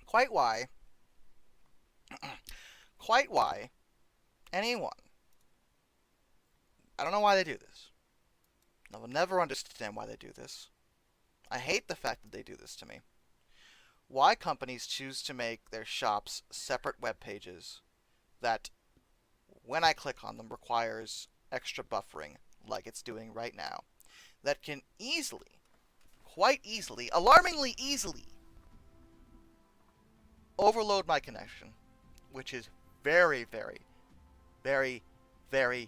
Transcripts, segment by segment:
Quite why, quite why anyone, I don't know why they do this. I will never understand why they do this. I hate the fact that they do this to me. Why companies choose to make their shops separate web pages that, when I click on them, requires extra buffering, like it's doing right now, that can easily, quite easily, alarmingly easily, overload my connection, which is very, very, very, very,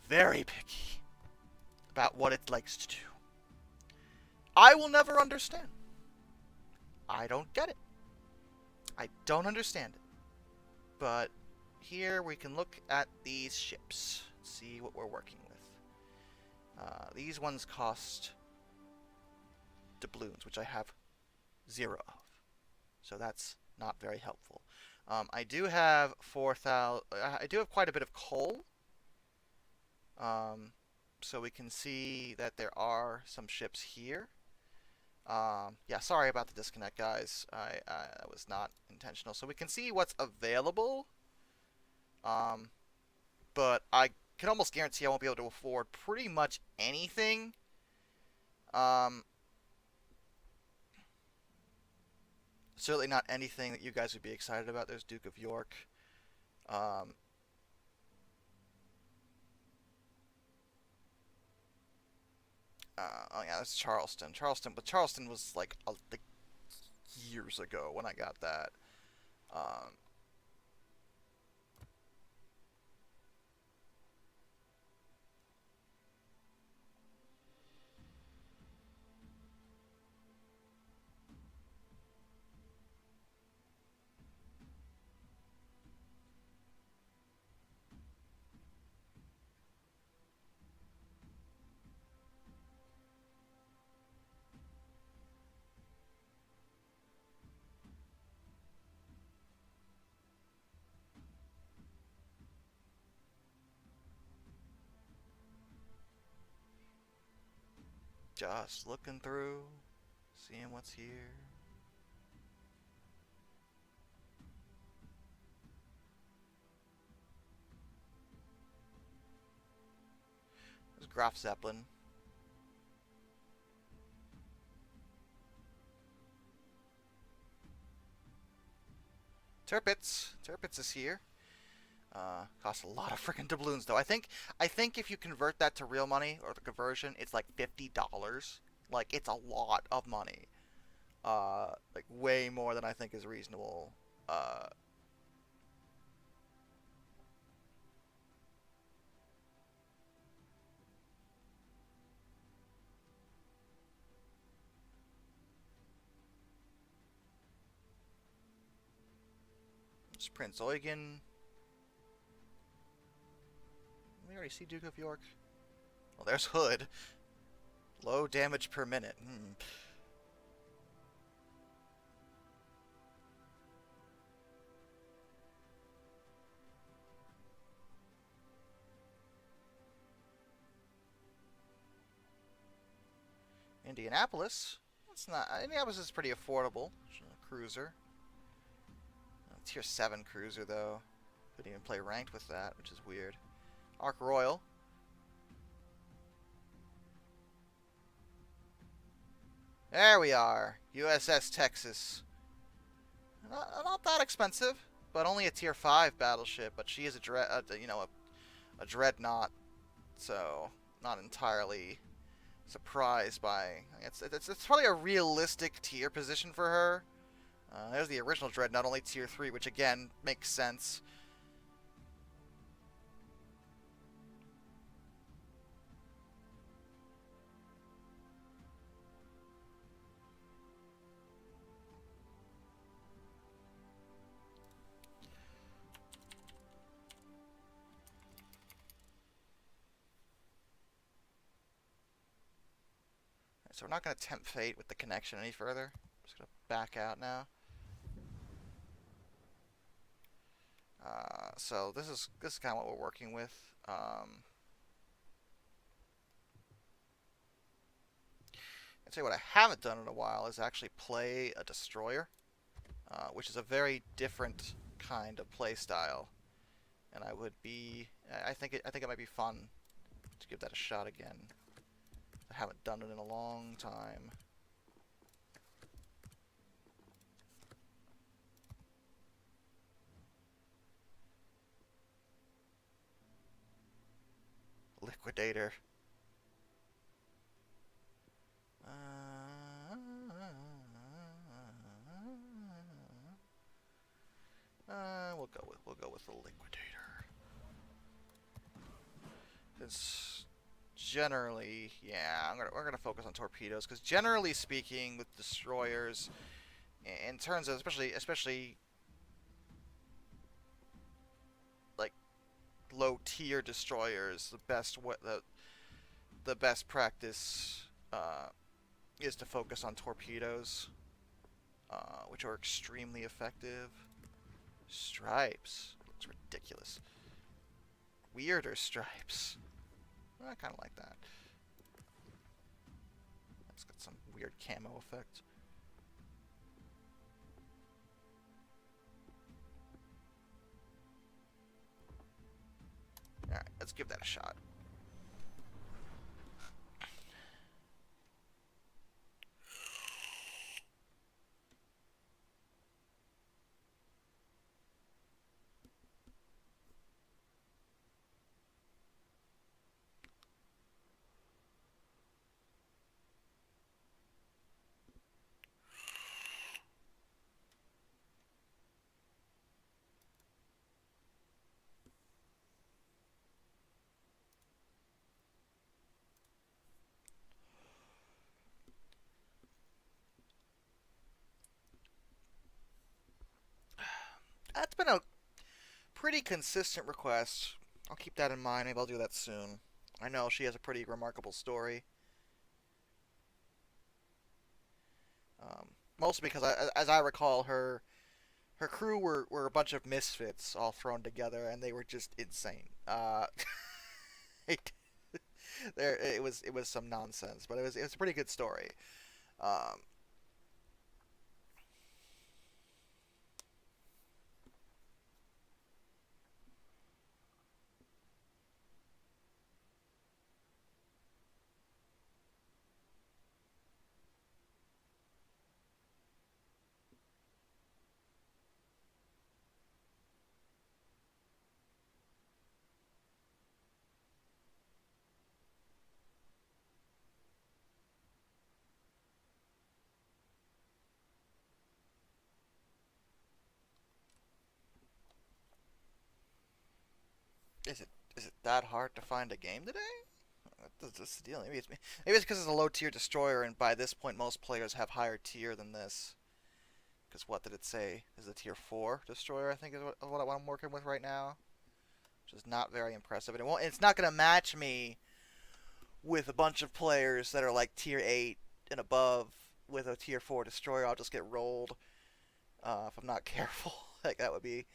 very picky about what it likes to do. I will never understand. I don't get it. I don't understand it. But here we can look at these ships, see what we're working with. These ones cost doubloons, which I have 0 of. So that's not very helpful. I do have 4,000. I do have quite a bit of coal. So we can see that there are some ships here. Yeah, sorry about the disconnect, guys. That was not intentional. So we can see what's available. But I can almost guarantee I won't be able to afford pretty much anything. Certainly not anything that you guys would be excited about. There's Duke of York. Um, oh yeah, that's Charleston. But Charleston was like years ago when I got that. Um, just looking through, seeing what's here. There's Graf Zeppelin. Tirpitz is here. Costs a lot of freaking doubloons though. I think if you convert that to real money or the conversion, it's like $50. Like it's a lot of money. Like way more than I think is reasonable. Uh, it's Prince Eugen. We already see Duke of York. Well, there's Hood. Low damage per minute. Indianapolis. It's not. Indianapolis is pretty affordable. Cruiser. Tier 7 cruiser though. Couldn't even play ranked with that, which is weird. Ark Royal. There we are. USS Texas. Not that expensive, but only a tier 5 battleship. But she is a dreadnought, so not entirely surprised by. It's probably a realistic tier position for her. There's the original dreadnought, only tier 3, which again makes sense. So we're not going to tempt fate with the connection any further. I'm just going to back out now. So this is kind of what we're working with. I'd say what I haven't done in a while is actually play a destroyer. which is a very different kind of play style. And I think it might be fun to give that a shot again. I haven't done it in a long time. Liquidator. We'll go with the Liquidator. It's generally, yeah, we're gonna focus on torpedoes because generally speaking, with destroyers, in terms of especially like low tier destroyers, the best practice is to focus on torpedoes, which are extremely effective. Stripes looks ridiculous. Weirder stripes. I kind of like that. It's got some weird camo effect. Alright, let's give that a shot. That's been a pretty consistent request. I'll keep that in mind. Maybe I'll do that soon. I know she has a pretty remarkable story. Mostly because, as I recall, her crew were a bunch of misfits all thrown together, and they were just insane. It was some nonsense, but it was a pretty good story. Um, is it that hard to find a game today? That's the deal. Maybe it's because it's a low tier destroyer, and by this point most players have higher tier than this. Because what did it say? Is a tier 4 destroyer? I think is what I'm working with right now, which is not very impressive. And it's not going to match me with a bunch of players that are like tier 8 and above with a tier 4 destroyer. I'll just get rolled if I'm not careful. Like that would be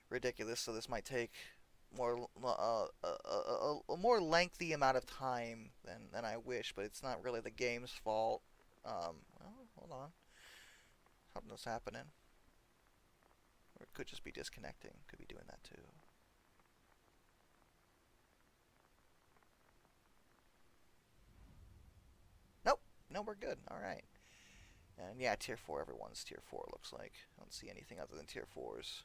ridiculous. So this might take a more lengthy amount of time than I wish, but it's not really the game's fault. Well, hold on. Something's happening. Or it could just be disconnecting. Could be doing that too. Nope. No, we're good. Alright. And yeah, tier 4. Everyone's tier 4 looks like. I don't see anything other than tier 4s.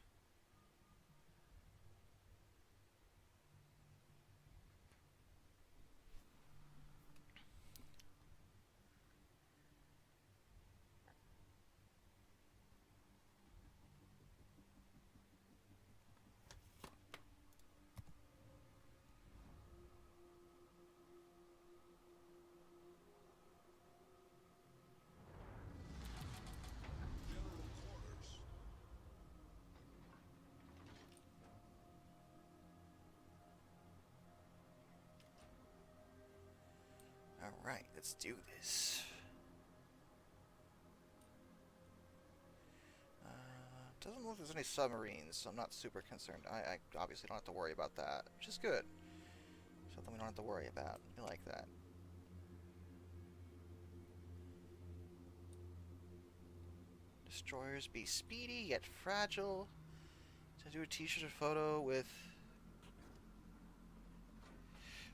Alright, let's do this. Doesn't look like there's any submarines, so I'm not super concerned. I obviously don't have to worry about that, which is good. Something we don't have to worry about. We like that. Destroyers be speedy yet fragile. To do a t-shirt or photo with...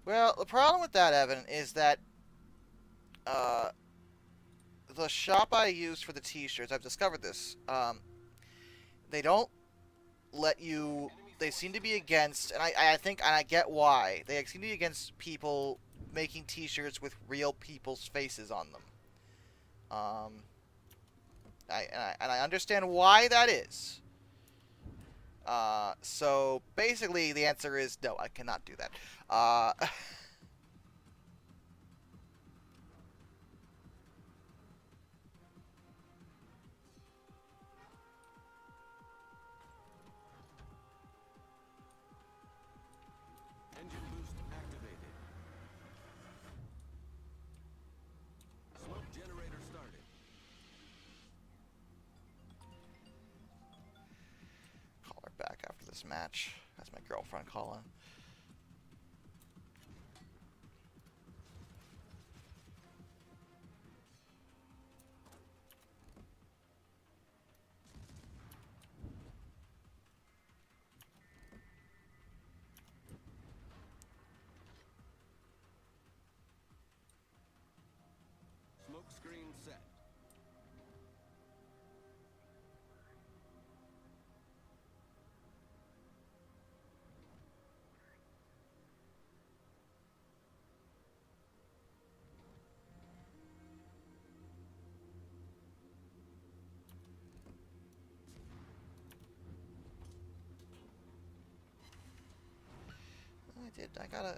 Well, the problem with that, Evan, is that the shop I used for the t-shirts, I've discovered this, they don't let you... They seem to be against, and I think, and I get why, they seem to be against people making t-shirts with real people's faces on them. I understand why that is. So basically the answer is no, I cannot do that. Engine boost activated. Smoke generator started. Call her back after this match. That's my girlfriend calling. Smoke screen set.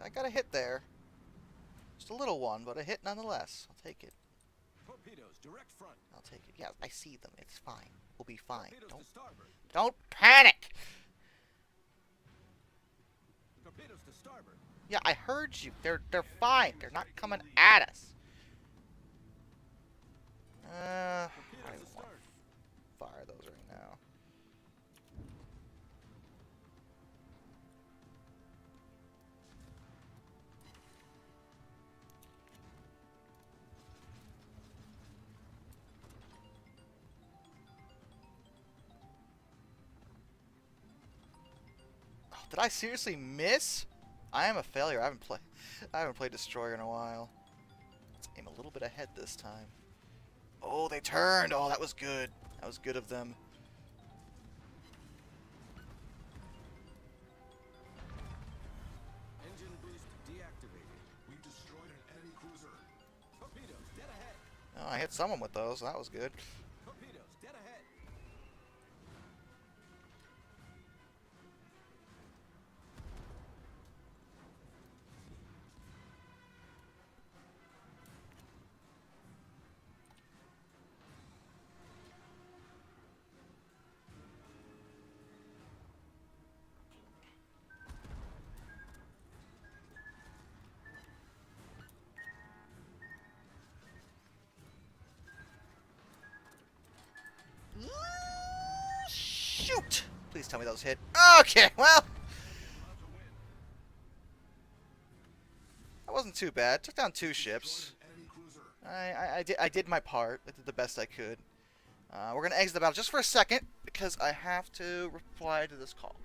I got a hit there. Just a little one, but a hit nonetheless. I'll take it. Torpedoes direct front. I'll take it. Yeah, I see them. It's fine. We'll be fine. Torpedoes to starboard. Don't panic! Torpedoes to starboard. Yeah, I heard you. They're fine. They're not coming at us. I Torpedoes to want start. to fire those right now. Oh, did I seriously miss? I am a failure. I haven't played Destroyer in a while. Let's aim a little bit ahead this time. Oh, they turned. Oh, that was good. That was good of them. Engine boost deactivated. We've destroyed an enemy cruiser. Torpedoes dead ahead. Oh, I hit someone with those. That was good. Torpedoes dead ahead. Shoot! Please tell me those hit. Okay, well. That wasn't too bad. Took down 2 ships. I did my part. I did the best I could. We're going to exit the battle just for a second because I have to reply to this call.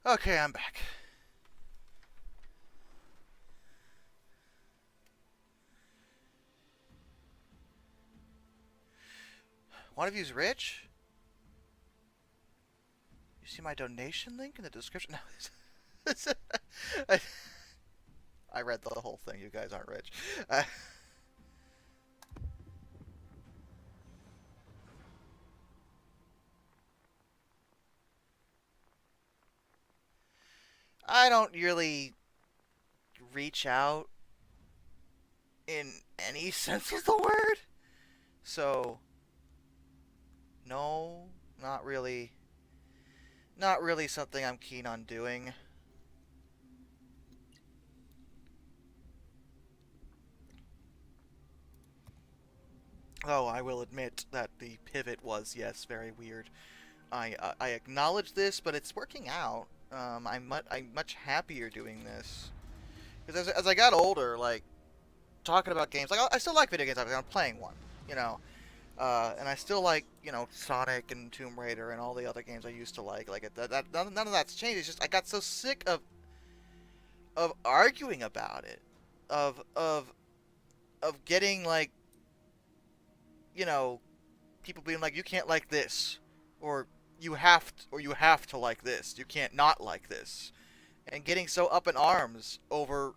Okay, I'm back. One of you's rich? You see my donation link in the description? No. I read the whole thing. You guys aren't rich. I don't really reach out in any sense of the word. So, no, not really. Not really something I'm keen on doing. Oh, I will admit that the pivot was, yes, very weird. I acknowledge this, but it's working out. I'm much happier doing this. Because as I got older, like, talking about games, like, I still like video games. I'm playing one, you know. And I still like, you know, Sonic and Tomb Raider and all the other games I used to like. Like, none of that's changed. It's just I got so sick of arguing about it. Of getting, like, you know, people being like, you can't like this. Or you have to like this. You can't not like this. And getting so up in arms over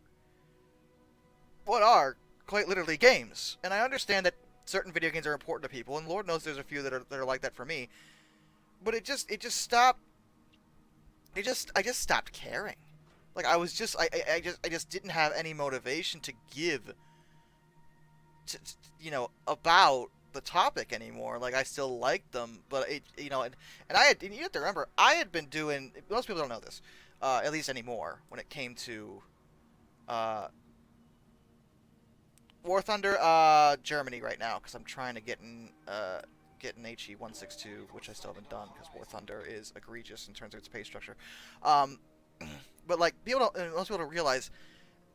what are quite literally games. And I understand that certain video games are important to people, and Lord knows there's a few that are like that for me. But it just stopped. I just stopped caring. Like I just didn't have any motivation to give to, you know, about the topic anymore. Like I still liked them, but it, you know, and you have to remember, I had been doing, most people don't know this, at least anymore, when it came to War Thunder, Germany right now, because I'm trying to get in HE 162, which I still haven't done because War Thunder is egregious in terms of its pay structure. But like most people don't realize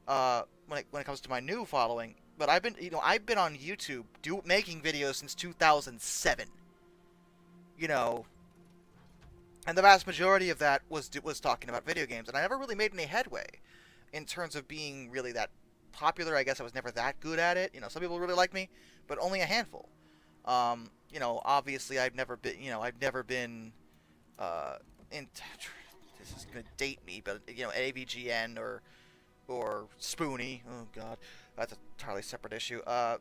when it comes to my new following. But I've been on YouTube making videos since 2007. You know, and the vast majority of that was talking about video games, and I never really made any headway in terms of being really that popular. I guess I was never that good at it. You know, some people really like me, but only a handful. You know, obviously I've never been in. This is gonna date me, but you know, AVGN or Spoonie. Oh God, that's a entirely separate issue.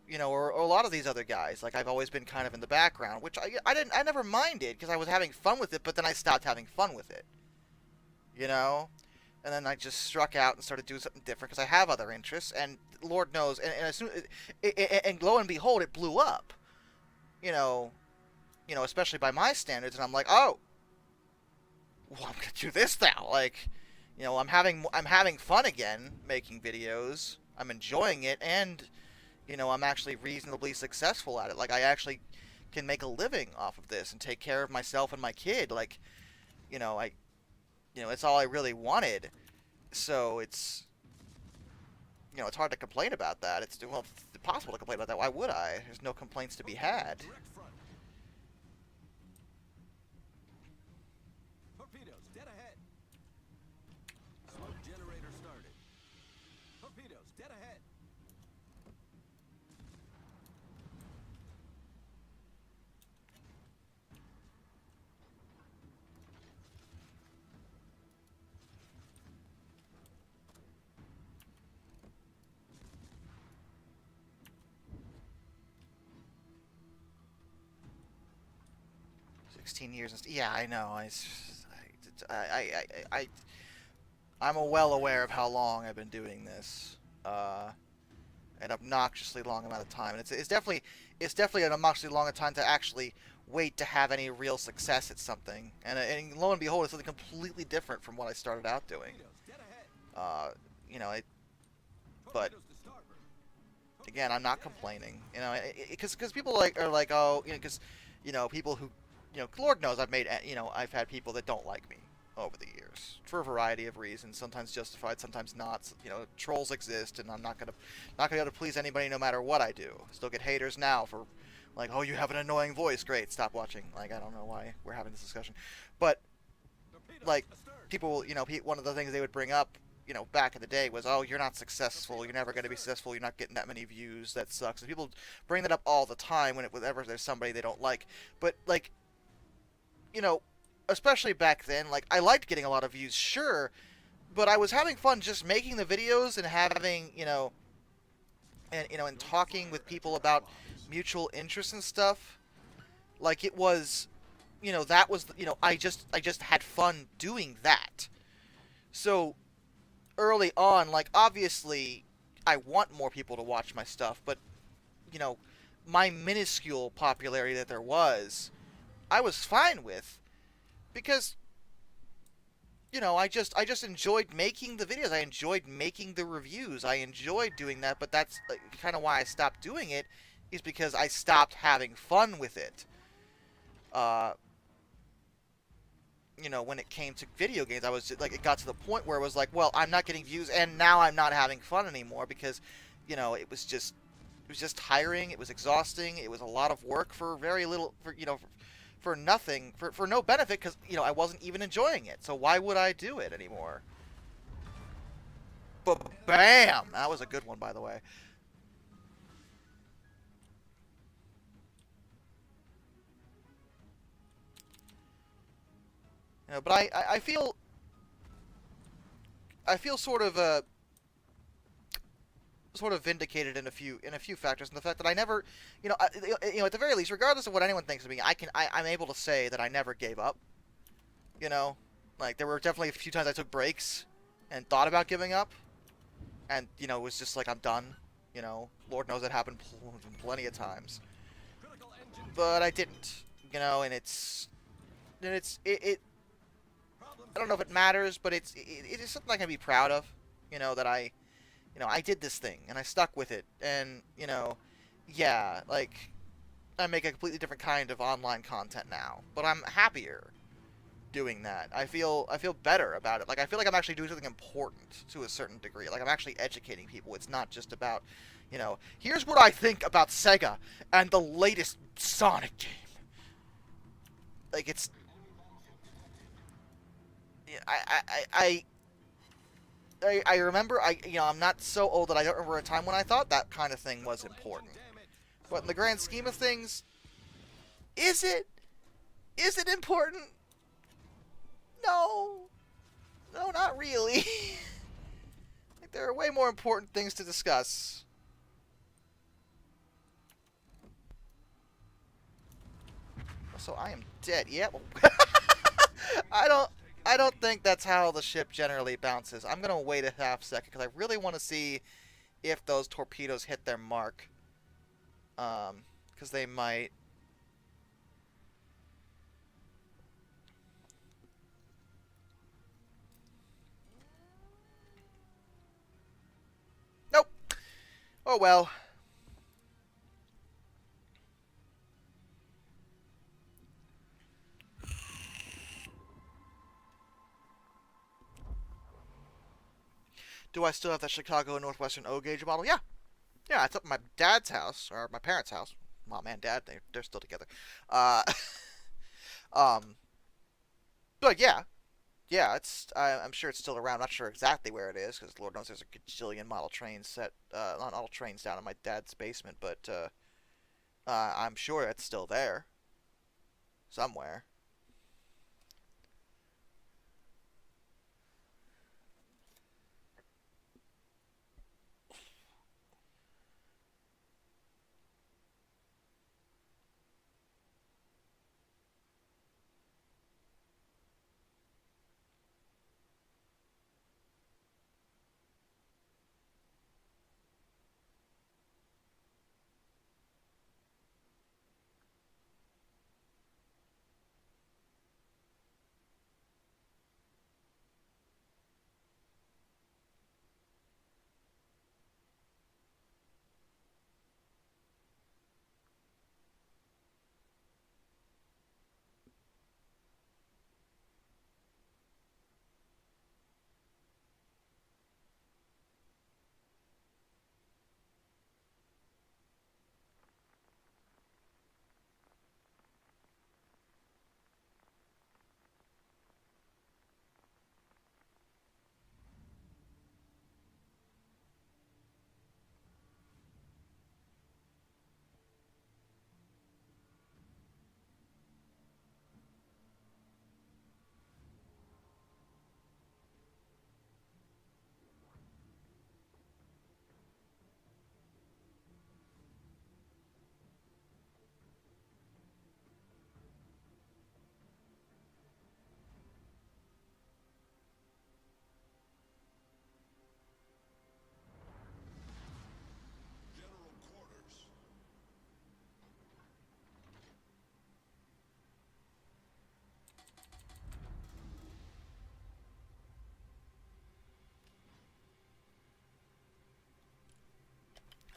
You know, or a lot of these other guys. Like I've always been kind of in the background, which I never minded because I was having fun with it. But then I stopped having fun with it. You know, and then I just struck out and started doing something different because I have other interests. And Lord knows, and as soon and lo and behold, it blew up. You know, especially by my standards, and I'm like, oh, well, I'm gonna do this now. Like, you know, I'm having fun again making videos. I'm enjoying it, and you know, I'm actually reasonably successful at it. Like, I actually can make a living off of this and take care of myself and my kid. Like, you know, it's all I really wanted. So it's, you know, it's hard to complain about that. It's impossible to complain about that. Why would I? There's no complaints to be had. Torpedoes, dead ahead. Smoke generator started. Torpedoes, dead ahead. $16 years. Yeah, I know. I'm well aware of how long I've been doing this, an obnoxiously long amount of time, and it's definitely an obnoxiously long time to actually wait to have any real success at something. And lo and behold, it's something completely different from what I started out doing. You know, but again, I'm not complaining. You know, because people are like, oh, you know, because you know, people who, you know, Lord knows I've had people that don't like me over the years for a variety of reasons, sometimes justified, sometimes not. You know, trolls exist, and I'm not gonna be able to please anybody no matter what I do. Still get haters now for like, oh, you have an annoying voice. Great, stop watching. Like, I don't know why we're having this discussion, but like, people, one of the things they would bring up, back in the day was, oh, you're not successful, you're never going to be successful, you're not getting that many views, that sucks. And people bring that up all the time whenever there's somebody they don't like. But, like, you know, especially back then, like, I liked getting a lot of views, sure, but I was having fun just making the videos and having, and talking with people about mutual interests and stuff. Like, it was, that was, I just had fun doing that. So early on, like, obviously I want more people to watch my stuff, but, you know, my minuscule popularity that there was, I was fine with, because, I just enjoyed making the videos. I enjoyed making the reviews. I enjoyed doing that, but that's kind of why I stopped doing it, is because I stopped having fun with it. Uh, when it came to video games, I was just, like, it got to the point where it was like, well, I'm not getting views, and now I'm not having fun anymore, because, it was just tiring. It was exhausting. It was a lot of work for very little, for nothing, for no benefit, because, I wasn't even enjoying it. So why would I do it anymore? But bam! That was a good one, by the way. But I feel sort of vindicated in a few factors, and the fact that I never, at the very least, regardless of what anyone thinks of me, I'm able to say that I never gave up. You know, like, there were definitely a few times I took breaks and thought about giving up, and, it was just like, I'm done. Lord knows it happened plenty of times, Critical engine but I didn't. And it problem I don't know if it matters, but it is something I can be proud of. That I did this thing and I stuck with it, and yeah, like, I make a completely different kind of online content now, but I'm happier doing that. I feel better about it. Like, I feel like I'm actually doing something important to a certain degree. Like, I'm actually educating people. It's not just about, here's what I think about Sega and the latest Sonic game. Like, it's I remember, I'm not so old that I don't remember a time when I thought that kind of thing was important. damage. But in the grand scheme of things, is it? Is it important? No. No, not really. Like, there are way more important things to discuss. So I am dead. Yep. I don't. I don't think that's how the ship generally bounces. I'm gonna wait a half second because I really want to see if those torpedoes hit their mark. Because they might. Nope. Oh well. Do I still have that Chicago Northwestern O gauge model? Yeah. Yeah, it's up at my dad's house, or my parents' house. Mom and dad, they're still together. Uh, um, but yeah, I'm sure it's still around. I'm not sure exactly where it is, because Lord knows there's a gajillion model trains not all trains down in my dad's basement, but I'm sure it's still there somewhere.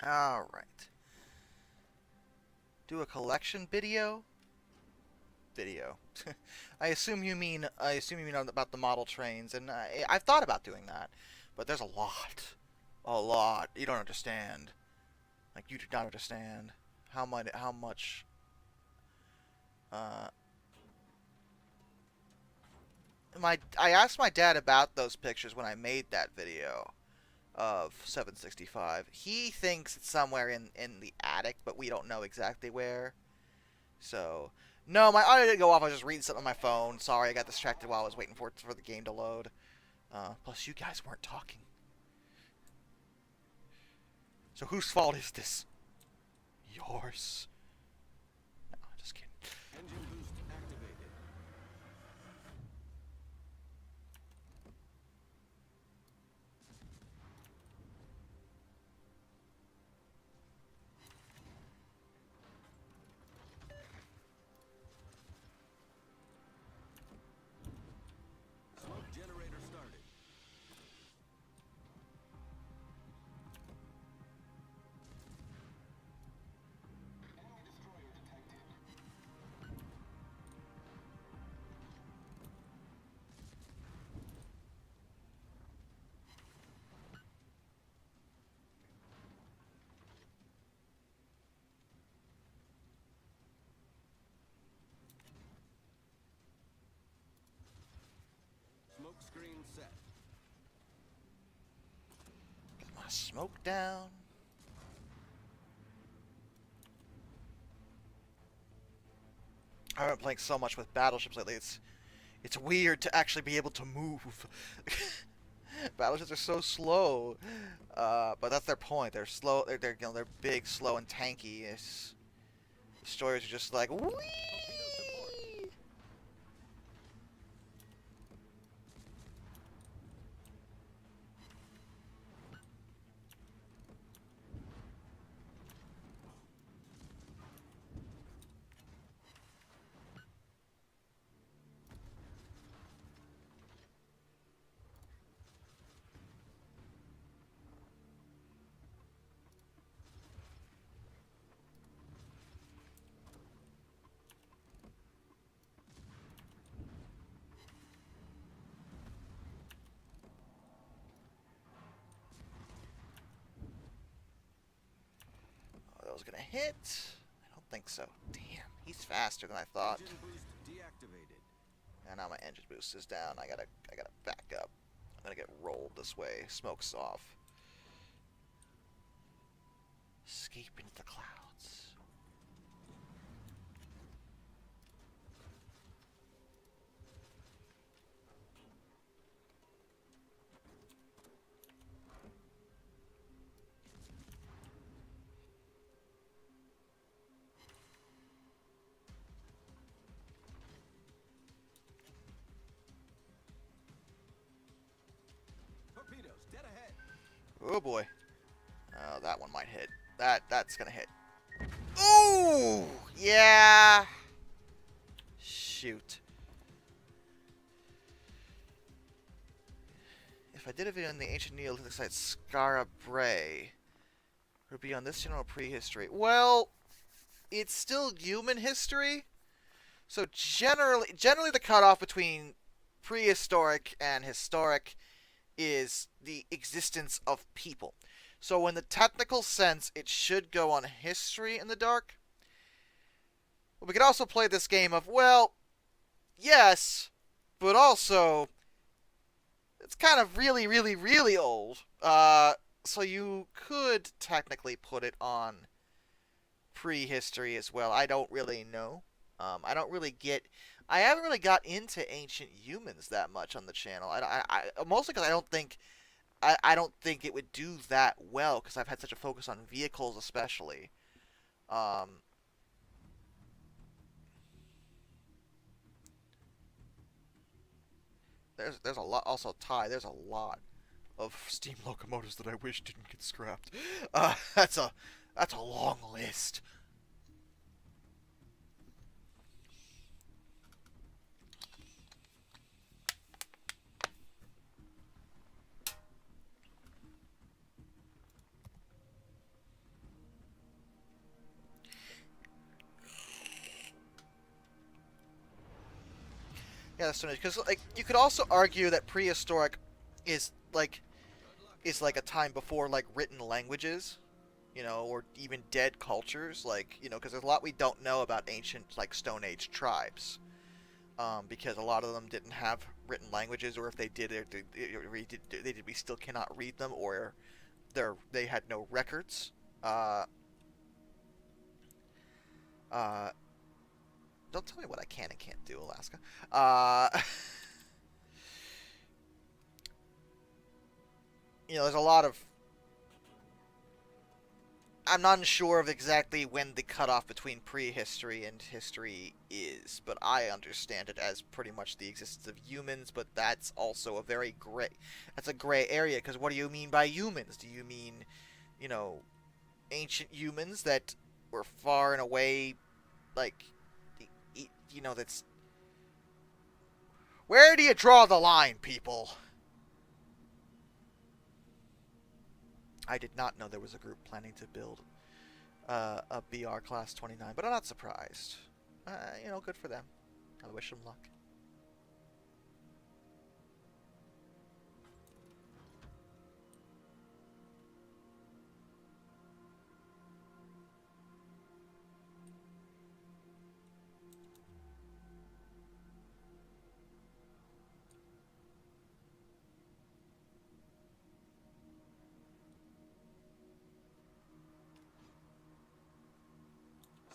All right. Do a collection video. Video. I assume you mean about the model trains, and I've thought about doing that, but there's a lot. You don't understand. Like you do not understand how much. Uh, I asked my dad about those pictures when I made that video of 765. He thinks it's somewhere in the attic, but we don't know exactly where. So, no, my audio didn't go off. I was just reading something on my phone. Sorry, I got distracted while I was waiting for the game to load. Plus, you guys weren't talking. So whose fault is this? Yours. No, just kidding. Engine boost activated. Smoke generator started. Smoke screen set. Get my smoke down. I've been playing so much with battleships lately. It's weird to actually be able to move. Battleships are so slow, but that's their point. They're slow. They're big, slow, and tanky. Destroyers are just like whee! Oh, that was gonna hit. I don't think so. Damn, he's faster than I thought. Engine boost deactivated. And now my engine boost is down. I gotta back up. I'm gonna get rolled this way. Smoke's off. Escape into the clouds. Torpedoes dead ahead. Oh boy. Oh, that one might hit. That's gonna hit. Ooh! Yeah! Shoot. If I did a video on the ancient Neolithic site Skara Brae, it would be on this channel prehistory. Well, it's still human history. So generally the cutoff between prehistoric and historic is the existence of people. So in the technical sense, it should go on history in the dark. But we could also play this game of, well, yes, but also it's kind of really, really, really old. So you could technically put it on prehistory as well. I don't really know. I haven't really got into ancient humans that much on the channel. Mostly because I don't think it would do that well because I've had such a focus on vehicles, especially. There's a lot. Also, Ty, there's a lot of steam locomotives that I wish didn't get scrapped. That's a long list. Yeah, the Stone Age. Because like you could also argue that prehistoric is like a time before like written languages, you know, or even dead cultures, like, you know, because there's a lot we don't know about ancient like Stone Age tribes, because a lot of them didn't have written languages, or if they did, we still cannot read them, or they had no records. Uh, uh, don't tell me what I can and can't do, Alaska. You know, there's a lot of. I'm not sure of exactly when the cutoff between prehistory and history is, but I understand it as pretty much the existence of humans, but that's also a very gray. That's a gray area, because what do you mean by humans? Do you mean, you know, ancient humans that were far and away, like, you know, that's. Where do you draw the line, people? I did not know there was a group planning to build a BR Class 29, but I'm not surprised. You know, good for them. I wish them luck.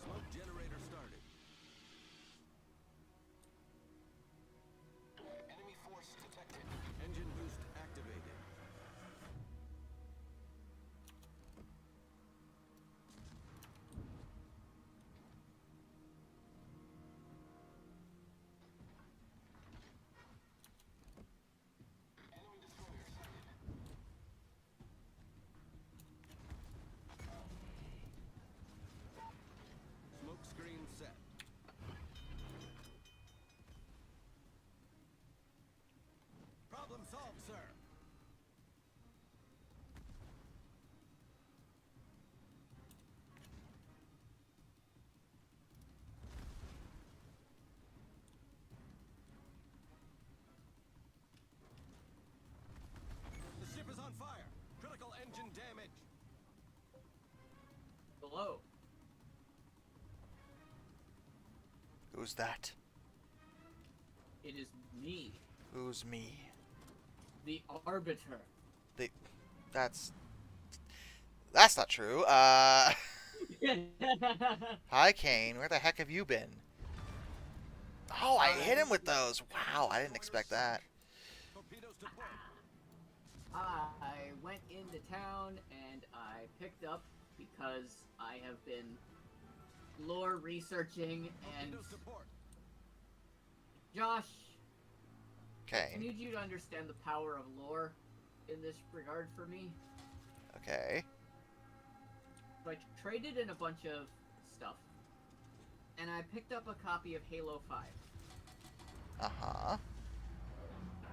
Smoke generator started. Enemy force detected. Engine boost activated. Enemy destroyer sighted. Smoke screen set. Problem solved, sir. The ship is on fire. Critical engine damage. Hello. Who's that? It is me, Who's me? the Arbiter. The, that's not true. Hi, Kane. Where the heck have you been? Oh, I hit him with those. Wow, I didn't expect that. Torpedoes to port. I went into town and I picked up, because I have been lore researching, and Torpedoes to port. Josh, I Okay. need you to understand the power of lore in this regard for me. Okay. So I traded in a bunch of stuff, and I picked up a copy of Halo 5. Uh-huh.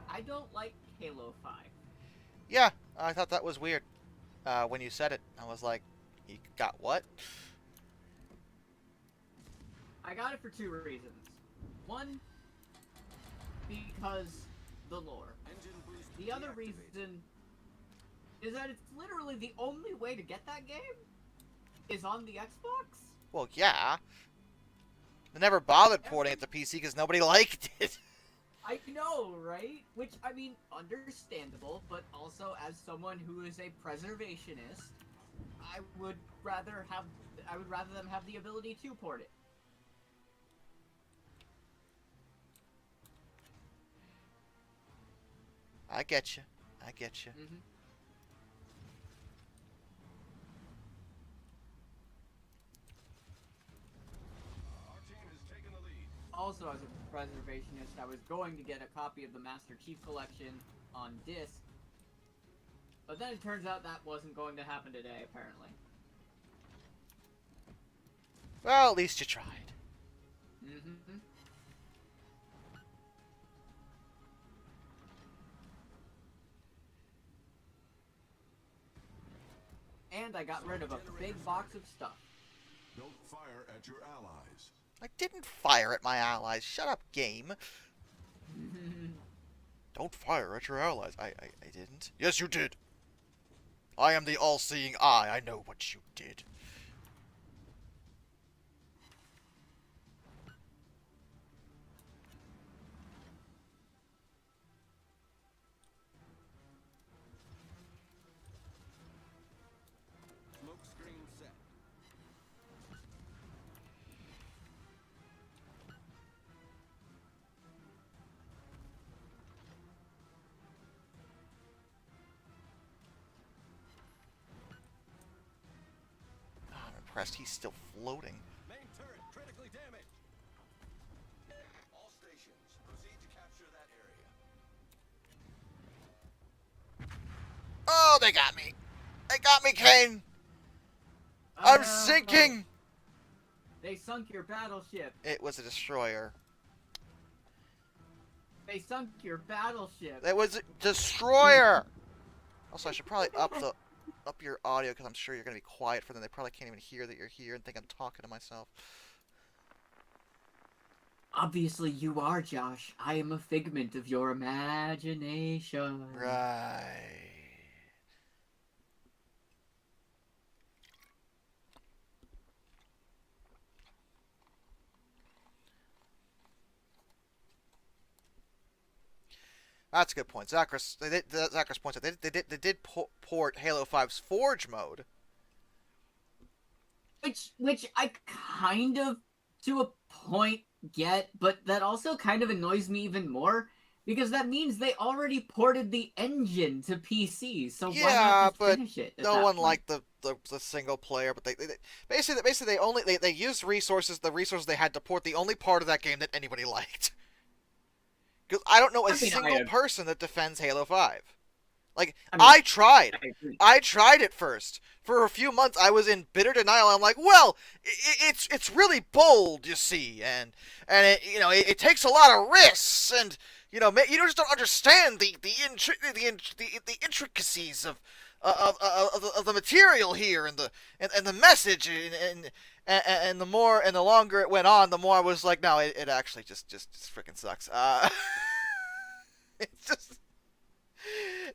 I don't like Halo 5. Yeah, I thought that was weird. When you said it, I was like, you got what? I got it for two reasons. One, because the lore. Engine boost The other deactivated. reason is that it's literally the only way to get that game is on the Xbox. Well, yeah. I never bothered porting it to PC because nobody liked it. I know, right? Which, I mean, understandable, but also as someone who is a preservationist, I would rather them have the ability to port it. I get you. I get you. Mm-hmm. Our team has taken the lead. Also, as a preservationist, I was going to get a copy of the Master Chief Collection on disc, but then it turns out that wasn't going to happen today, apparently. Well, at least you tried. Mm-hmm. And I got rid of a big box of stuff. Don't fire at your allies. I didn't fire at my allies. Shut up, game. Don't fire at your allies. I didn't. Yes, you did. I am the all-seeing eye. I know what you did. Smoke screen set. Oh, I'm impressed. He's still floating. Main turret critically damaged. All stations, proceed to capture that area. Oh, they got me. They got me, Kane. I'm Oh, sinking. They sunk your battleship. It was a destroyer. They sunk your battleship. It was a destroyer. Also, I should probably up your audio because I'm sure you're gonna be quiet for them. They probably can't even hear that you're here and think I'm talking to myself. Obviously, you are, Josh. I am a figment of your imagination. Right. That's a good point. Zachary points out they did port Halo 5's Forge mode. Which I kind of, to a point, get, but that also kind of annoys me even more, because that means they already ported the engine to PC, so why not just but finish it? no one liked the single player. But they basically they used the resources they had to port the only part of that game that anybody liked. Because I don't know a single person that defends Halo 5. Like, I tried. I tried it first. For a few months, I was in bitter denial. I'm like, well, it's really bold, you see, and it takes a lot of risks, and you just don't understand the intricacies of the material here and the message and the longer it went on, the more I was like, no, it actually just freaking sucks.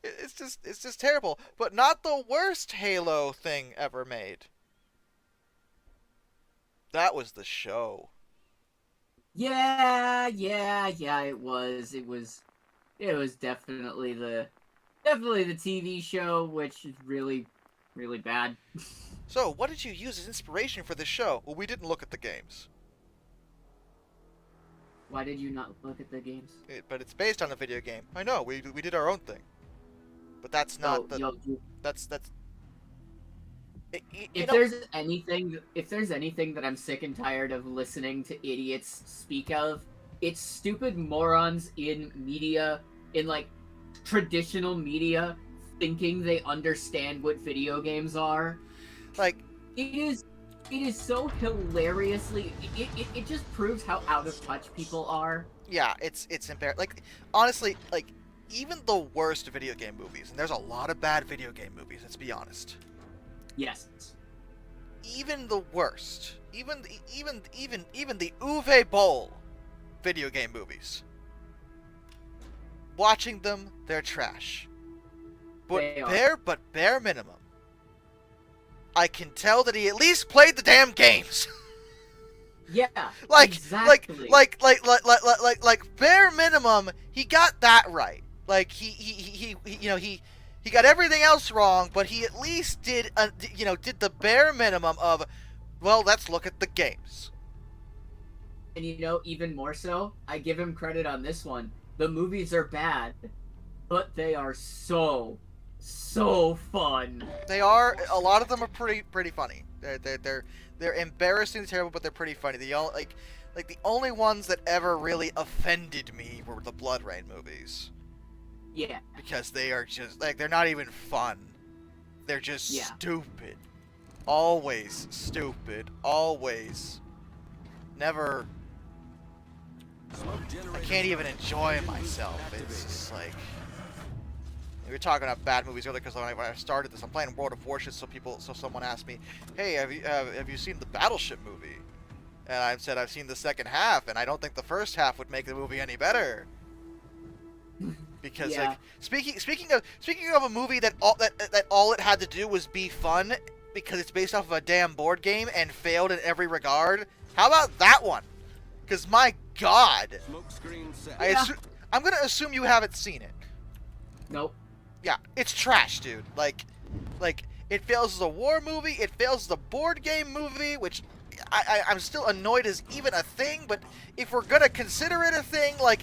It's just terrible, but not the worst Halo thing ever made. That was the show. Yeah, it was definitely the TV show, which is really, really bad. So, what did you use as inspiration for this show? Well, we didn't look at the games. Why did you not look at the games? But it's based on a video game. I know, we did our own thing. But that's not that's if there's anything that I'm sick and tired of listening to idiots speak of, it's stupid morons in media, in like traditional media, thinking they understand what video games are. Like, it is so hilariously, it just proves how out of touch people are. Yeah, it's embarrassing. Like, honestly, like, even the worst video game movies, and there's a lot of bad video game movies, let's be honest. Yes. Even the worst, even the Uwe Boll video game movies, watching them, they're trash. But bare minimum, I can tell that he at least played the damn games. Yeah, exactly. Like bare minimum, he got that right. Like he got everything else wrong, but he at least did the bare minimum of, well, let's look at the games. And even more so, I give him credit on this one. The movies are bad, but they are so fun. They are. A lot of them are pretty funny. They're embarrassingly terrible, but they're pretty funny. The only ones that ever really offended me were the Blood Rain movies. Yeah. Because they are just they're not even fun. They're just stupid. Always stupid. Always. Never. I can't even enjoy myself. It's just like. We were talking about bad movies earlier because when I started this, I'm playing World of Warships, so someone asked me, "Hey, have you seen the Battleship movie?" And I said I've seen the second half, and I don't think the first half would make the movie any better. Because Yeah. like speaking of a movie that all it had to do was be fun because it's based off of a damn board game and failed in every regard. How about that one? Because my God, Smoke screen set. I'm gonna assume you haven't seen it. Nope. Yeah, it's trash, dude. Like it fails as a war movie. It fails as a board game movie, which I'm still annoyed is even a thing. But if we're gonna consider it a thing, like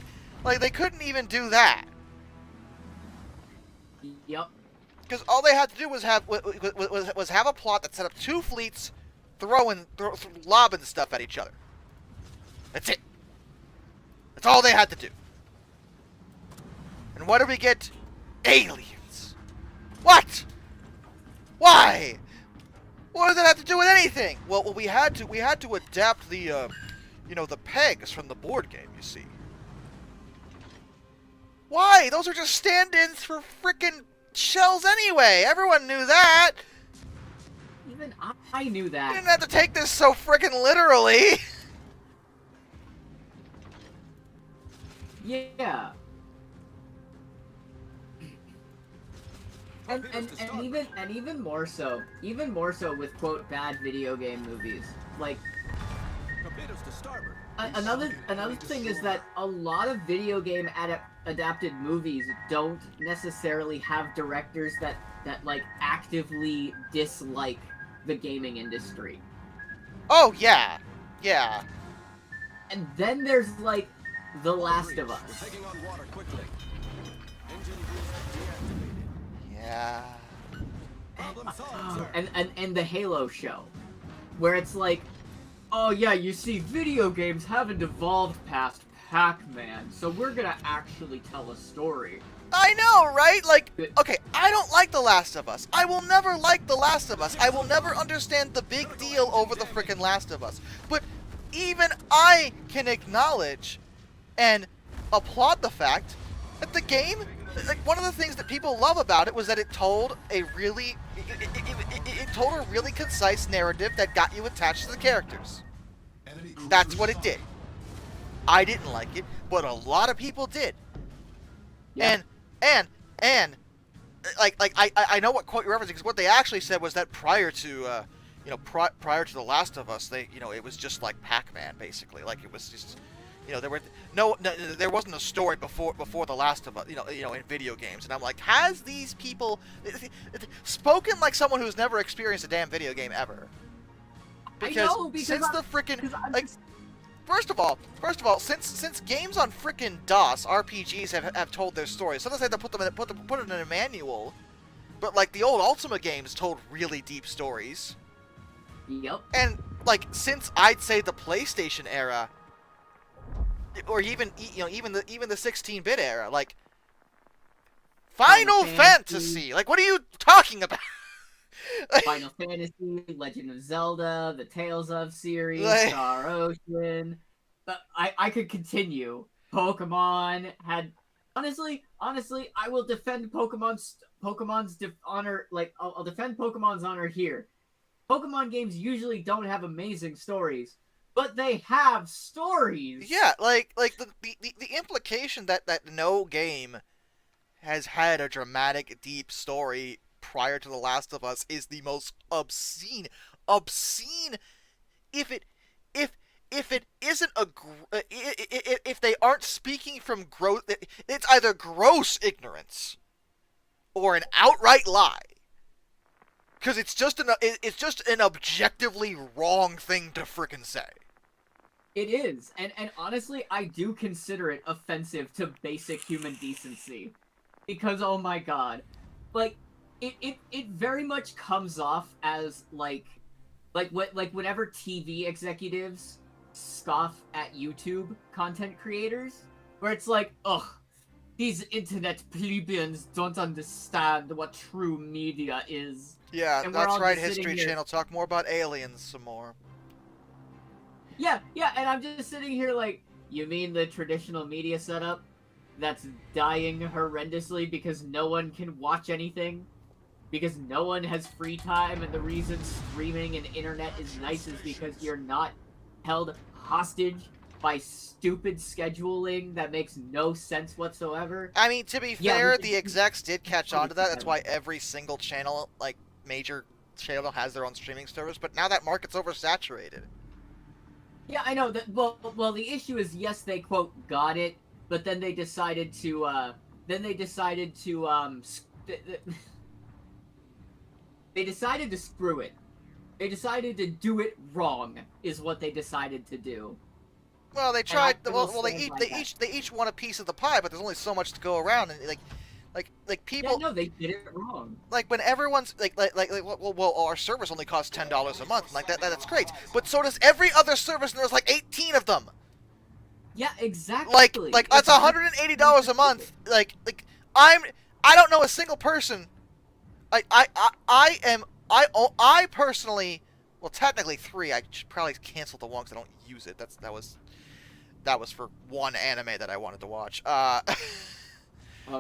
they couldn't even do that. Yep. Because all they had to do was have a plot that set up two fleets lobbing stuff at each other. That's it. That's all they had to do. And what do we get? Aliens. What? Why? What does that have to do with anything? Well, we had to adapt the the pegs from the board game. You see. Why? Those are just stand-ins for frickin' shells anyway. Everyone knew that. Even I knew You that. didn't have to take this so frickin' literally. Yeah. And even more so with quote bad video game movies. Like Torpedoes to starboard. another thing is that a lot of video game adapted movies don't necessarily have directors that like actively dislike the gaming industry. Oh yeah, yeah. And then there's like The Last of We're Us. taking on water quickly. Engine boost deactivated. Yeah. Problem solved, sir. And the Halo show, where it's like, oh yeah, you see, video games haven't evolved past Pac-Man, so we're gonna actually tell a story. I know, right? Like, okay, I don't like The Last of Us. I will never like The Last of Us. I will never understand the big deal over the frickin' Last of Us. But even I can acknowledge and applaud the fact that the game, like, one of the things that people love about it was that it told a really, it told a really concise narrative that got you attached to the characters. That's what it did. I didn't like it, but a lot of people did. Yeah. And I know what quote you're referencing, because what they actually said was that prior to prior to The Last of Us, it was just like Pac-Man, basically. Like, it was just, there wasn't a story before The Last of Us, in video games. And I'm like, has these people spoken like someone who's never experienced a damn video game ever? I know, because since I'm- the frickin' because I'm like. just- First of all, since games on frickin' DOS, RPGs have told their stories. Sometimes they have to put it in a manual, but like the old Ultima games told really deep stories. Yep. And like since I'd say the PlayStation era, or even the 16-bit era, like Final Fantasy, like what are you talking about? Final Fantasy, Legend of Zelda, the Tales of series, Like- Star Ocean. I could continue. Pokemon had honestly, I will defend Pokemon's honor. Like I'll defend Pokemon's honor here. Pokemon games usually don't have amazing stories, but they have stories. Yeah, like the implication that no game has had a dramatic, deep story prior to The Last of Us is the most obscene. If it isn't if they aren't speaking from gross, it's either gross ignorance or an outright lie. Because it's just an objectively wrong thing to frickin' say. It is, and honestly, I do consider it offensive to basic human decency, because oh my god, like it very much comes off as like whenever TV executives scoff at YouTube content creators, where it's like, ugh, these internet plebeians don't understand what true media is. Yeah, And we're that's all right, just sitting History here- Channel. Talk more about aliens some more. Yeah, and I'm just sitting here like, you mean the traditional media setup that's dying horrendously because no one can watch anything? Because no one has free time, and the reason streaming and internet is nice is because you're not held hostage by stupid scheduling that makes no sense whatsoever. I mean, to be Yeah, fair, we- the execs did catch on to that. That's why every single channel, like major channel, has their own streaming service. But now that market's oversaturated. Yeah, I know that. Well, the issue is, yes, they quote got it, but then they decided to they decided to screw it. They decided to do it wrong, is what they decided to do. Well, they tried. I will Well, they stand by that. they each want a piece of the pie, but there's only so much to go around, and like people. Yeah, no, they did it wrong. Like when everyone's well, our service only costs $10 a month. Like that's great, but so does every other service, and there's like 18 of them. Yeah, exactly. Like that's $180 a month. Like I don't know a single person. I personally, well, technically 3. I should probably cancel the one because I don't use it. That was for one anime that I wanted to watch. Oh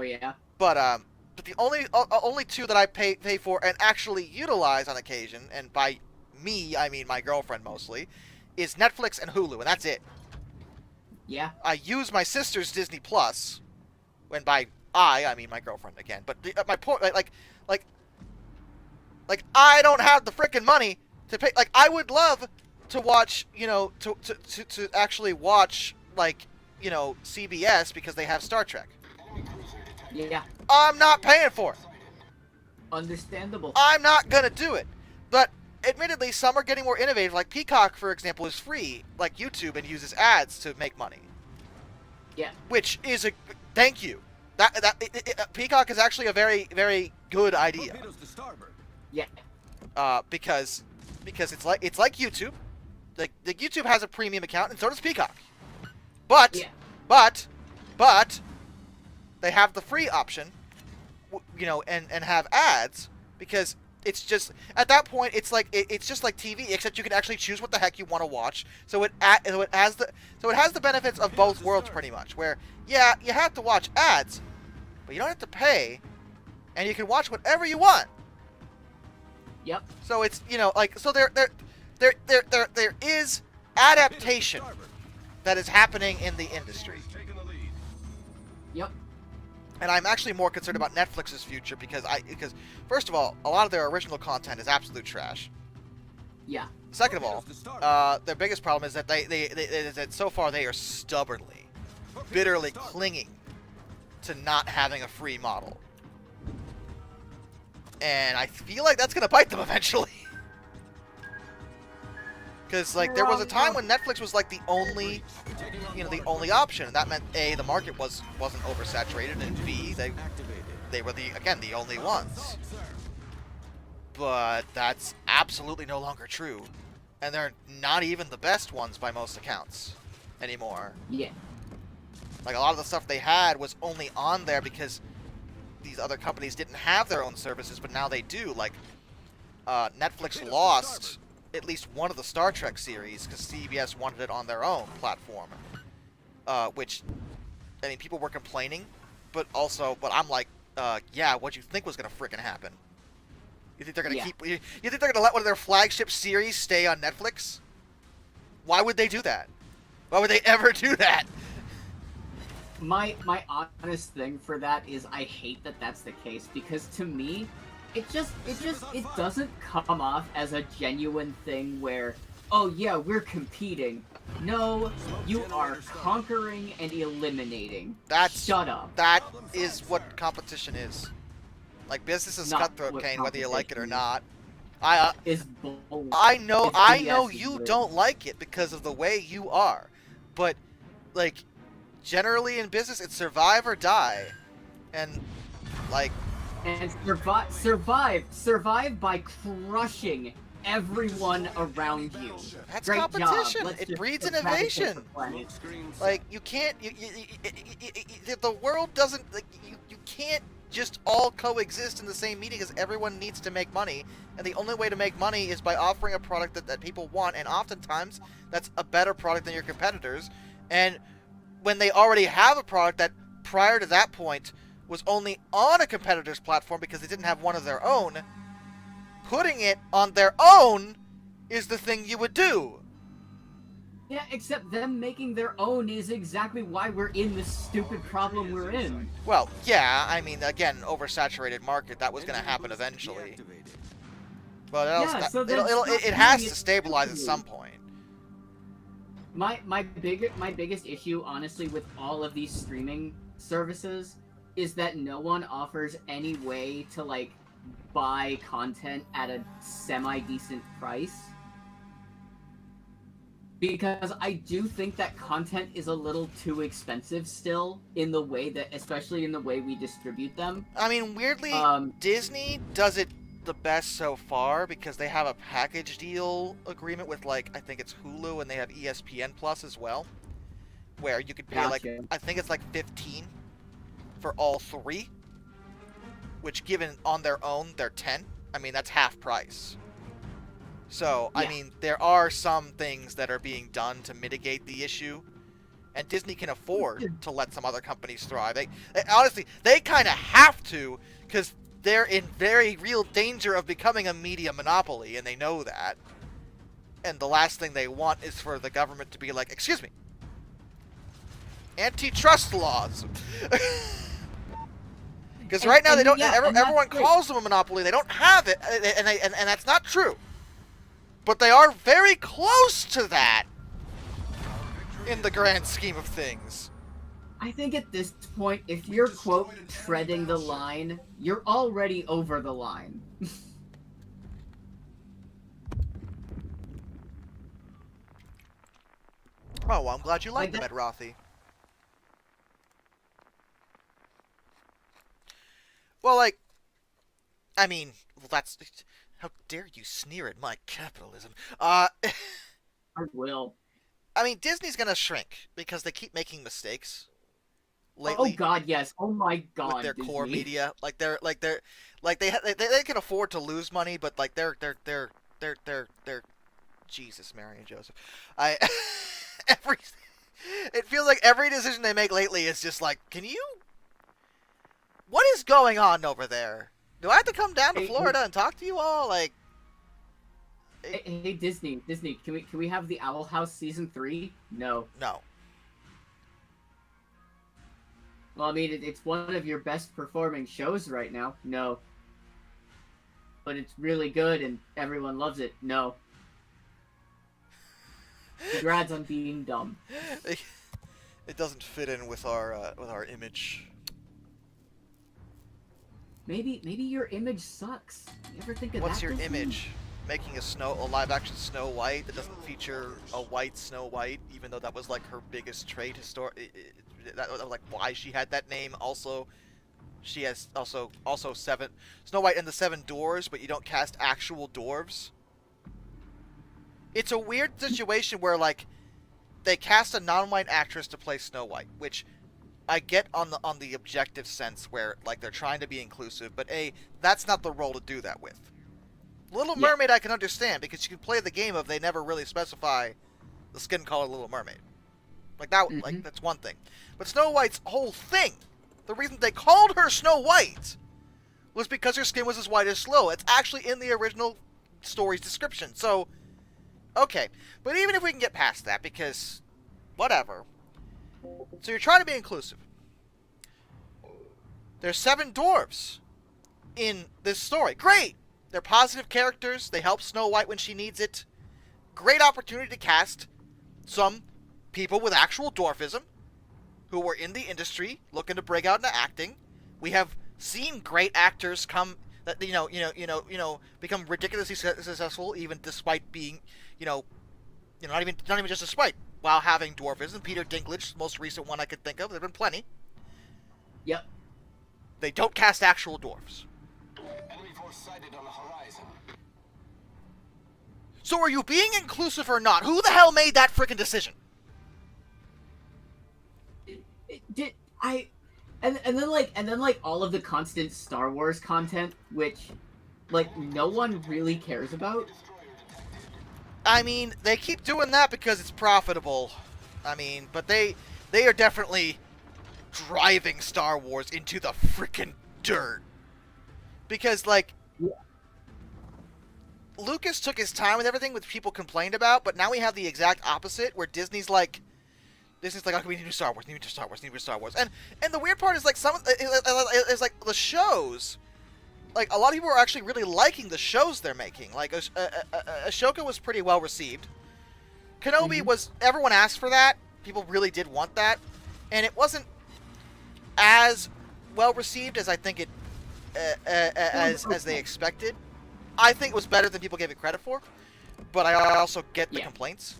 yeah. But the only 2 that I pay for and actually utilize on occasion, and by me I mean my girlfriend mostly, is Netflix and Hulu, and that's it. Yeah. I use my sister's Disney Plus, when by I mean my girlfriend again. But my point, like I don't have the frickin' money to pay. Like I would love to watch, to actually watch CBS because they have Star Trek. Yeah. I'm not paying for it. Understandable. I'm not gonna do it. But admittedly, some are getting more innovative. Like Peacock, for example, is free, like YouTube, and uses ads to make money. Yeah. Which is thank you. Peacock is actually a very, very good idea. Torpedoes to starboard. Yeah. Because it's like YouTube. Like YouTube has a premium account, and so does Peacock. But they have the free option, and have ads, because it's just at that point it's just like TV, except you can actually choose what the heck you want to watch. So it has the benefits of both worlds pretty much. Where yeah, you have to watch ads, but you don't have to pay, and you can watch whatever you want. Yep. So it's so there is adaptation that is happening in the industry. Taking the lead. Yep. And I'm actually more concerned about Netflix's future because first of all, a lot of their original content is absolute trash. Yeah. Second of all, their biggest problem is that that so far they are stubbornly, bitterly clinging to not having a free model. And I feel like that's gonna bite them eventually. Because there was a time when Netflix was like the only option, and that meant A, the market wasn't oversaturated, and B, they were the only ones. But that's absolutely no longer true, and they're not even the best ones by most accounts anymore. Yeah. Like a lot of the stuff they had was only on there because these other companies didn't have their own services, but now they do. Like Netflix lost at least one of the Star Trek series because CBS wanted it on their own platform. Which, I mean, people were complaining, but I'm like, yeah, what you think was gonna frickin' happen? You think they're gonna You think they're gonna let one of their flagship series stay on Netflix? Why would they do that? Why would they ever do that? My honest thing for that is I hate that that's the case, because to me, it doesn't come off as a genuine thing where, oh yeah, we're competing. No, you are conquering and eliminating. Shut up. That is what competition is. Like, business is cutthroat, Kane, whether you like it or not. I know you don't like it because of the way you are, but like generally in business, it's survive or die, and like. And survive by crushing everyone around you. That's Great competition. Job. It breeds innovation. Like you can't. The world doesn't. Like you can't just all coexist in the same meeting, because everyone needs to make money, and the only way to make money is by offering a product that people want, and oftentimes that's a better product than your competitors. And when they already have a product that prior to that point was only on a competitor's platform because they didn't have one of their own, putting it on their own is the thing you would do. Yeah, except them making their own is exactly why we're in this stupid problem we're in. Well, yeah, I mean, again, oversaturated market, that was going to happen eventually. But Yeah, so then it has to stabilize at some point. My biggest issue, honestly, with all of these streaming services is that no one offers any way to, like, buy content at a semi-decent price. Because I do think that content is a little too expensive still, in the way that, especially in the way we distribute them. I mean, weirdly, Disney does it the best so far because they have a package deal agreement with, like, I think it's Hulu, and they have ESPN Plus as well, where you could pay Gotcha. like, I think it's like $15 for all three, which given on their own they're $10. I mean, that's half price. So Yeah. I mean, there are some things that are being done to mitigate the issue, and Disney can afford to let some other companies thrive. They honestly, they kind of have to, because they're in very real danger of becoming a media monopoly, and they know that. And the last thing they want is for the government to be like, excuse me, antitrust laws. Because right now they don't. Everyone calls them a monopoly. They don't have it, and that's not true. But they are very close to that in the grand scheme of things. I think at this point, if you're, quote, treading the line, you're already over the line. Oh, well, I'm glad you like Like them, Ed Rothy. Well, like, I mean, well, that's... How dare you sneer at my capitalism? I will. I mean, Disney's gonna shrink because they keep making mistakes Oh lately god, yes. Oh my god, with their core Disney. media. Like they can afford to lose money, but like they're Jesus, Mary and Joseph. Every it feels like every decision they make lately is just like, what is going on over there? Do I have to come down to Florida and talk to you all? Like, hey, Disney, can we have the Owl House season 3? No. No. Well, I mean, it's one of your best performing shows right now. No. But it's really good and everyone loves it. No. Congrats on being dumb. It doesn't fit in with our image. Maybe your image sucks. You ever think of What's that? your Disney? image? Making a live-action Snow White that doesn't feature a white Snow White, even though that was like her biggest trait. That was like why she had that name. Also, she has also Snow White and the Seven Dwarves, but you don't cast actual dwarves. It's a weird situation where like they cast a non-white actress to play Snow White, which I get on the objective sense where like they're trying to be inclusive, but that's not the role to do that with. Little Mermaid I can understand because you can play the game of they never really specify the skin color of Little Mermaid. Like that, like that's one thing. But Snow White's whole thing, the reason they called her Snow White was because her skin was as white as snow. It's actually in the original story's description. So, okay. But even if we can get past that, because whatever. So you're trying to be inclusive. There's 7 dwarves in this story. Great! They're positive characters. They help Snow White when she needs it. Great opportunity to cast some people with actual dwarfism who were in the industry looking to break out into acting. We have seen great actors come that become ridiculously successful even despite being not even just despite while having dwarfism. Peter Dinklage, most recent one I could think of. There've been plenty. Yep. They don't cast actual dwarves. Enemy force sighted on the horizon. So are you being inclusive or not? Who the hell made that freaking decision? And then all of the constant Star Wars content, which like no one really cares about. I mean, they keep doing that because it's profitable. I mean, but they are definitely driving Star Wars into the freaking dirt. Because, like, Lucas took his time with everything, which people complained about, but now we have the exact opposite, where Disney's like, okay, we need to do Star Wars, need to do Star Wars, need to do Star Wars. And the weird part is, like, it's like the shows, like, a lot of people are actually really liking the shows they're making. Like, Ashoka was pretty well received. Kenobi was, everyone asked for that. People really did want that. And it wasn't as well received as I think it, as they expected. I think it was better than people gave it credit for. But I also get the complaints.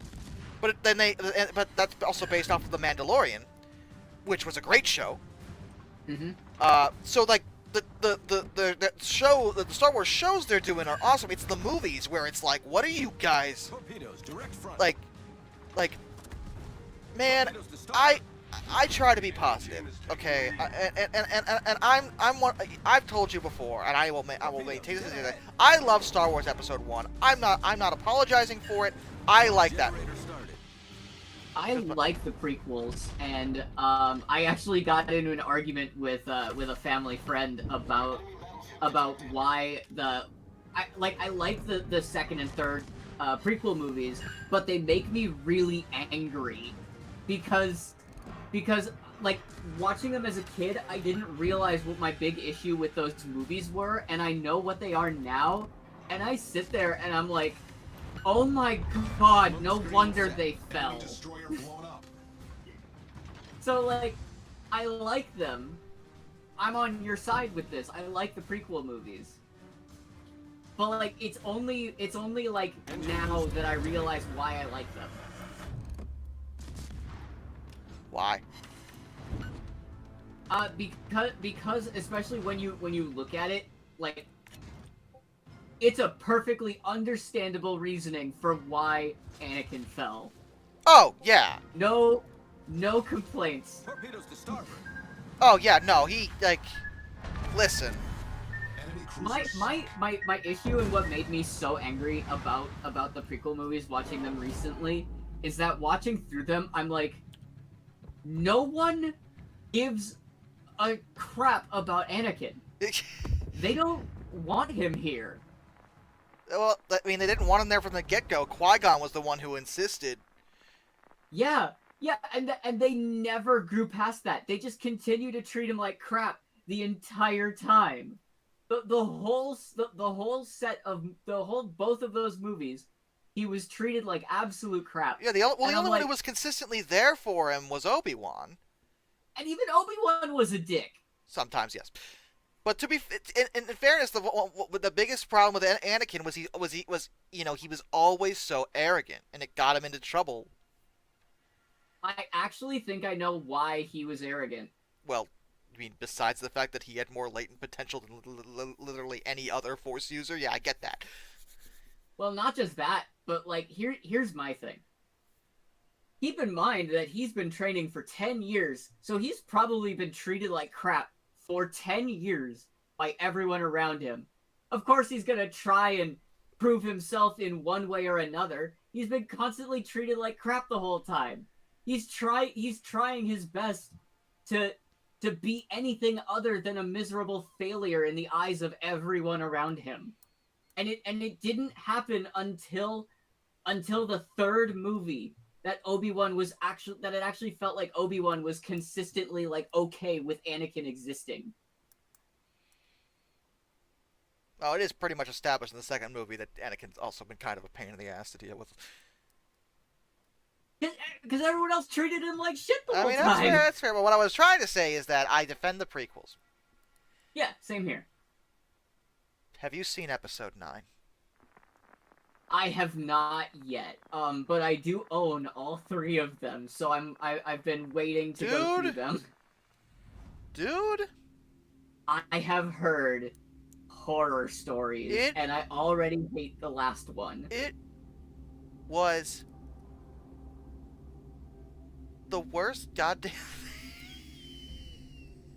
But but that's also based off of The Mandalorian, which was a great show. So, like, the show, the Star Wars shows they're doing are awesome. It's the movies where it's like, what are you guys, like, man, I try to be positive, okay, and I'm one. I've told you before, and I will maintain this. I love Star Wars Episode 1. I'm not apologizing for it. I like that movie. I like the prequels, and I actually got into an argument with a family friend about why I like the second and third prequel movies, but they make me really angry because like watching them as a kid, I didn't realize what my big issue with those movies were, and I know what they are now, and I sit there and I'm like, oh my god, no wonder they fell. So, like, I like them. I'm on your side with this. I like the prequel movies. But, like, it's only like, now that I realize why I like them. Why? Because especially when you look at it, like, it's a perfectly understandable reasoning for why Anakin fell. Oh, yeah. No complaints. Torpedoes to starboard. Oh, yeah, no, he, like, listen. My issue and what made me so angry about the prequel movies, watching them recently, is that watching through them, I'm like, no one gives a crap about Anakin. They don't want him here. Well, I mean, they didn't want him there from the get-go. Qui-Gon was the one who insisted. Yeah, and they never grew past that. They just continue to treat him like crap the entire time. The whole both of those movies, he was treated like absolute crap. Yeah, the only one who was consistently there for him was Obi-Wan. And even Obi-Wan was a dick. Sometimes, yes. But to be in fairness, the biggest problem with Anakin was he was always so arrogant, and it got him into trouble. I actually think I know why he was arrogant. Well, I mean, besides the fact that he had more latent potential than literally any other Force user, yeah, I get that. Well, not just that, but like here's my thing. Keep in mind that he's been training for 10 years, so he's probably been treated like crap for 10 years by everyone around him. Of course he's gonna try and prove himself in one way or another. He's been constantly treated like crap the whole time. He's trying his best to be anything other than a miserable failure in the eyes of everyone around him. And it didn't happen until the third movie that it actually felt like Obi-Wan was consistently like okay with Anakin existing. Oh, it is pretty much established in the second movie that Anakin's also been kind of a pain in the ass to deal with. Because everyone else treated him like shit the whole time. That's fair, but what I was trying to say is that I defend the prequels. Yeah, same here. Have you seen Episode 9? I have not yet, but I do own all 3 of them, so I've been waiting to go through them. Dude? I have heard horror stories, and I already hate the last one. It was the worst goddamn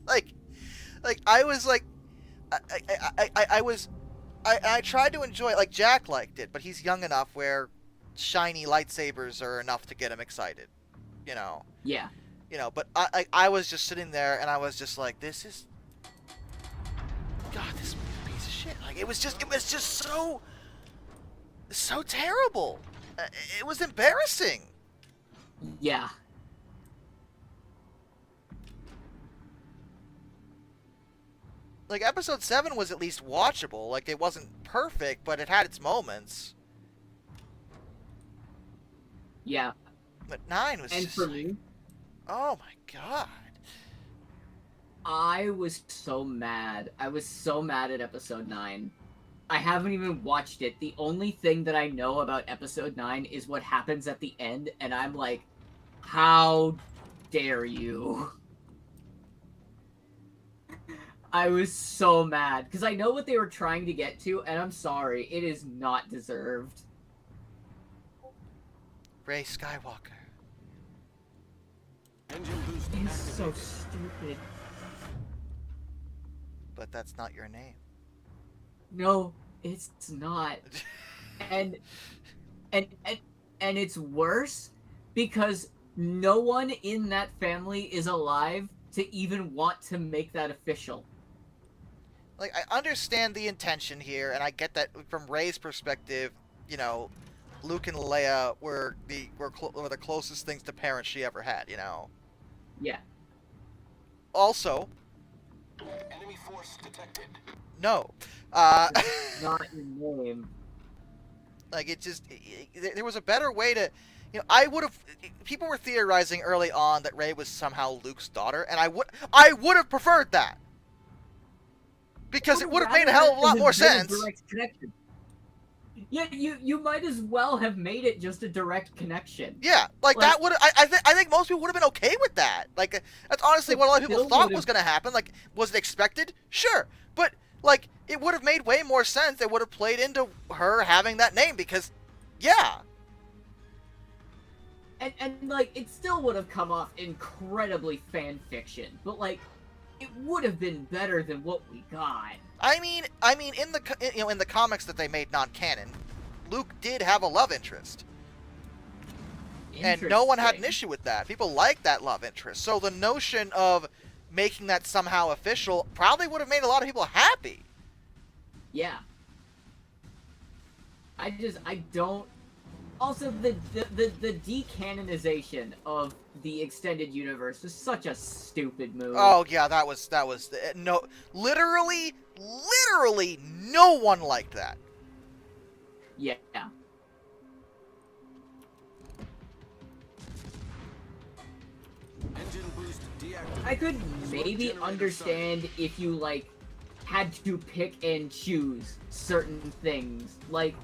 like I was like I tried to enjoy it, like Jack liked it, but he's young enough where shiny lightsabers are enough to get him excited, you know. Yeah. You know, but I was just sitting there and I was just like, this is, God, this movie's a piece of shit. Like it was just so so terrible. It was embarrassing. Yeah. Like, episode 7 was at least watchable. Like, it wasn't perfect, but it had its moments. Yeah. But 9 was And just for like, me, oh my god. I was so mad. I was so mad at episode 9. I haven't even watched it. The only thing that I know about episode 9 is what happens at the end, and I'm like, how dare you? I was so mad, because I know what they were trying to get to, and I'm sorry, it is not deserved. Rey Skywalker. Engine boost It's so activated. stupid. But that's not your name. No, it's not. And it's worse because no one in that family is alive to even want to make that official. Like, I understand the intention here, and I get that from Rey's perspective, you know, Luke and Leia were the closest things to parents she ever had, you know. Yeah. Also, Enemy force detected. no. Not your name. Like, it just... there was a better way to... You know, I would have... People were theorizing early on that Rey was somehow Luke's daughter, and I would have preferred that. Because it would have made a hell of a lot more sense. Direct connection. Yeah, you might as well have made it just a direct connection. Yeah, like that would... I think most people would have been okay with that. Like, that's honestly what a lot of people thought was going to happen. Like, was it expected? Sure. But, like, it would have made way more sense. It would have played into her having that name because, yeah. And like, it still would have come off incredibly fan fiction. But, like, it would have been better than what we got. I mean, in the comics that they made non-canon, Luke did have a love interest. And no one had an issue with that. People liked that love interest. So the notion of making that somehow official probably would have made a lot of people happy. Yeah. I don't... Also, the decanonization of the extended universe is such a stupid move. Oh, yeah, that was... No, literally no one liked that. Yeah. Engine boost deactivated. I could maybe Generator understand if you, like, had to pick and choose certain things. Like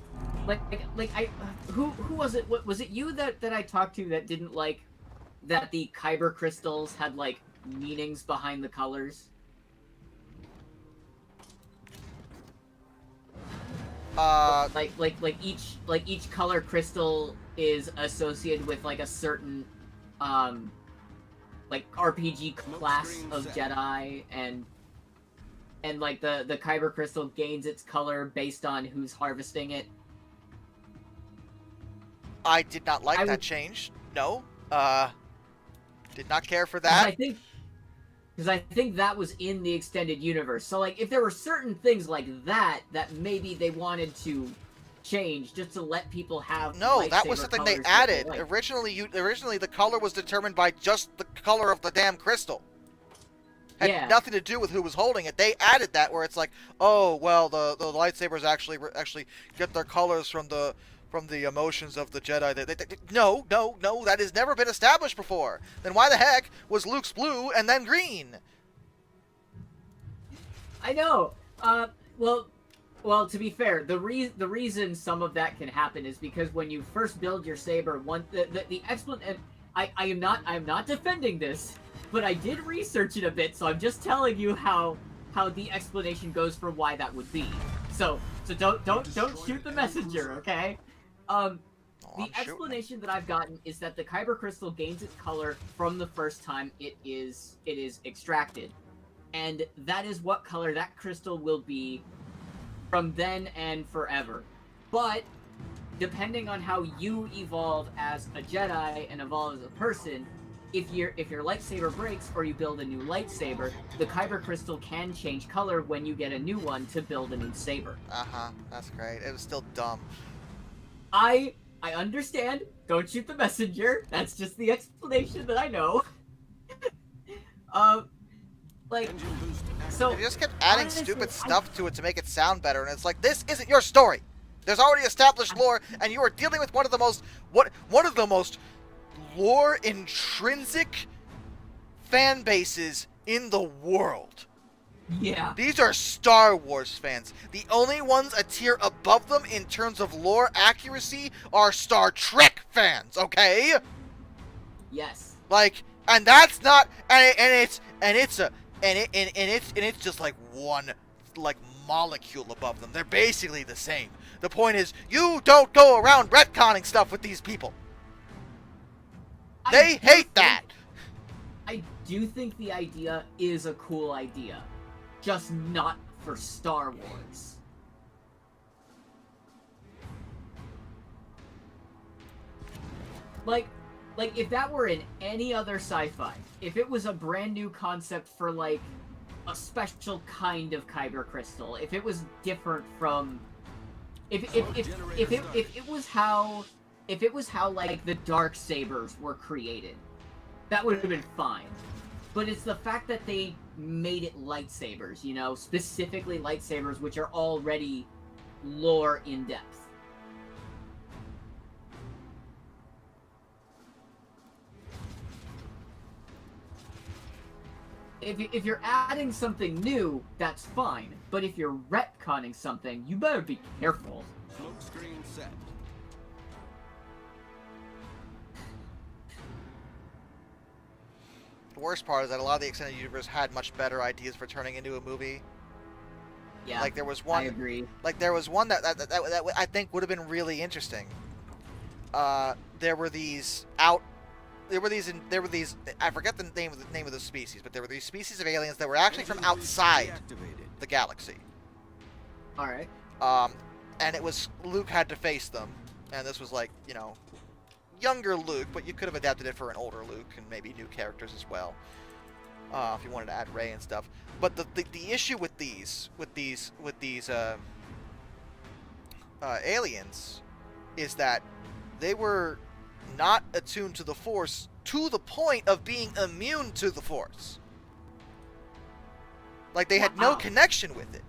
who was it? What was it? You that I talked to that didn't like that the kyber crystals had like meanings behind the colors? Like each color crystal is associated with like a certain like RPG class of Jedi, and like the kyber crystal gains its color based on who's harvesting it. I did not like that change. No. Did not care for that. Because I think that was in the extended universe. So, like, if there were certain things like that maybe they wanted to change just to let people have no, that was something they added. Originally the color was determined by just the color of the damn crystal. Had nothing to do with who was holding it. They added that where it's like, oh well, the lightsabers actually get their colors from the emotions of the Jedi. No, that has never been established before. Then why the heck was Luke's blue and then green? I know. Well, to be fair, the reason some of that can happen is because when you first build your saber, the explanation. I am not defending this, but I did research it a bit, so I'm just telling you how the explanation goes for why that would be. So don't shoot the messenger, okay? The explanation that I've gotten is that the kyber crystal gains its color from the first time it is extracted, and that is what color that crystal will be from then and forever. But depending on how you evolve as a Jedi and evolve as a person, if your lightsaber breaks or you build a new lightsaber, the kyber crystal can change color when you get a new one to build a new saber. That's great. It was still dumb. I understand. Don't shoot the messenger. That's just the explanation that I know. Like, Engine boost so They just kept adding honestly, stupid stuff to it to make it sound better, and it's like, this isn't your story. There's already established lore, and you are dealing with one of the most lore intrinsic fan bases in the world. Yeah. These are Star Wars fans. The only ones a tier above them in terms of lore accuracy are Star Trek fans, okay? Yes. Like, and that's not, and it's just like one, like, molecule above them. They're basically the same. The point is, you don't go around retconning stuff with these people. They hate that. I do think the idea is a cool idea, just not for Star Wars. Like if that were in any other sci-fi, if it was a brand new concept for like a special kind of kyber crystal, if it was different from, if it was how like the dark sabers were created, that would have been fine. But it's the fact that they made it lightsabers, you know, specifically lightsabers, which are already lore in depth. If you're adding something new, that's fine. But if you're retconning something, you better be careful. smoke screen set. The worst part is that a lot of the extended universe had much better ideas for turning into a movie. Yeah, Like there was one. I agree. Like there was one that I think would have been really interesting. There were these. I forget the name of the species, but there were these species of aliens that were actually from outside the galaxy. All right. And it was Luke had to face them, and this was like, you know, younger Luke, but you could have adapted it for an older Luke and maybe new characters as well, if you wanted to add Rey and stuff. But the issue with these aliens is that they were not attuned to the Force to the point of being immune to the Force. Like they had no Wow. connection with it.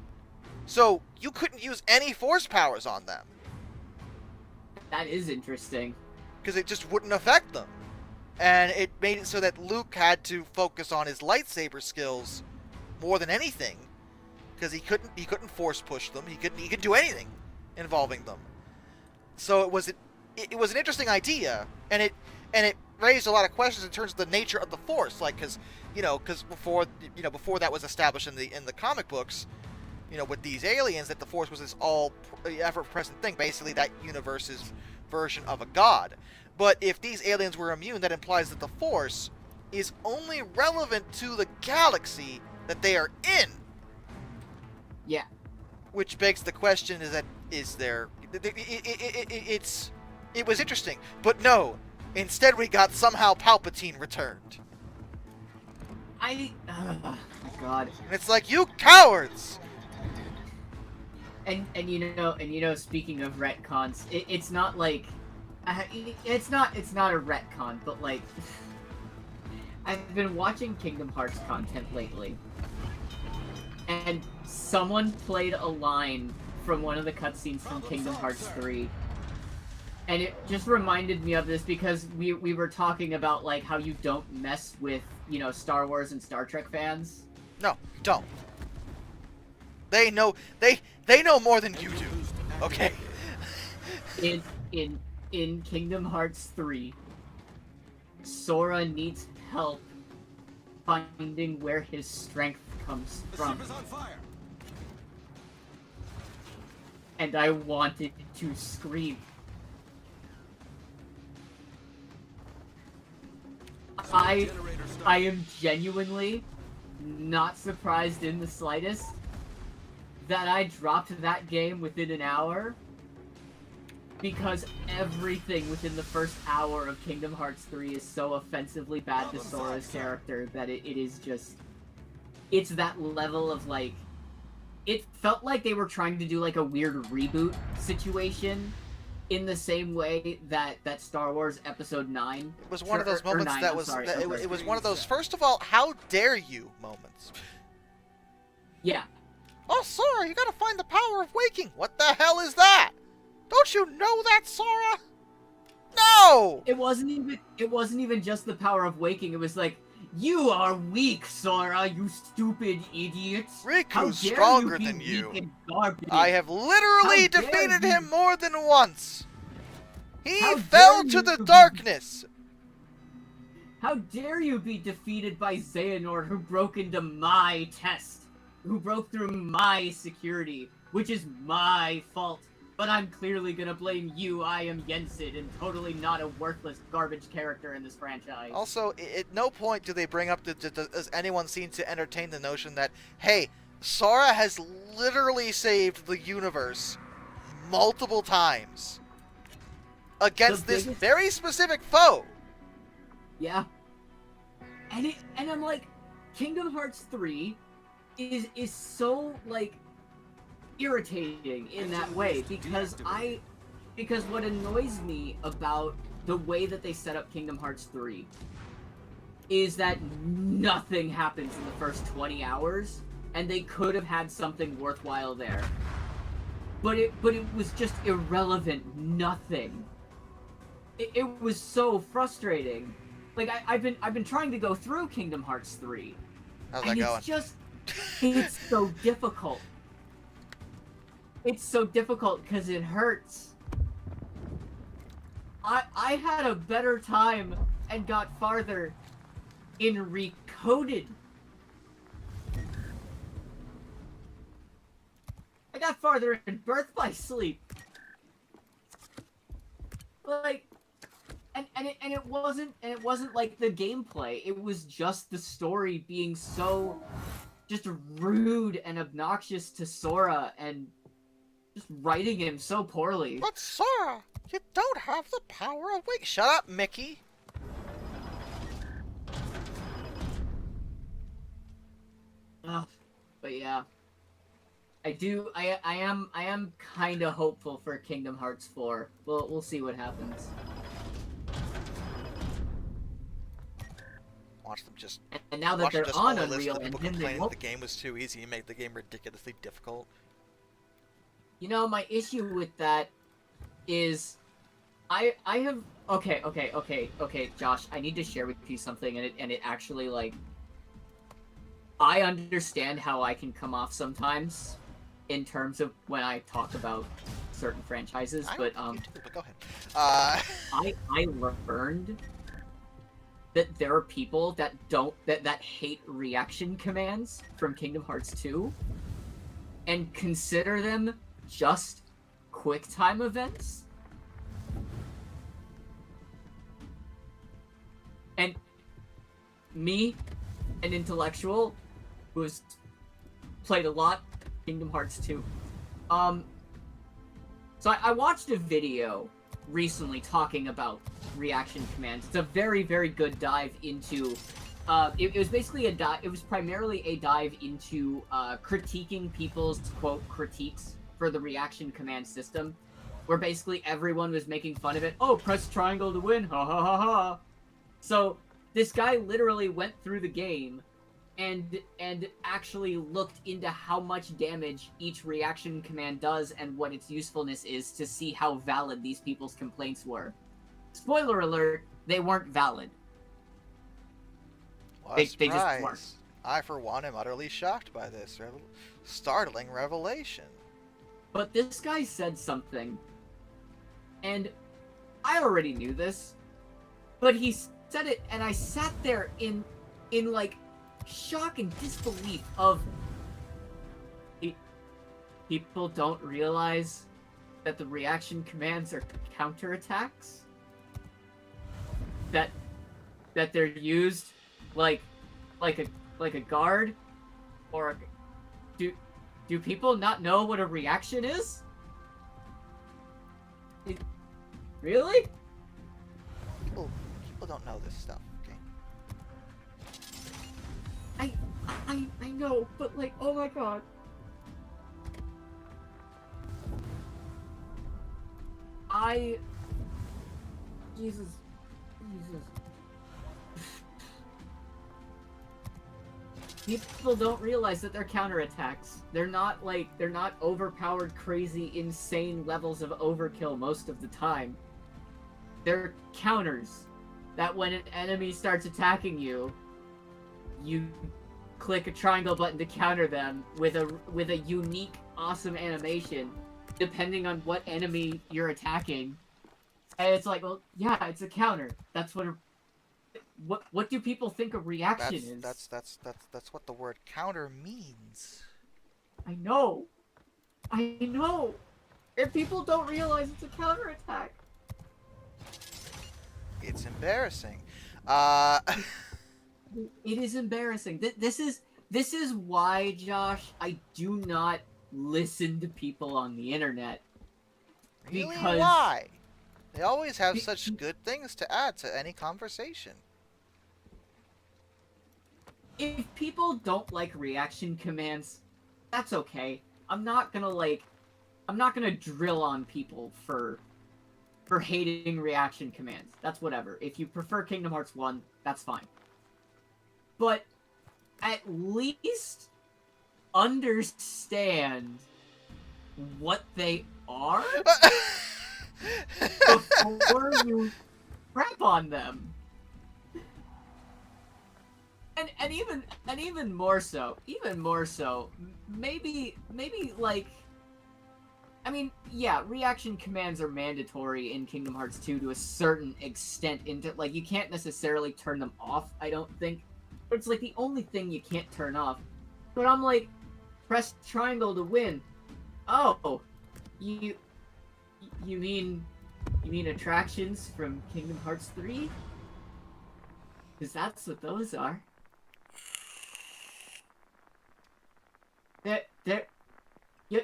So you couldn't use any Force powers on them. That is interesting. Because it just wouldn't affect them. And it made it so that Luke had to focus on his lightsaber skills more than anything. Because he couldn't Force push them. He could do anything involving them. So it was an interesting idea, and it raised a lot of questions in terms of the nature of the Force, like because before that was established in the comic books, you know, with these aliens, that the Force was this all ever-present thing, basically that universe's version of a god. But if these aliens were immune, that implies that the Force is only relevant to the galaxy that they are in. Yeah. Which begs the question: it was interesting, but no. Instead, we got somehow Palpatine returned. Oh my god. And it's like, you cowards! And you know, speaking of retcons, it's not like it's not a retcon, but like I've been watching Kingdom Hearts content lately, and someone played a line from one of the cutscenes from Kingdom Hearts 3. And it just reminded me of this because we were talking about like how you don't mess with, you know, Star Wars and Star Trek fans. No, don't. They know more than you do. Okay. In Kingdom Hearts 3, Sora needs help finding where his strength comes The from. ship is on fire. And I wanted to scream. I am genuinely not surprised in the slightest that I dropped that game within an hour, because everything within the first hour of Kingdom Hearts 3 is so offensively bad to Sora's character that it is just... It's that level of, like... It felt like they were trying to do, like, a weird reboot situation, in the same way that Star Wars Episode 9. It was one of those or moments 9, that I'm was sorry, that I'm it, sorry. it was one of those first of all, how dare you moments. Yeah. Oh, Sora, you gotta find the power of waking. What the hell is that? Don't you know that, Sora? No! It wasn't even just the power of waking. It was like, you are weak, Sora, you stupid idiot. How Riku's dare stronger you than be you. weak and garbage. I have literally How dare defeated you. him more than once. He How fell dare to you the be- darkness. How dare you be defeated by Xehanort, who broke into my test, who broke through my security, which is my fault. But I'm clearly gonna blame you. I am Yensid, and totally not a worthless garbage character in this franchise. Also, at no point do they bring up, does anyone seem to entertain the notion that, hey, Sora has literally saved the universe multiple times against this biggest- very specific foe. Yeah. And I'm like, Kingdom Hearts 3 is so like irritating in that way because what annoys me about the way that they set up Kingdom Hearts 3 is that nothing happens in the first 20 hours and they could have had something worthwhile there. But it was just irrelevant nothing. It was so frustrating. Like I've been trying to go through Kingdom Hearts 3. How's that And going? it's so difficult. It's so difficult because it hurts. I had a better time and got farther in Recoded. I got farther in Birth by Sleep. Like, and it wasn't like the gameplay. It was just the story being so just rude and obnoxious to Sora and just writing him so poorly. But Sora, you don't have the power of wake. Shut up, Mickey. But yeah, I am kind of hopeful for Kingdom Hearts 4. We'll see what happens. Watch them just. And now that Watch them they're just on only listen Unreal to people Engine, they complaining that won't. the game was too easy and make the game ridiculously difficult. You know, my issue with that is, I have okay, Josh. I need to share with you something, and it actually like. I understand how I can come off sometimes, in terms of when I talk about certain franchises, but You too, but go ahead. I learned that there are people that that hate reaction commands from Kingdom Hearts 2 and consider them just quick time events. And me, an intellectual who's played a lot Kingdom Hearts 2. So I watched a video recently talking about reaction commands. It's a very, very good dive into it was basically it was primarily a dive into critiquing people's quote critiques for the reaction command system, where basically everyone was making fun of it. Oh, press triangle to win, ha ha ha ha. So this guy literally went through the game and actually looked into how much damage each reaction command does and what its usefulness is to see how valid these people's complaints were. Spoiler alert, they weren't valid. What They a just surprise. weren't. I, for one, am utterly shocked by this startling revelation. But this guy said something, and I already knew this, but he said it, and I sat there in like shock and disbelief of people don't realize that the reaction commands are counterattacks, that they're used like a guard, or do people not know what a reaction is? Really? People don't know this stuff. Okay. I know, but like, oh my god. Jesus. People don't realize that they're counterattacks. They're not overpowered, crazy, insane levels of overkill most of the time. They're counters. That when an enemy starts attacking you, you click a triangle button to counter them with a unique, awesome animation, depending on what enemy you're attacking. And it's like, well, yeah, it's a counter. That's what do people think a reaction is? That's what the word counter means. I know. And people don't realize it's a counterattack. It's embarrassing. It is embarrassing. This is why, Josh, I do not listen to people on the internet. Really? Because Why? They always have such good things to add to any conversation. if people don't like reaction commands, that's okay. I'm not gonna drill on people for hating reaction commands. That's whatever. If you prefer Kingdom Hearts 1, that's fine. But at least understand what they are before you crap on them. And even more so, maybe like, I mean, yeah, reaction commands are mandatory in Kingdom Hearts 2 to a certain extent. Like, you can't necessarily turn them off, I don't think. But it's like the only thing you can't turn off. But I'm like, press triangle to win. Oh, you mean attractions from Kingdom Hearts 3? Because that's what those are.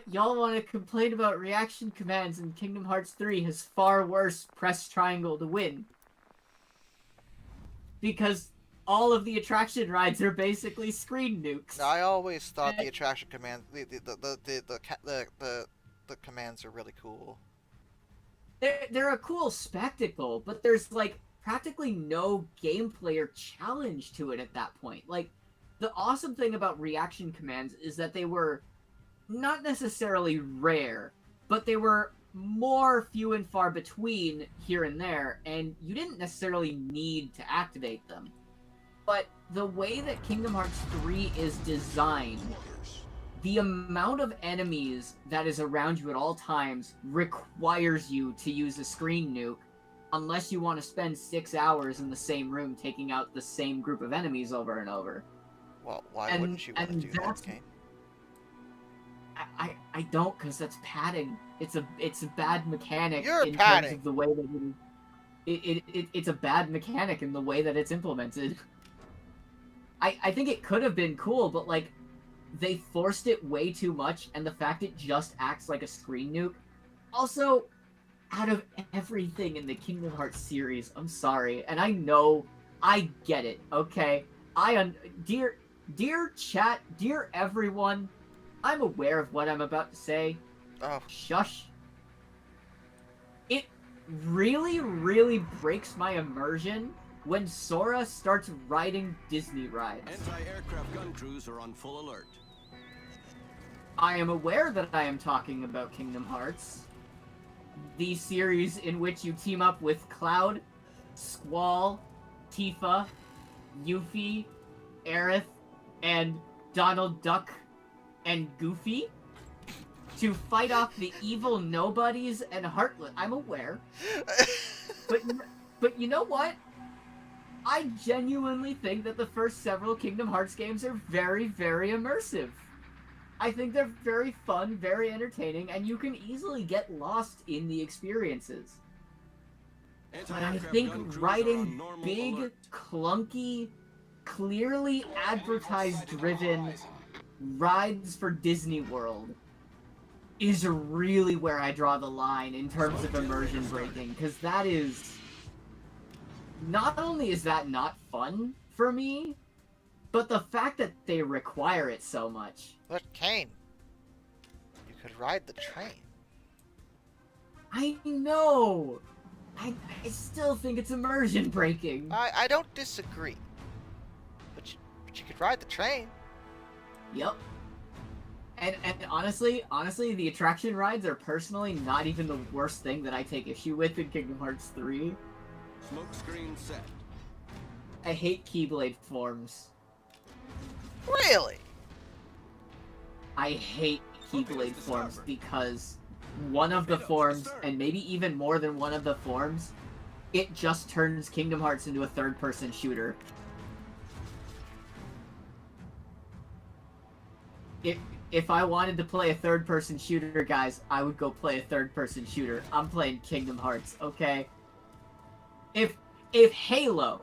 Y'all want to complain about reaction commands in Kingdom Hearts 3 has far worse press triangle to win. Because all of the attraction rides are basically screen nukes. Now, I always thought the attraction command, the commands are really cool. They're a cool spectacle, but there's like practically no gameplay or challenge to it at that point. Like, the awesome thing about reaction commands is that they were not necessarily rare, but they were more few and far between here and there, and you didn't necessarily need to activate them. But the way that Kingdom Hearts 3 is designed, the amount of enemies that is around you at all times requires you to use a screen nuke, unless you want to spend 6 hours in the same room taking out the same group of enemies over and over. Well, why wouldn't you want to do that, Kane? I don't, because that's padding. It's a bad mechanic You're in padding. terms of the way that it's a bad mechanic in the way that it's implemented. I think it could have been cool, but like, they forced it way too much, and the fact it just acts like a screen nuke. Also, out of everything in the Kingdom Hearts series, I'm sorry, and I know, I get it, okay? Dear chat, dear everyone, I'm aware of what I'm about to say. Oh. Shush. It really, really breaks my immersion when Sora starts riding Disney rides. Anti-aircraft gun crews are on full alert. I am aware that I am talking about Kingdom Hearts, the series in which you team up with Cloud, Squall, Tifa, Yuffie, Aerith, and Donald Duck and Goofy to fight off the evil nobodies and Heartless. I'm aware. But you know what? I genuinely think that the first several Kingdom Hearts games are very, very immersive. I think they're very fun, very entertaining, and you can easily get lost in the experiences. But I think riding big, clunky, clearly advertised-driven rides for Disney World is really where I draw the line in terms of immersion breaking, because that is... Not only is that not fun for me, but the fact that they require it so much. But Kane, you could ride the train. I know. I still think it's immersion breaking. I don't disagree. But you could ride the train. Yep. And honestly, the attraction rides are personally not even the worst thing that I take issue with in Kingdom Hearts 3. Smoke screen set. I hate Keyblade forms. Really? I hate Keyblade forms because one of the forms, and maybe even more than one of the forms, it just turns Kingdom Hearts into a third-person shooter. If I wanted to play a third-person shooter, guys, I would go play a third-person shooter. I'm playing Kingdom Hearts, okay? If Halo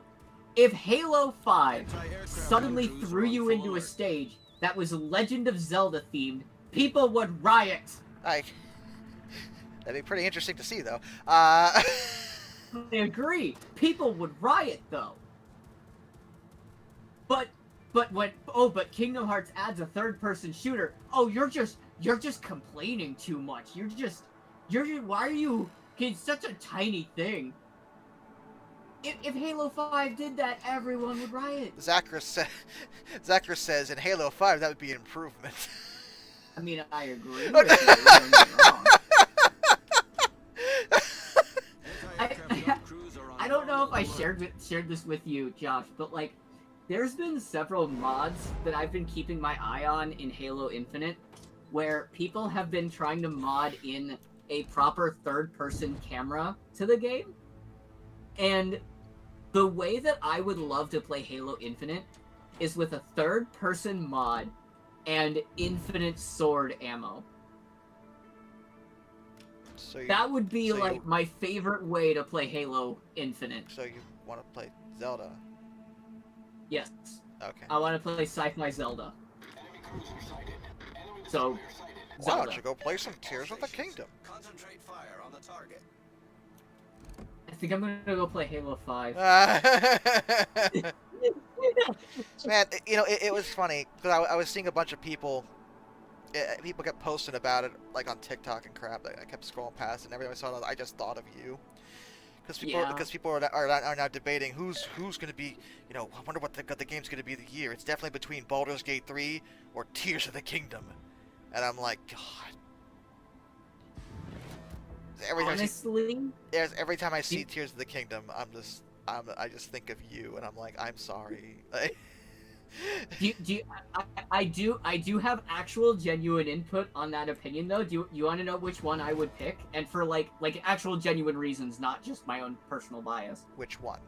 5 suddenly threw you into a stage that was Legend of Zelda themed, people would riot. That'd be pretty interesting to see, though. I agree. People would riot, though. But Kingdom Hearts adds a third-person shooter. Oh, you're just complaining too much. Why are you? It's such a tiny thing. If Halo 5 did that, everyone would riot. Zachary says in Halo 5 that would be an improvement. I mean, I agree with you. Don't get me wrong. I don't know if I shared this with you, Josh, but like, there's been several mods that I've been keeping my eye on in Halo Infinite, where people have been trying to mod in a proper third-person camera to the game. And the way that I would love to play Halo Infinite is with a third-person mod and infinite sword ammo. That would be like my favorite way to play Halo Infinite. So you want to play Zelda? Yes. Okay. I want to play sci-fi Zelda. So, Why Zelda. don't you go play some Tears of the Kingdom? Concentrate fire on the target. I think I'm gonna go play Halo 5. Man, you know, it was funny because I was seeing a bunch of people. People kept posting about it, like on TikTok and crap. I kept scrolling past, and every time I saw it, I just thought of you. Because people are now debating who's going to be, you know, I wonder what the game's going to be of the year. It's definitely between Baldur's Gate 3 or Tears of the Kingdom. And I'm like, God. Every time I see Tears of the Kingdom, I just think of you, and I'm like, I'm sorry. I do have actual genuine input on that opinion though. Do you want to know which one I would pick? And for like actual genuine reasons, not just my own personal bias. Which one?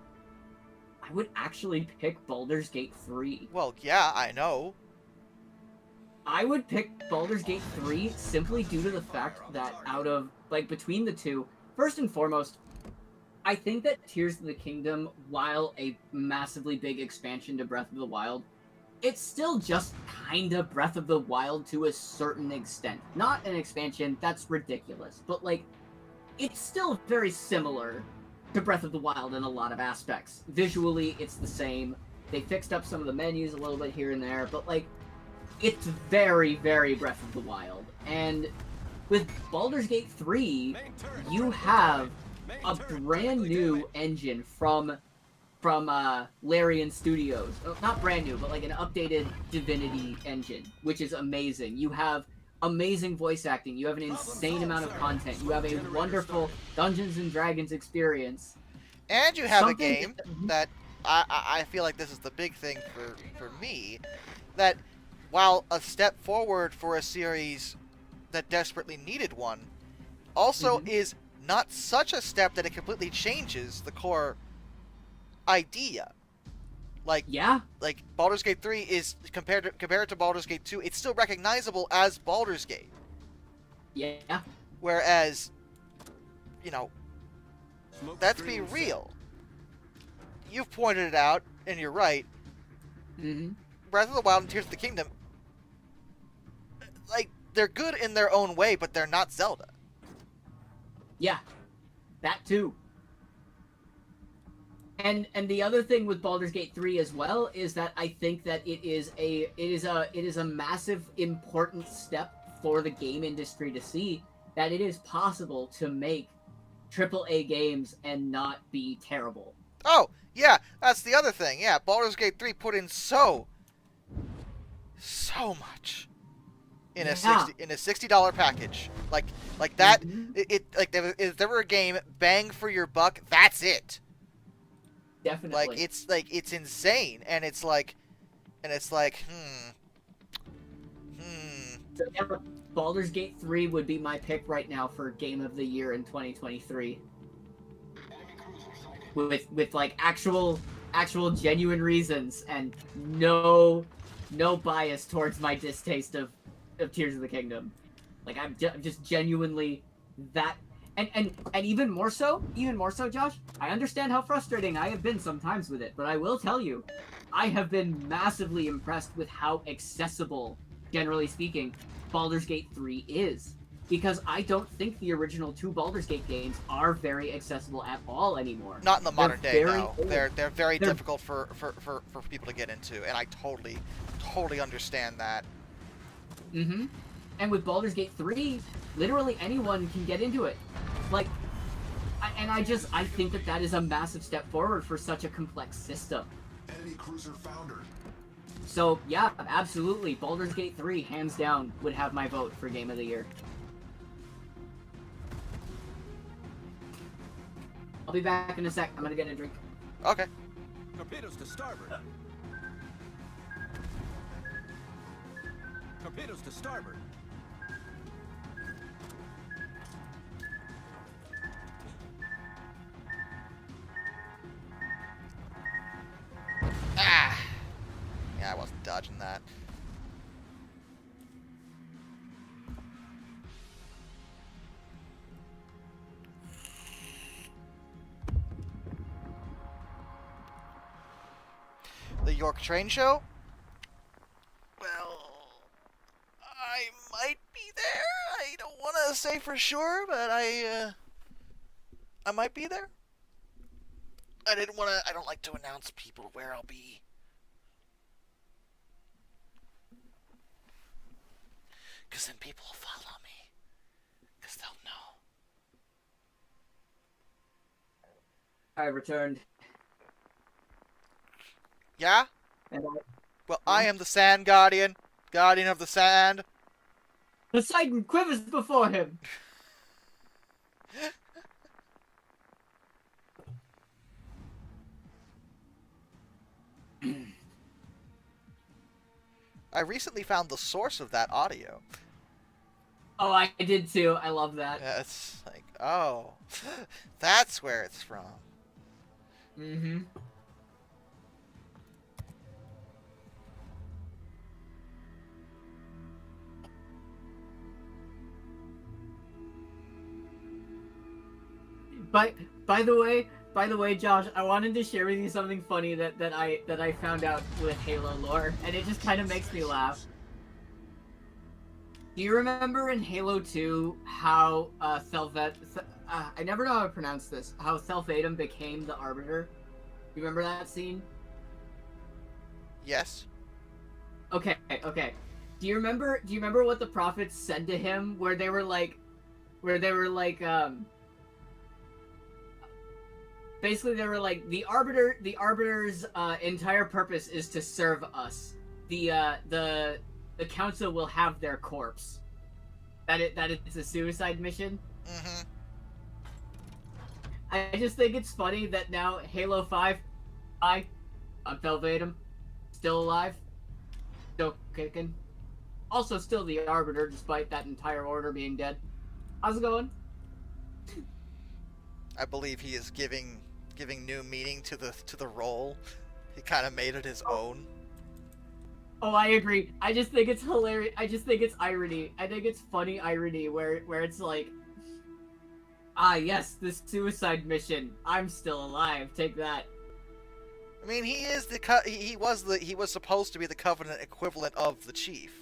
I would actually pick Baldur's Gate 3. Well, yeah, I know. I would pick Baldur's Gate 3 simply due to the fact that out of, like, between the two, first and foremost, I think that Tears of the Kingdom, while a massively big expansion to Breath of the Wild, it's still just kind of Breath of the Wild to a certain extent. Not an expansion, that's ridiculous, but, like, it's still very similar to Breath of the Wild in a lot of aspects. Visually, it's the same. They fixed up some of the menus a little bit here and there, but, like, it's very, very Breath of the Wild. And with Baldur's Gate 3, you have a brand new engine from Larian Studios. Not brand new, but like an updated Divinity engine, which is amazing. You have amazing voice acting. You have an insane amount of content. You have a wonderful Dungeons and Dragons experience. And you have a game that I feel like this is the big thing for me, that while a step forward for a series that desperately needed one, also is not such a step that it completely changes the core idea. Like, yeah, like Baldur's Gate 3 is compared to Baldur's Gate 2, it's still recognizable as Baldur's Gate. Yeah. Whereas, you know, let's be real. You've pointed it out, and you're right. Breath of the Wild and Tears of the Kingdom, like, they're good in their own way, but they're not Zelda. Yeah, that too. And the other thing with Baldur's Gate 3 as well is that I think that it is a massive important step for the game industry to see, that it is possible to make AAA games and not be terrible. Oh, yeah, that's the other thing. Yeah, Baldur's Gate 3 put in so much in a Yeah. $60 package. Like that. Mhm. If there were a game bang for your buck, that's it. Definitely. It's insane, and it's like, So, yeah, Baldur's Gate 3 would be my pick right now for Game of the Year in 2023. With like actual genuine reasons and no bias towards my distaste of Tears of the Kingdom. Like I'm just genuinely that and even more so, Josh, I understand how frustrating I have been sometimes with it, but I will tell you, I have been massively impressed with how accessible, generally speaking, Baldur's Gate 3 is. Because I don't think the original 2 Baldur's Gate games are very accessible at all anymore. not in the modern day. No, old. they're very difficult for people to get into, and I totally understand that. Mm-hmm. And with Baldur's Gate 3, literally anyone can get into it. Like, I think that is a massive step forward for such a complex system. Enemy cruiser foundered. So, yeah, absolutely. Baldur's Gate 3, hands down, would have my vote for Game of the Year. I'll be back in a sec. I'm gonna get a drink. Okay. Torpedoes to starboard. Torpedoes to starboard. Ah. Yeah, I wasn't dodging that. The York Train Show? Well, I might be there. I don't want to say for sure, but I might be there. I don't like to announce people where I'll be. Because then people will follow me. Because they'll know. I returned. Yeah? And Well, I am the Sand Guardian. Guardian of the Sand. Poseidon quivers before him! I recently found the source of that audio. Oh, I did too. I love that. Yeah, it's like, oh, that's where it's from. Mm-hmm. By the way, Josh, I wanted to share with you something funny that I found out with Halo lore, and it just kind of makes me laugh. Do you remember in Halo 2 how I never know how to pronounce this. How Thelvadim became the Arbiter? You remember that scene? Yes. Okay. Do you remember what the prophets said to him where they were like basically they were like the arbiter's entire purpose is to serve us. The council will have their corpse. That it's a suicide mission. Mm-hmm. I just think it's funny that now Halo 5, I'm Thelvadim, still alive, still kicking, also still the Arbiter despite that entire order being dead. How's it going? I believe he is giving new meaning to the role. He kind of made it his own. Oh, I agree. I just think it's hilarious. I just think it's irony. I think it's funny irony where it's like, ah, yes, this suicide mission. I'm still alive. Take that. I mean, he is he was supposed to be the Covenant equivalent of the Chief,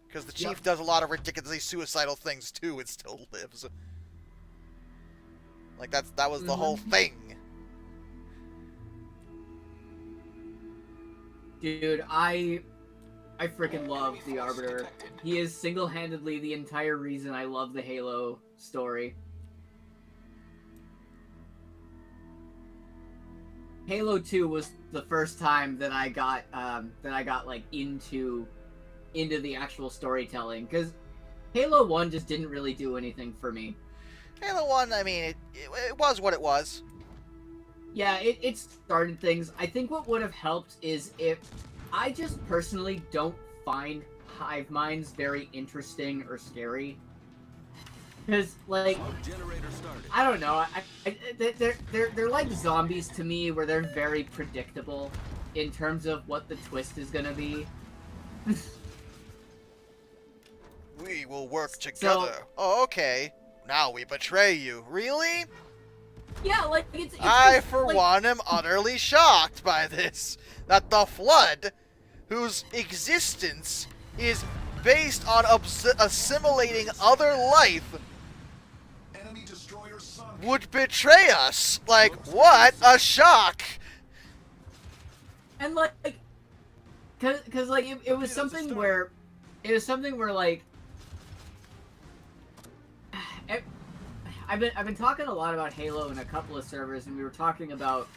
because the Chief does a lot of ridiculously suicidal things too and still lives. Like that was the whole thing. Dude, I freaking love the Arbiter. He is single-handedly the entire reason I love the Halo story. Halo 2 was the first time that I got like into the actual storytelling, because Halo 1 just didn't really do anything for me. Halo 1, I mean, it was what it was. Yeah, it started things. I think what would have helped is if I just personally don't find hive minds very interesting or scary. Because, like, Generator started. I don't know. They're like zombies to me, where they're very predictable in terms of what the twist is gonna be. We will work together. Oh, okay. Now we betray you. Really? Yeah, like it's I, just, for like, one, am utterly shocked by this. That the Flood, whose existence is based on assimilating other life, Enemy destroyer sunk. would betray us. Like, what a shock. and like, cause like it was something where, like, I've been talking a lot about Halo in a couple of servers, and we were talking about.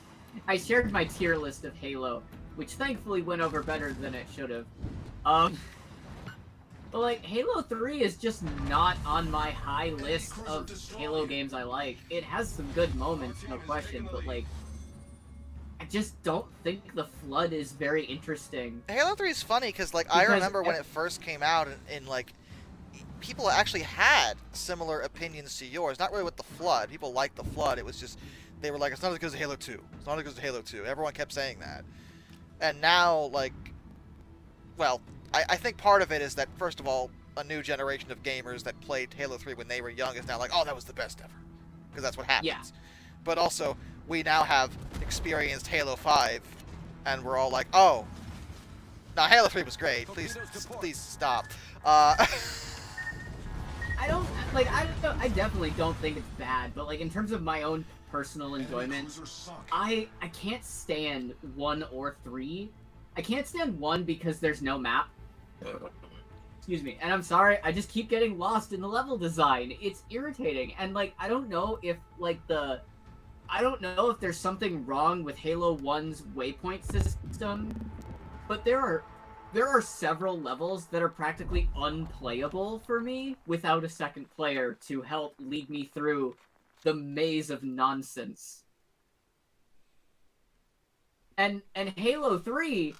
I shared my tier list of Halo, which thankfully went over better than it should have. But like Halo 3 is just not on my high list of Halo games I like. It has some good moments, no question, but like I just don't think the Flood is very interesting. Halo 3 is funny because, like, I Because remember when it first came out, and like, people actually had similar opinions to yours. Not really with the Flood. People liked the Flood. It was just, they were like, it's not as good as Halo 2. It's not as good as Halo 2. Everyone kept saying that. And now, like, well, I think part of it is that, first of all, a new generation of gamers that played Halo 3 when they were young is now like, oh, that was the best ever. Because that's what happens. Yeah. But also, we now have experienced Halo 5, and we're all like, oh, now Halo 3 was great. Please stop. I definitely don't think it's bad, but like in terms of my own personal enjoyment, I can't stand 1 or 3. I can't stand 1 because there's no map. Excuse me. And I'm sorry, I just keep getting lost in the level design. It's irritating. And like I don't know if there's something wrong with Halo 1's waypoint system, but there are several levels that are practically unplayable for me without a second player to help lead me through the maze of nonsense. And Halo 3,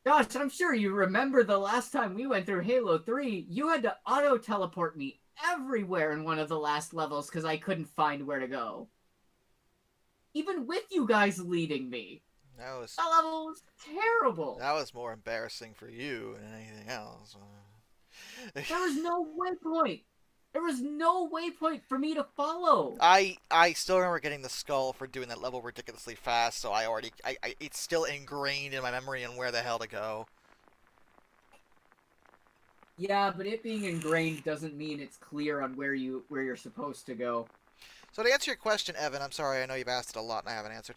gosh, I'm sure you remember the last time we went through Halo 3, you had to auto-teleport me everywhere in one of the last levels because I couldn't find where to go. Even with you guys leading me. That level was terrible. That was more embarrassing for you than anything else. There was no waypoint. There was no waypoint for me to follow. I still remember getting the skull for doing that level ridiculously fast, so it's still ingrained in my memory on where the hell to go. Yeah, but it being ingrained doesn't mean it's clear on where you're supposed to go. So to answer your question, Evan, I'm sorry, I know you've asked it a lot and I haven't answered.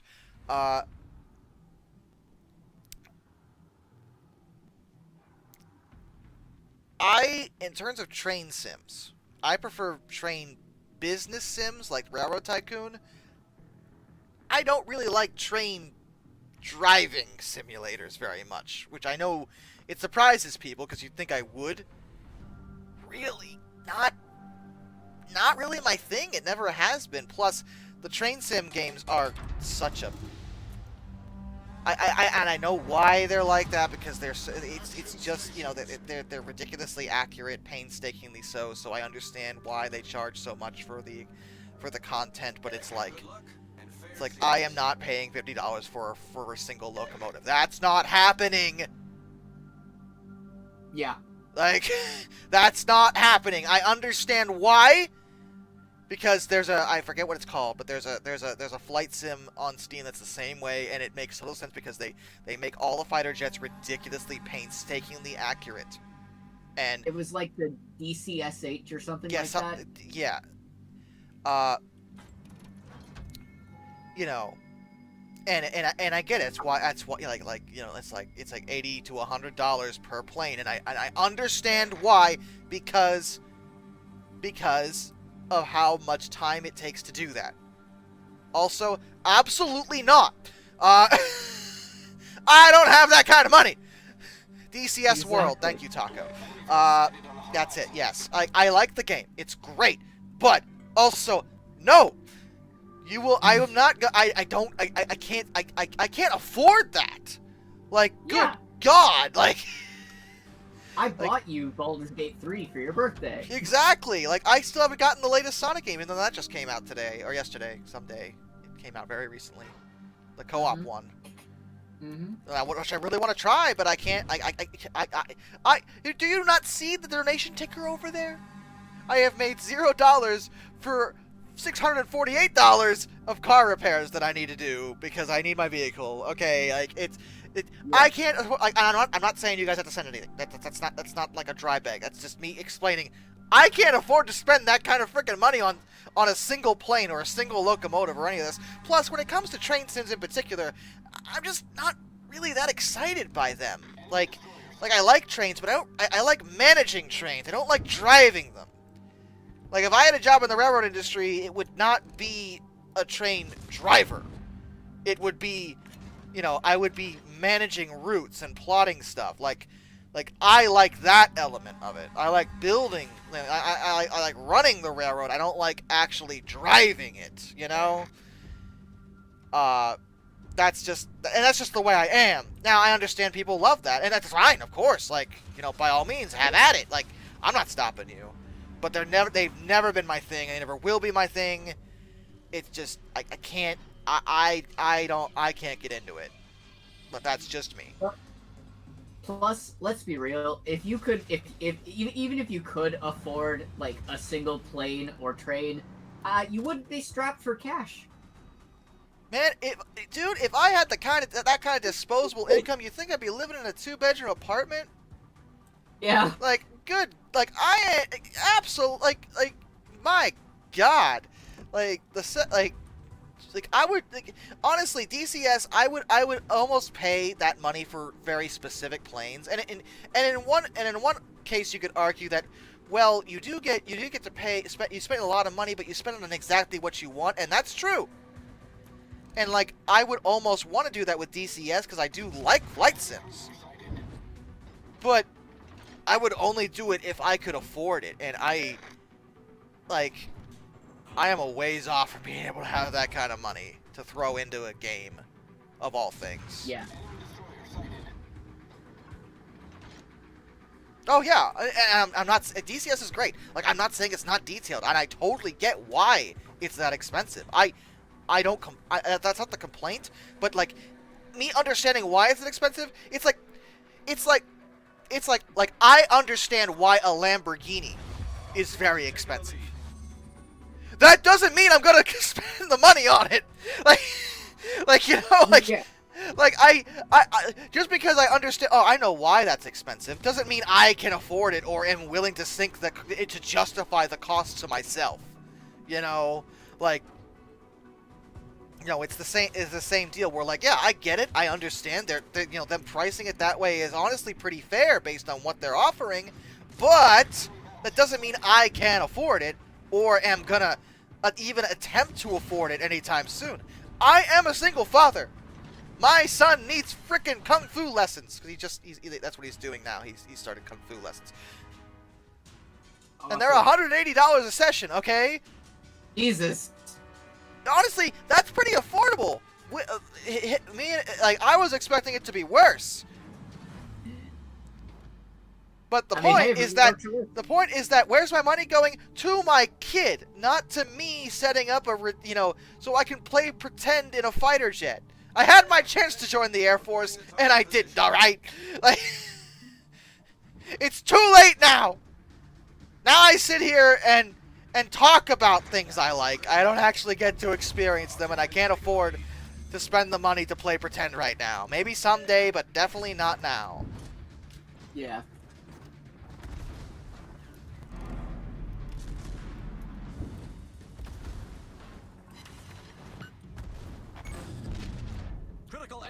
In terms of train sims, I prefer train business sims like Railroad Tycoon. I don't really like train driving simulators very much, which I know it surprises people because you'd think I would. Really, not really my thing. It never has been. Plus, the train sim games are such a... I know why they're like that, because it's just, you know, they're ridiculously accurate, painstakingly so. So I understand why they charge so much for the content, but it's like I am not paying $50 for a single locomotive. That's not happening. Yeah. Like, that's not happening. I understand why. Because there's I forget what it's called, but there's a flight sim on Steam that's the same way, and it makes total sense because they make all the fighter jets ridiculously painstakingly accurate. And it was like the DCSH or something like that. Yeah. You know, and I get it. That's what like you know, it's like $80 to $100 per plane, and I understand why, because of how much time it takes to do that. Also, absolutely not. I don't have that kind of money. DCS World, thank you, Taco. That's it. Yes, I like the game. It's great, but also no. You will. I am not. I don't. I can't. I can't afford that. Like, good God. Like, I bought you Baldur's Gate 3 for your birthday. Exactly. Like, I still haven't gotten the latest Sonic game, even though that just came out today or yesterday. Someday. It came out very recently. The co-op one. Which I really want to try, but I can't. Do you not see the donation ticker over there? I have made $0 for $648 of car repairs that I need to do because I need my vehicle. Okay, like I can't. I'm not saying you guys have to send anything. That's not like a dry bag. That's just me explaining. I can't afford to spend that kind of freaking money on a single plane or a single locomotive or any of this. Plus, when it comes to train sims in particular, I'm just not really that excited by them. Like I like trains, but I like managing trains. I don't like driving them. Like, if I had a job in the railroad industry, it would not be a train driver. It would be, you know, I would be managing routes and plotting stuff. Like I like that element of it. I like building. I like running the railroad. I don't like actually driving it, you know? That's just the way I am. Now, I understand people love that, and that's fine, of course. Like, you know, by all means, have at it. Like, I'm not stopping you. But they've never been my thing, and they never will be my thing. It's just, I can't, I can't get into it. But that's just me. Plus, let's be real. If you could, even if you could afford like a single plane or train, you wouldn't be strapped for cash. Man, if I had that kind of disposable income, you think I'd be living in a 2-bedroom apartment? Yeah. Like, good. Like, I absolutely like my God, like I would honestly DCS. I would almost pay that money for very specific planes, and in one case you could argue that, well, you do get to pay. You spend a lot of money, but you spend it on exactly what you want, and that's true. And like, I would almost want to do that with DCS because I do like flight sims, but I would only do it if I could afford it, and I am a ways off from being able to have that kind of money to throw into a game, of all things. Yeah. Oh yeah, and I'm not. DCS is great. Like, I'm not saying it's not detailed, and I totally get why it's that expensive. I don't. That's not the complaint, but like, me understanding why it's that expensive, it's like I understand why a Lamborghini is very expensive. That doesn't mean I'm gonna spend the money on it. Like you know, like, yeah. Like, I just because I understand, I know why that's expensive, doesn't mean I can afford it or am willing to sink it to justify the cost to myself. You know, like, you know, it's the same deal. Where, like, yeah, I get it, I understand. They're you know, them pricing it that way is honestly pretty fair based on what they're offering, but that doesn't mean I can afford it or am gonna even attempt to afford it anytime soon. I am a single father. My son needs frickin' kung fu lessons because that's what he's doing now. He's started kung fu lessons, and they're $180 a session. Okay, Jesus. Honestly, that's pretty affordable. I was expecting it to be worse. But the point is that where's my money going? To my kid, not to me setting up so I can play pretend in a fighter jet. I had my chance to join the Air Force, and I didn't, alright? Like, it's too late now! Now I sit here and talk about things I like. I don't actually get to experience them, and I can't afford to spend the money to play pretend right now. Maybe someday, but definitely not now. Yeah.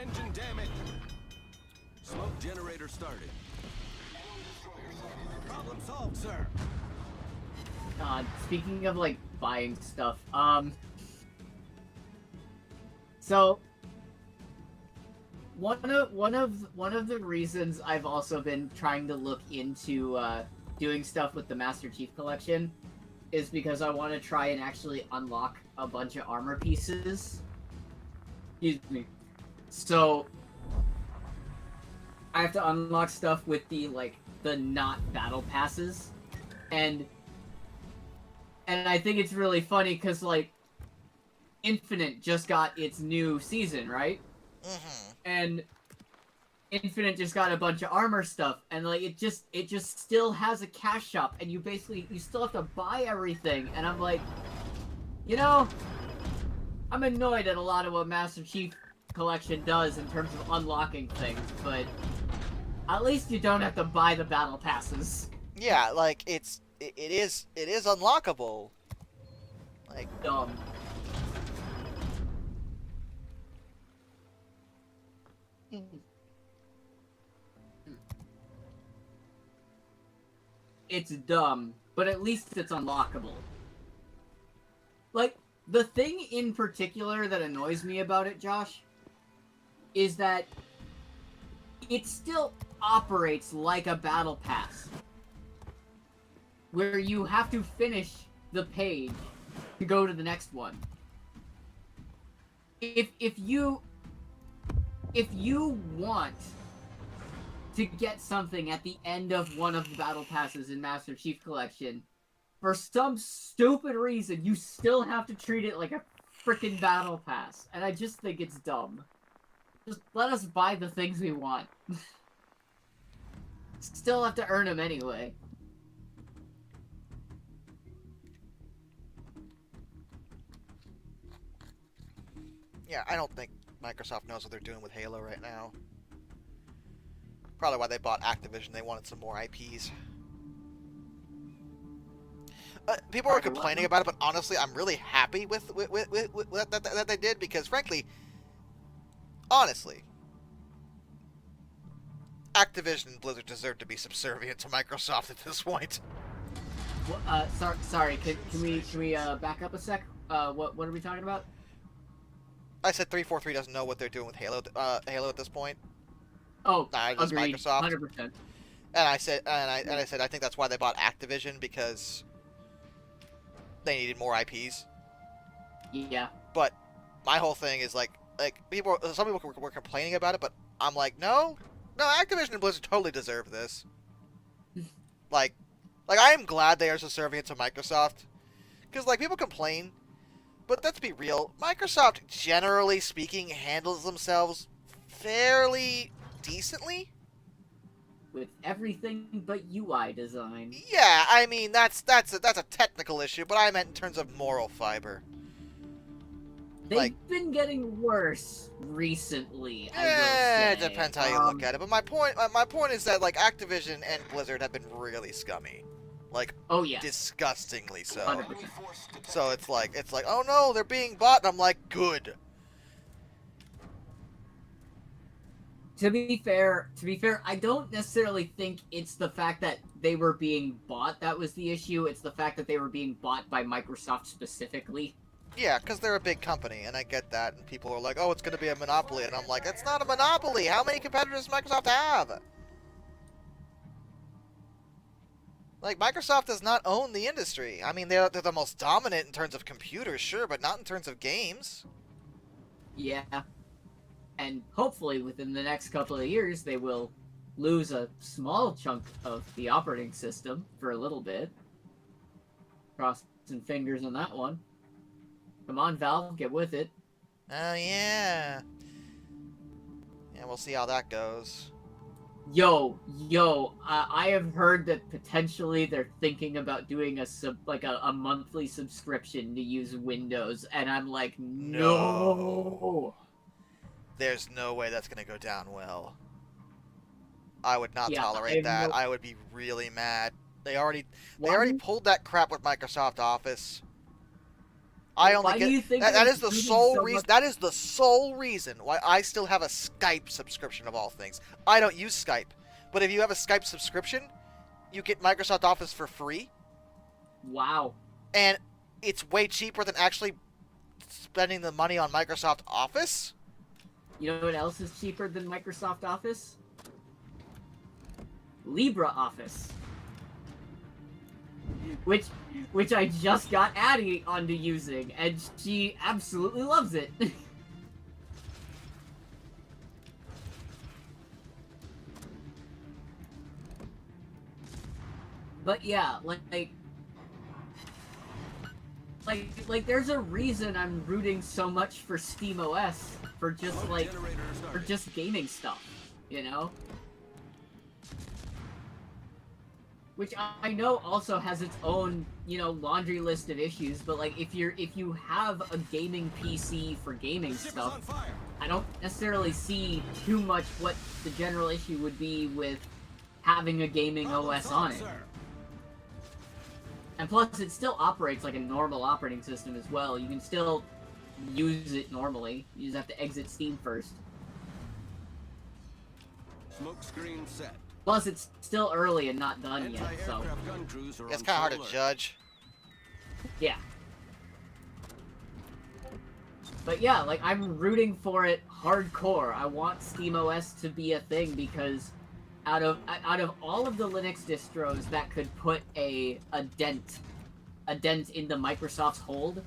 engine, damn it! Smoke generator started. Problem solved, sir. Speaking of like buying stuff, so one of the reasons I've also been trying to look into doing stuff with the Master Chief Collection is because I want to try and actually unlock a bunch of armor pieces. Excuse me. So I have to unlock stuff with the not battle passes, and I think it's really funny because Infinite just got its new season, right? Mm-hmm. And Infinite just got a bunch of armor stuff, and it just still has a cash shop, and you still have to buy everything, and I'm like, I'm annoyed at a lot of what Master Chief Collection does in terms of unlocking things, but at least you don't have to buy the battle passes. Yeah, it is unlockable. Dumb. It's dumb, but at least it's unlockable. The thing in particular that annoys me about it, Josh, is that it still operates like a battle pass, where you have to finish the page to go to the next one. If you want to get something at the end of one of the battle passes in Master Chief Collection, for some stupid reason, you still have to treat it like a freaking battle pass. And I just think it's dumb. Just let us buy the things we want. Still have to earn them anyway. Yeah, I don't think Microsoft knows what they're doing with Halo right now. Probably why they bought Activision. They wanted some more IPs. People were complaining about it, but honestly, I'm really happy with that they did, because frankly, honestly, Activision and Blizzard deserve to be subservient to Microsoft at this point. Sorry. Can we back up a sec? What are we talking about? I said 343 doesn't know what they're doing with Halo at this point. Oh, Just agreed. Microsoft. 100%. And I said I think that's why they bought Activision, because they needed more IPs. Yeah. But my whole thing is some people were complaining about it, but I'm like, no, Activision and Blizzard totally deserve this. I am glad they are subservient to Microsoft, because people complain, but let's be real, Microsoft, generally speaking, handles themselves fairly decently. With everything but UI design. Yeah, I mean that's a technical issue, but I meant in terms of moral fiber. They've been getting worse recently. I will say. It depends how you look at it. But my point is that Activision and Blizzard have been really scummy, oh yeah, disgustingly so. 100%. So it's like, oh no, they're being bought, and I'm like, good. To be fair, I don't necessarily think it's the fact that they were being bought that was the issue. It's the fact that they were being bought by Microsoft specifically. Yeah, because they're a big company, and I get that. And people are like, oh, it's going to be a monopoly. And I'm like, it's not a monopoly. How many competitors does Microsoft have? Microsoft does not own the industry. I mean, they're the most dominant in terms of computers, sure, but not in terms of games. Yeah. And hopefully within the next couple of years, they will lose a small chunk of the operating system for a little bit. Crossing fingers on that one. Come on, Valve, get with it. Oh, yeah. Yeah, we'll see how that goes. Yo, I have heard that potentially they're thinking about doing a monthly subscription to use Windows, and I'm like, no. There's no way that's gonna go down well. I would not tolerate that. I would be really mad. They already pulled that crap with Microsoft Office. I only Why do you get think that they're is the doing sole so reason. much- That is the sole reason why I still have a Skype subscription of all things. I don't use Skype, but if you have a Skype subscription, you get Microsoft Office for free, Wow. and it's way cheaper than actually spending the money on Microsoft Office. You know what else is cheaper than Microsoft Office? LibreOffice. Which I just got Addie onto using, and she absolutely loves it. But yeah, like there's a reason I'm rooting so much for SteamOS for just Smoke like generator for started. just gaming stuff, you know? Which I know also has its own, you know, laundry list of issues, but like if you have a gaming PC for gaming Ship is stuff, on fire. I don't necessarily see too much what the general issue would be with having a gaming Problem OS on solved, it. sir. And plus, it still operates like a normal operating system as well. You can still use it normally. You just have to exit Steam first. Smoke screen set. Plus, it's still early and not done yet, so Anti-aircraft gun crews are It's on kind of hard full to alert. judge. yeah. But yeah, like, I'm rooting for it hardcore. I want SteamOS to be a thing because out of all of the Linux distros that could put a dent into Microsoft's hold,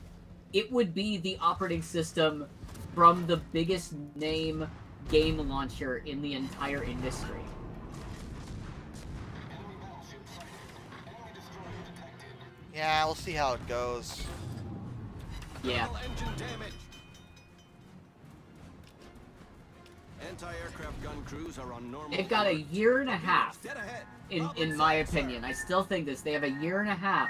it would be the operating system from the biggest name game launcher in the entire industry. Yeah, we'll see how it goes. Yeah. Thermal engine damage. Anti-aircraft gun crews are on normal. They've got a alert. year and a half, Dead ahead. in Problem my solved, sir. opinion. I still think this. They have a year and a half.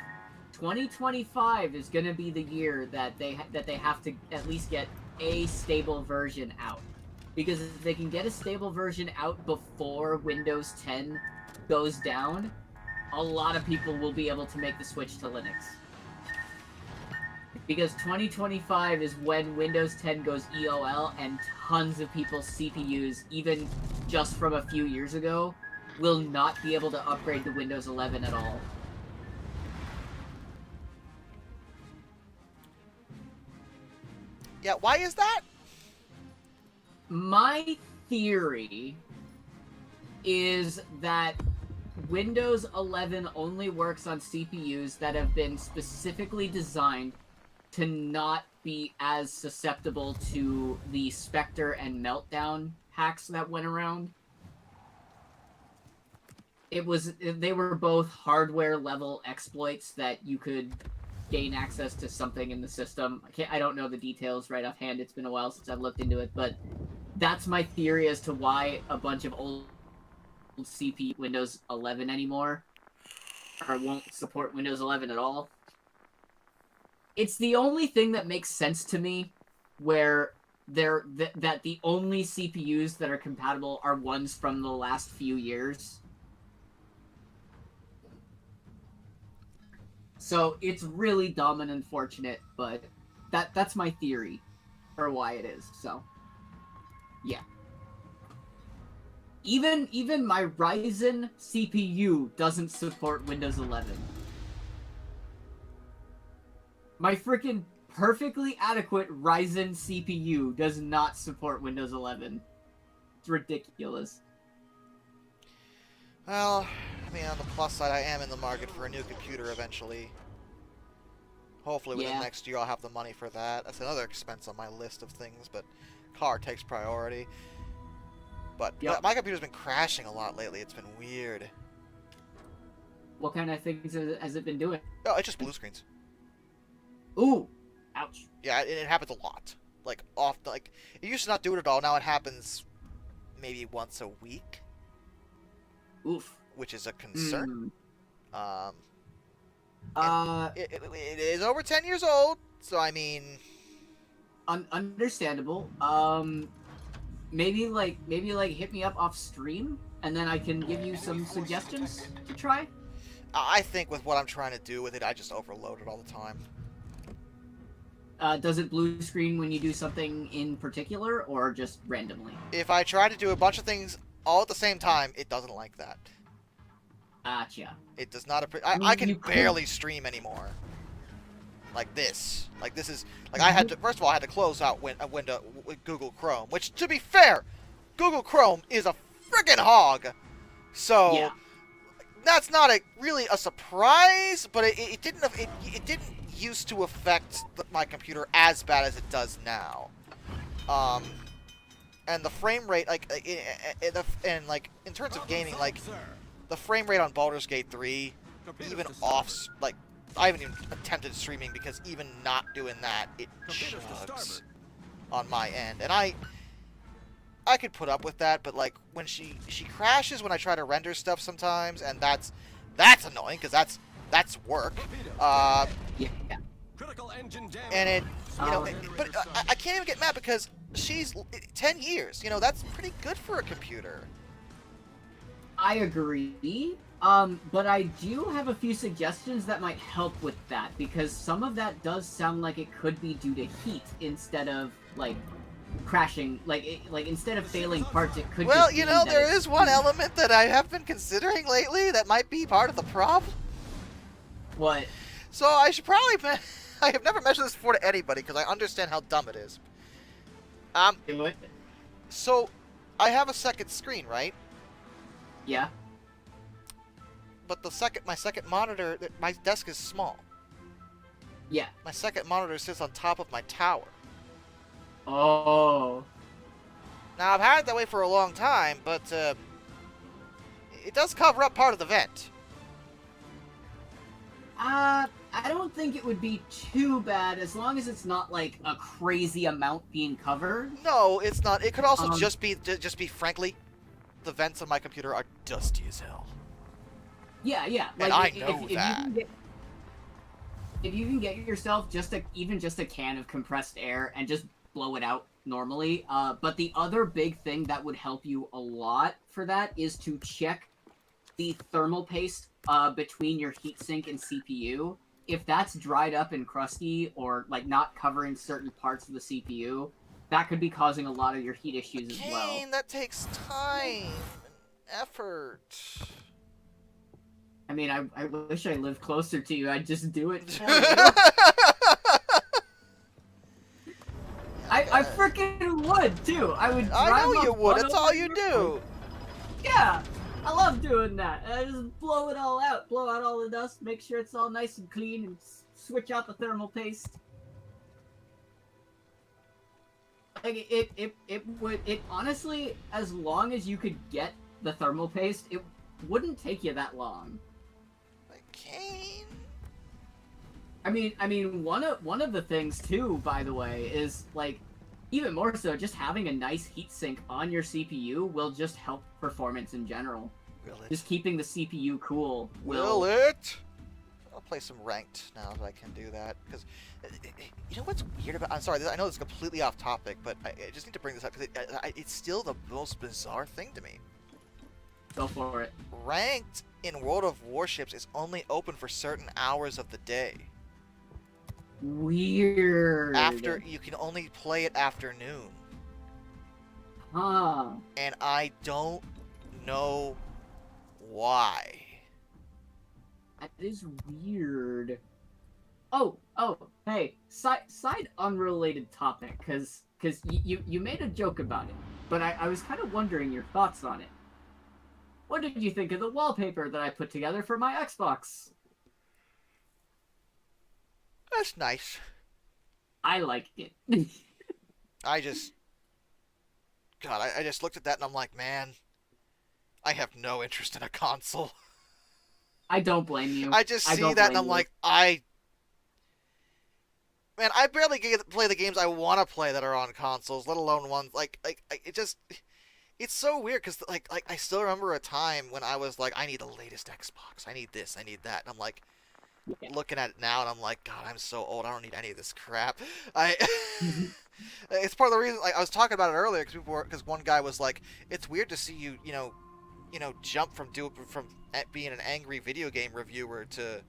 2025 is going to be the year that they have to at least get a stable version out. Because if they can get a stable version out before Windows 10 goes down, a lot of people will be able to make the switch to Linux. Because 2025 is when Windows 10 goes EOL, and tons of people's CPUs, even just from a few years ago, will not be able to upgrade to Windows 11 at all. Yeah, why is that? My theory is that Windows 11 only works on CPUs that have been specifically designed to not be as susceptible to the Spectre and Meltdown hacks that went around. They were both hardware level exploits that you could gain access to something in the system. I don't know the details right offhand. It's been a while since I've looked into it, but that's my theory as to why a bunch of old CPU Windows 11 anymore, or won't support Windows 11 at all. It's the only thing that makes sense to me, where that the only CPUs that are compatible are ones from the last few years. So it's really dumb and unfortunate, but that's my theory for why it is. So yeah. Even my Ryzen CPU doesn't support Windows 11. My freaking perfectly adequate Ryzen CPU does not support Windows 11. It's ridiculous. Well, I mean, on the plus side, I am in the market for a new computer eventually. Hopefully within Yeah. next year I'll have the money for that. That's another expense on my list of things, but car takes priority. But Yep. my computer's been crashing a lot lately. It's been weird. What kind of things has it been doing? Oh, it's just blue screens. Ooh! Ouch. Yeah, it happens a lot. Like, it used to not do it at all. Now it happens maybe once a week, Oof. which is a concern. Mm. It is over 10 years old, so I mean... Understandable. Maybe hit me up off stream, and then I can give you some suggestions to try. I think with what I'm trying to do with it, I just overload it all the time. Does it blue screen when you do something in particular, or just randomly? If I try to do a bunch of things all at the same time, it doesn't like that. Gotcha. It does not. I mean, I can you could- barely stream anymore. Like this. Like this is. Like I had to. First of all, I had to close out a window with Google Chrome. Which, to be fair, Google Chrome is a friggin' hog. So Yeah. that's not really a surprise. But it didn't. It didn't used to affect my computer as bad as it does now. And the frame rate, like, and like in terms of gaming, like the frame rate on Baldur's Gate 3, even off, like, I haven't even attempted streaming because even not doing that, it chugs on my end. And I could put up with that, but like when she crashes when I try to render stuff sometimes, and that's annoying because that's work. Yeah. Critical engine damage. And it, you know, Oh. but I can't even get mad because she's 10 years. You know, that's pretty good for a computer. I agree. But I do have a few suggestions that might help with that, because some of that does sound like it could be due to heat instead of, like, crashing. Like, instead of failing parts, it could Well, just you be know, that there it's is one heat. element that I have been considering lately that might be part of the problem. What? So I should probably... I have never mentioned this before to anybody because I understand how dumb it is. Do it? So I have a second screen, right? Yeah. But my second monitor, my desk is small. Yeah. My second monitor sits on top of my tower. Oh. Now, I've had it that way for a long time, but it does cover up part of the vent. I don't think it would be too bad as long as it's not like a crazy amount being covered. No, it's not. It could also Um, just be, frankly, the vents on my computer are dusty as hell. Yeah, yeah. And Like, I know that. If you can get yourself even just a can of compressed air and just blow it out normally. But the other big thing that would help you a lot for that is to check the thermal paste between your heatsink and CPU. If that's dried up and crusty or like not covering certain parts of the CPU, that could be causing a lot of your heat issues as well. Kane, that takes time and effort. I mean, I wish I lived closer to you. I'd just do it for you. I freaking would too. I would. I drive know my you would. butt That's over all you your do. Yeah, I love doing that. I just blow it all out, blow out all the dust, make sure it's all nice and clean, and switch out the thermal paste. Like it honestly, as long as you could get the thermal paste, it wouldn't take you that long. Like, Kane. I mean, one of the things too, by the way, is like, even more so, just having a nice heatsink on your CPU will just help performance in general. Will it? Just keeping the CPU cool Will it? I'll play some ranked now that I can do that. Because, you know what's weird about... I'm sorry, I know this is completely off topic, but I just need to bring this up because it's still the most bizarre thing to me. Go for it. Ranked in World of Warships is only open for certain hours of the day. Weird. After you can only play it afternoon. Huh. And I don't know why. That is weird. Oh, hey, side unrelated topic, cause you made a joke about it, but I was kind of wondering your thoughts on it. What did you think of the wallpaper that I put together for my Xbox? That's nice. I liked it. I just... God, I just looked at that and I'm like, man, I have no interest in a console. I don't blame you. I just see don't that and blame I'm you. like, Man, I barely play the games I want to play that are on consoles, let alone ones, it just... It's so weird, because, like, I still remember a time when I was like, I need the latest Xbox, I need this, I need that, and I'm like, Yeah. looking at it now, and I'm like, God, I'm so old, I don't need any of this crap. It's part of the reason, like, I was talking about it earlier, because one guy was like, it's weird to see you, you know, jump from being an angry video game reviewer to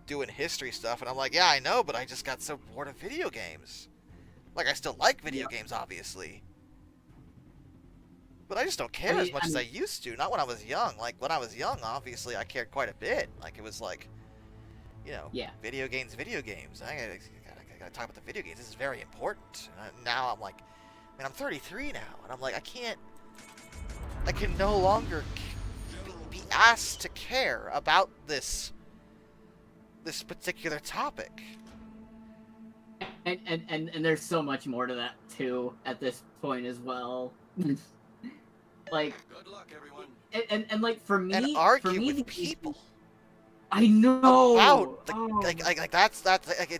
doing history stuff, and I'm like, yeah, I know, but I just got so bored of video games. Like, I still like video games, obviously. But I just don't care as much as I used to. Not when I was young. Like, when I was young, obviously, I cared quite a bit. Like, it was like, you know, video games. I gotta talk about the video games. This is very important. And now I'm like, man, I'm 33 now, and I'm like, I can no longer be asked to care about this particular topic. And there's so much more to that too at this point as well. Like, Good luck, everyone. And like for me, and argue with people. I know about like that's like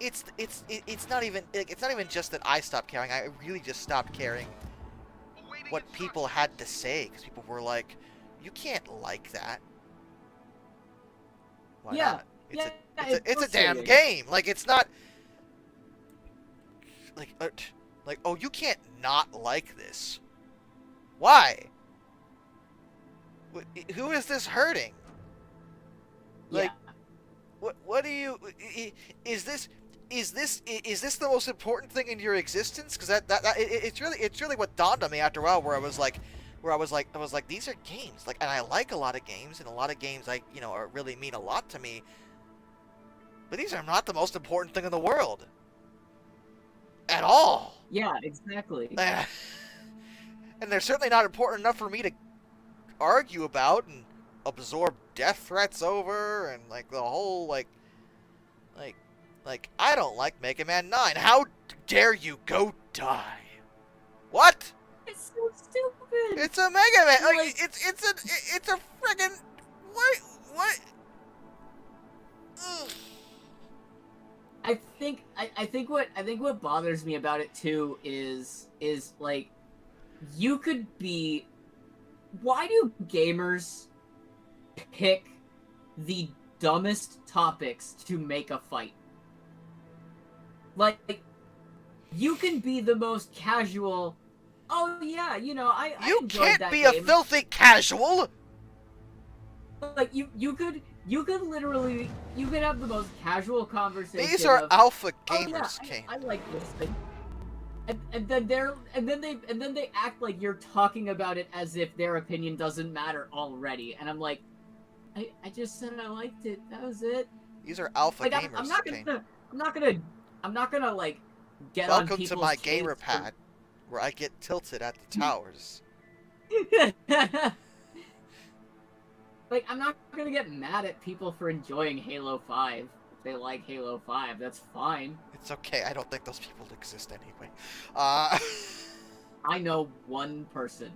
it's not even just that I stopped caring. I really just stopped caring what people had to say, because people were like, you can't like that. Why not? It's a damn game. Like, it's not like oh, you can't not like this. Why? Who is this hurting? Like, what do you? Is this the most important thing in your existence? Because it's really what dawned on me after a while, where I was like, these are games. Like, and I like a lot of games, and a lot of games really mean a lot to me. But these are not the most important thing in the world. At all. Yeah, exactly. And they're certainly not important enough for me to argue about and absorb death threats over, and like the whole like I don't like Mega Man 9. How dare you go die? What? It's so stupid. It's a Mega Man. Like, it's a friggin' what? Ugh. I think what bothers me about it too is like, you could be. Why do gamers pick the dumbest topics to make a fight? Like, you can be the most casual. Oh yeah, I enjoyed that be game. A filthy casual. Like, you could literally have the most casual conversation. These are alpha gamers, oh, yeah, Kane. I like this thing. And then they act like you're talking about it as if their opinion doesn't matter already. And I'm like, I just said I liked it. That was it. These are alpha like, gamers. I'm not gonna like get Welcome on people's to my gamer pad, where I get tilted at the towers. Like, I'm not gonna get mad at people for enjoying Halo 5. If they like Halo 5, that's fine. It's okay. I don't think those people exist anyway. I know one person.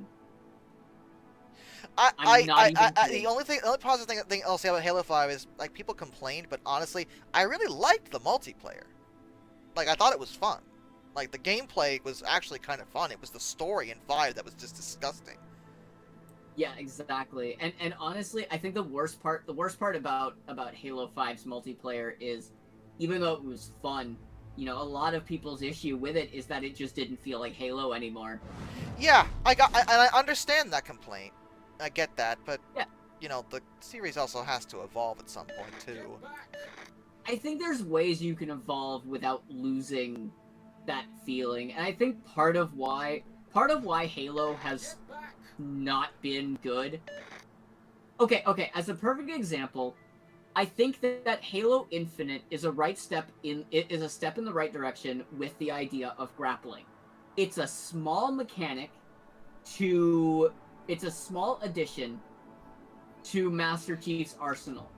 The only positive thing I'll say about Halo 5 is, like, people complained, but honestly, I really liked the multiplayer. Like, I thought it was fun. Like, the gameplay was actually kind of fun. It was the story in 5 that was just disgusting. Yeah, exactly. And honestly, I think the worst part about Halo 5's multiplayer is, even though it was fun, a lot of people's issue with it is that it just didn't feel like Halo anymore. Yeah, I understand that complaint. I get that, but yeah, the series also has to evolve at some point too. I think there's ways you can evolve without losing that feeling, and I think part of why Halo has not been good. Okay, as a perfect example, I think that Halo Infinite is a step in the right direction with the idea of grappling. It's a small addition to Master Chief's arsenal.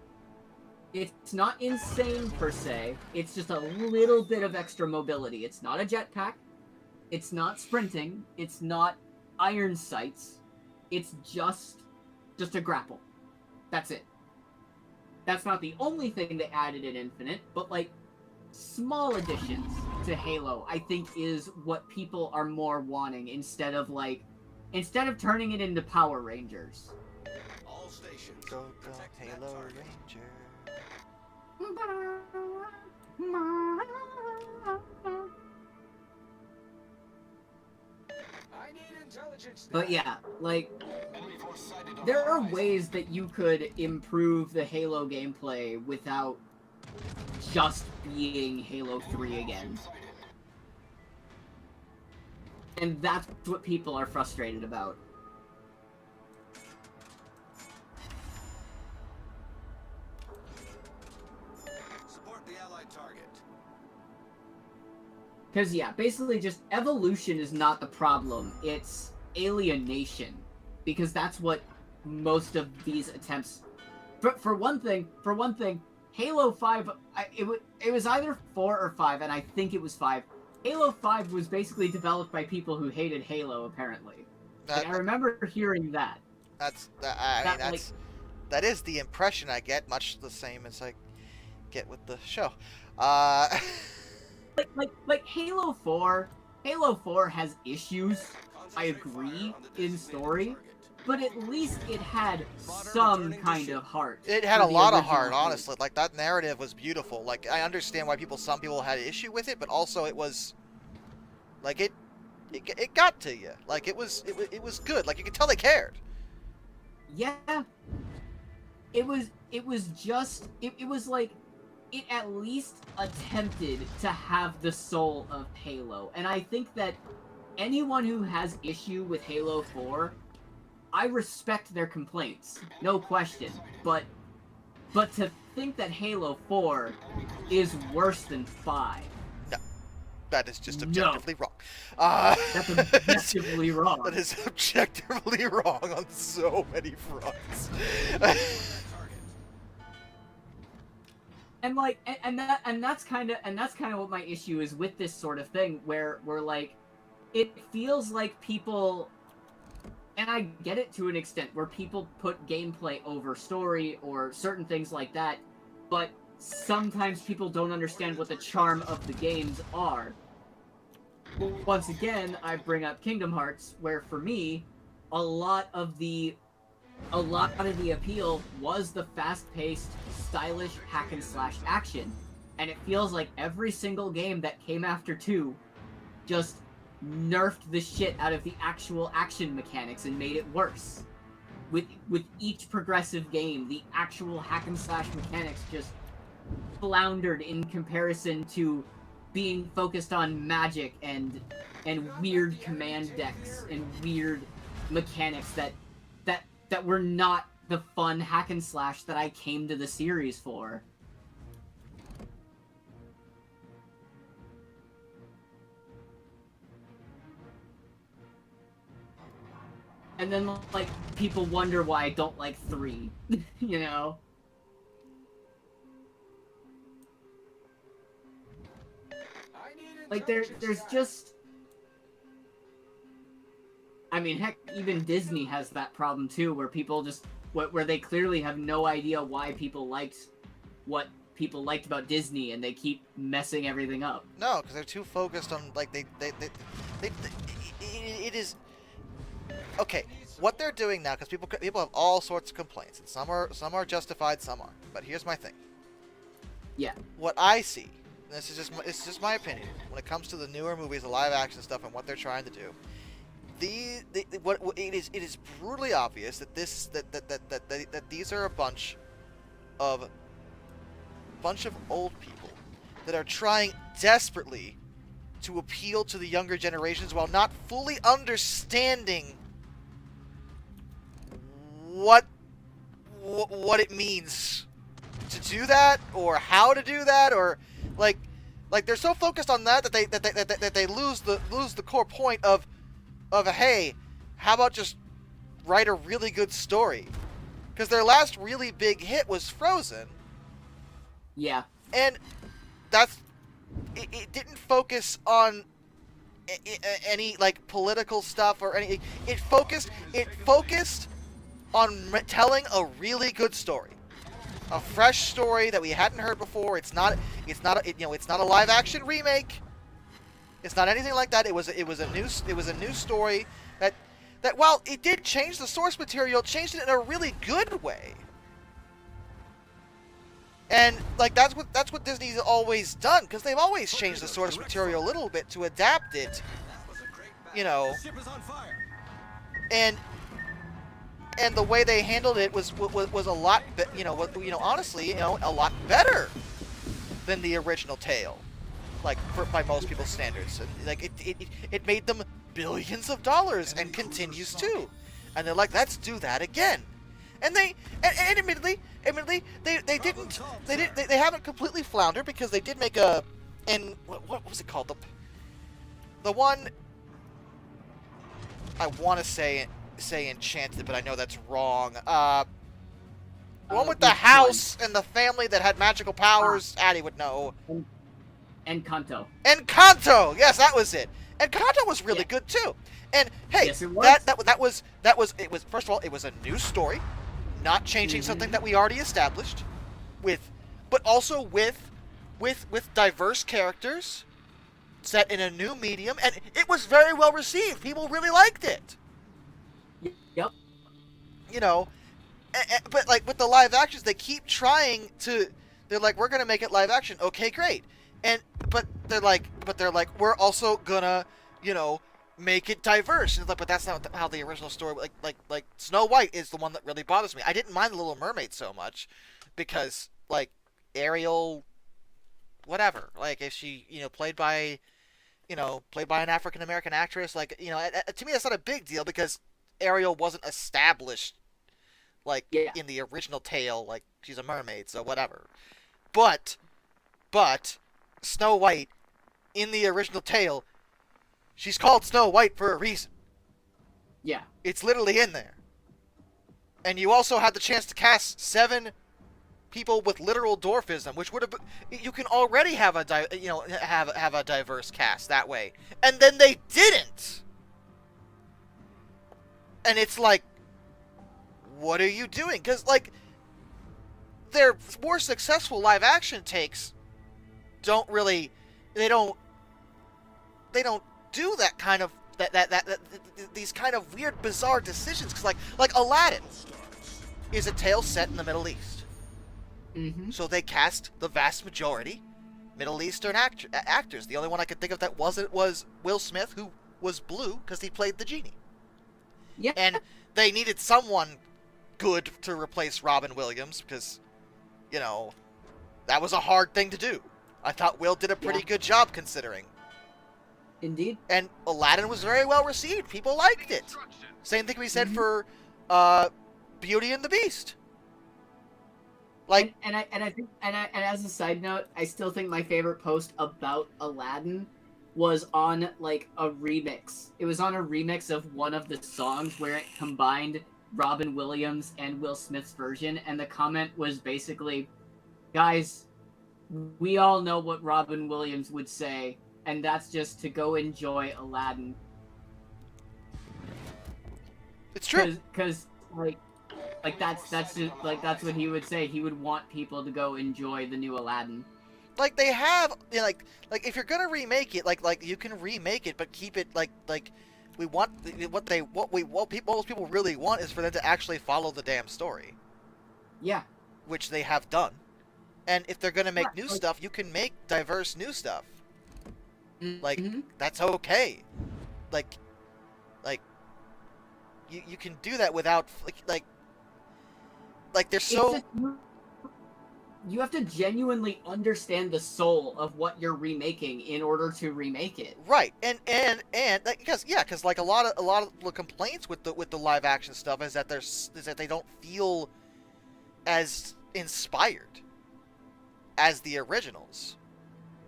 It's not insane per se, it's just a little bit of extra mobility. It's not a jetpack, it's not sprinting, it's not iron sights, it's just a grapple. That's it. That's not the only thing they added in Infinite, but like, small additions to Halo, I think, is what people are more wanting, instead of turning it into Power Rangers. All stations. Go Halo Ranger. I need intelligence. But yeah, like, there are ways that you could improve the Halo gameplay without just being Halo 3 again. And that's what people are frustrated about. Support the allied target. Because, yeah, basically just evolution is not the problem, it's alienation. Because that's what most of these attempts... For one thing, Halo 5, it was either 4 or 5, and I think it was 5. Halo 5 was basically developed by people who hated Halo, apparently. I remember hearing that. That is the impression I get, much the same as I get with the show. Like Halo 4 has issues, I agree, in story, but at least it had some kind of heart. It had a lot of heart, honestly. Like, that narrative was beautiful. Like, I understand why some people had issue with it, but also it was, like, it got to you. Like, it was good. Like, you could tell they cared. Yeah. It was like, it at least attempted to have the soul of Halo. And I think that anyone who has issue with Halo 4, I respect their complaints, no question. But to think that Halo 4 is worse than 5... No. That is just objectively wrong. That's objectively wrong. That is objectively wrong on so many fronts. And like, and that's kind of what my issue is with this sort of thing, where like, it feels like people, and I get it to an extent, where people put gameplay over story or certain things like that, but sometimes people don't understand what the charm of the games are. Once again, I bring up Kingdom Hearts, where for me, a lot of the appeal was the fast-paced, stylish hack-and-slash action. And it feels like every single game that came after 2 just nerfed the shit out of the actual action mechanics and made it worse. With each progressive game, the actual hack-and-slash mechanics just floundered in comparison to being focused on magic and weird command decks and weird mechanics that were not the fun hack and slash that I came to the series for. And then, like, people wonder why I don't like 3, you know? Like, there's just... I mean, heck, even Disney has that problem too, where people just... where they clearly have no idea why people liked what people liked about Disney, and they keep messing everything up. No, because they're too focused on, like, it is... Okay, what they're doing now, because people have all sorts of complaints, and some are justified, some aren't. But here's my thing. Yeah. What I see, and it's just my opinion, when it comes to the newer movies, the live action stuff, and what they're trying to do, it is brutally obvious that that these are a bunch of old people that are trying desperately to appeal to the younger generations while not fully understanding what it means to do that, or how to do that, or like they're so focused on that they lose the core point of hey, how about just write a really good story? Because their last really big hit was Frozen. Yeah. And it didn't focus on any like political stuff or any. It focused on telling a really good story, a fresh story that we hadn't heard before. It's not a live action remake. It's not anything like that. It was a new story that while it did change the source material, changed it in a really good way. And like that's what Disney's always done, because they've always changed the source material a little bit to adapt it, you know. And the way they handled it was a lot, honestly, a lot better than the original tale, like by most people's standards. And, like it made them billions of dollars and continues to. And they're like, let's do that again. And they and admittedly they haven't completely floundered, because they did make a, and what was it called, the one, I want to say Enchanted, but I know that's wrong. The one with the house and the family that had magical powers. Addy would know. Encanto. Encanto! Yes, that was it. Encanto was really good too. And hey, Yes, it was. that was first of all, it was a new story, not changing something that we already established, but also with diverse characters, set in a new medium, and it was very well received. People really liked it. Yep. You know, but like with the live actions, they keep trying to. They're like, we're gonna make it live action. Okay, great. But they're like, we're also gonna, make it diverse. And it's like, but that's not how the original story. Like Snow White is the one that really bothers me. I didn't mind the Little Mermaid so much, because like Ariel, whatever. Like if she, played by an African American actress, like to me that's not a big deal, because Ariel wasn't established in the original tale. Like she's a mermaid, so whatever. But Snow White in the original tale, she's called Snow White for a reason. Yeah. It's literally in there. And you also had the chance to cast 7 people with literal dwarfism, which would have you can already have a have a diverse cast that way. And then they didn't. And it's like, what are you doing? Cuz like their more successful live action takes don't do that kind of these kind of weird, bizarre decisions. Because like Aladdin is a tale set in the Middle East, so they cast the vast majority Middle Eastern actors. The only one I could think of that wasn't was Will Smith, who was blue because he played the genie. Yeah, and they needed someone good to replace Robin Williams, because that was a hard thing to do. I thought Will did a pretty good job, considering. Indeed. And Aladdin was very well received. People liked it. Same thing we said for Beauty and the Beast. Like, and I think as a side note, I still think my favorite post about Aladdin was on like a remix. It was on a remix of one of the songs where it combined Robin Williams and Will Smith's version, and the comment was basically, guys, we all know what Robin Williams would say, and that's just to go enjoy Aladdin. It's true. Because that's just, like that's what he would say. He would want people to go enjoy the new Aladdin. Like they have, like if you're gonna remake it, like you can remake it, but keep it like we want most people really want is for them to actually follow the damn story. Yeah. Which they have done. And if they're gonna make new stuff, you can make diverse new stuff. Like that's okay. Like you can do that without like they're so. You have to genuinely understand the soul of what you're remaking in order to remake it. Right, and because like a lot of the complaints with the live action stuff is that they don't feel as inspired as the originals.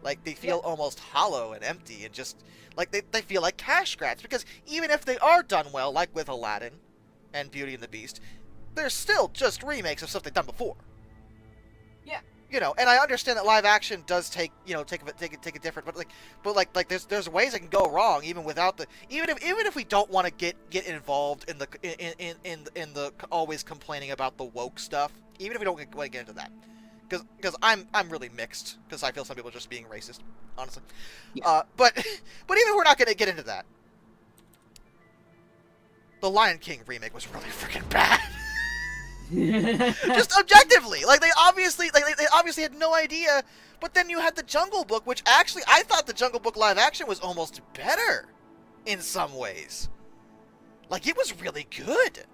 Like they feel almost hollow and empty, and just like they feel like cash grabs, because even if they are done well, like with Aladdin and Beauty and the Beast, they're still just remakes of stuff they've done before. Yeah. And I understand that live action does take a different, but there's ways it can go wrong even without even if we don't want to get involved in the always complaining about the woke stuff, even if we don't want to get into that, because I'm really mixed, because I feel some people are just being racist, honestly. Yeah. But even if we're not going to get into that, the Lion King remake was really freaking bad. Just objectively, like they obviously had no idea. But then you had the Jungle Book, which actually I thought the Jungle Book live action was almost better in some ways. Like it was really good.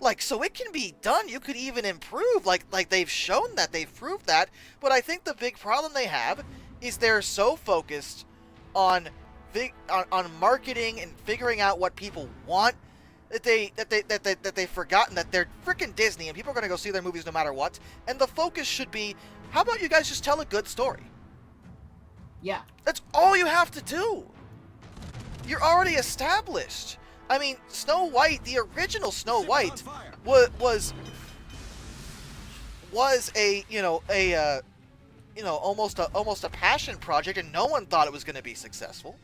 Like, so it can be done. You could even improve. Like they've shown that, they've proved that. But I think the big problem they have is they're so focused on on marketing and figuring out what people want that they've forgotten that they're freaking Disney and people are going to go see their movies no matter what. And the focus should be, how about you guys just tell a good story? Yeah. That's all you have to do. You're already established. I mean, Snow White, the original Snow White, was a almost a passion project, and no one thought it was going to be successful,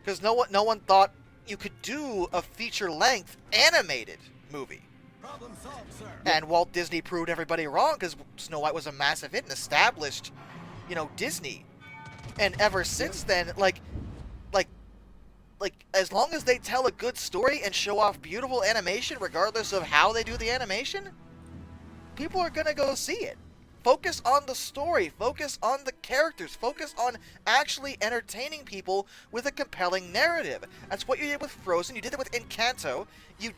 because no one thought you could do a feature-length animated movie. Problem solved, sir. And Walt Disney proved everybody wrong, because Snow White was a massive hit and established, Disney. And ever since then, like, as long as they tell a good story and show off beautiful animation, regardless of how they do the animation, people are gonna go see it. Focus on the story, focus on the characters, focus on actually entertaining people with a compelling narrative. That's what you did with Frozen, you did it with Encanto, and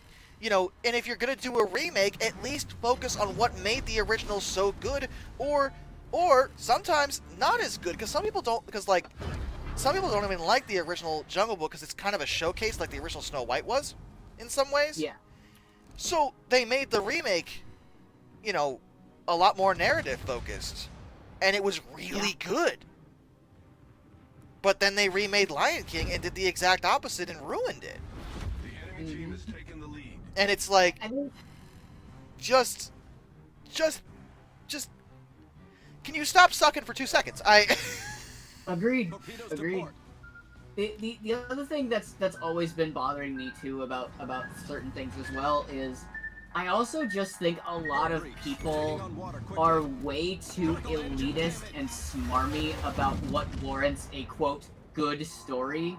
if you're gonna do a remake, at least focus on what made the original so good, or sometimes not as good, because some people don't even like the original Jungle Book because it's kind of a showcase like the original Snow White was, in some ways. Yeah. So they made the remake, a lot more narrative focused, and it was really good. But then they remade Lion King and did the exact opposite and ruined it. The enemy team has taken the lead. And it's like, I mean, just, can you stop sucking for 2 seconds? agreed. Torpedoes Agreed. to port. The other thing that's always been bothering me too about certain things as well is I also just think a lot of people are way too elitist and smarmy about what warrants a quote good story.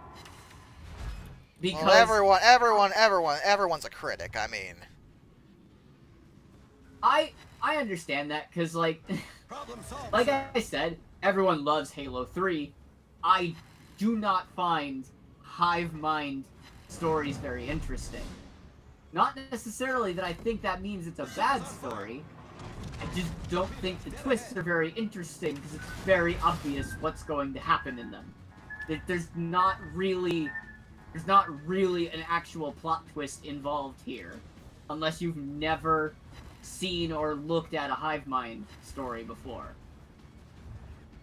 Because Well, everyone's a critic. I mean, I understand that because like Problem solved, like sir. I said, everyone loves Halo 3. I do not find hive mind stories very interesting. Not necessarily that I think that means it's a bad story. I just don't think the twists are very interesting because it's very obvious what's going to happen in them. There's not really an actual plot twist involved here, unless you've never seen or looked at a hive mind story before.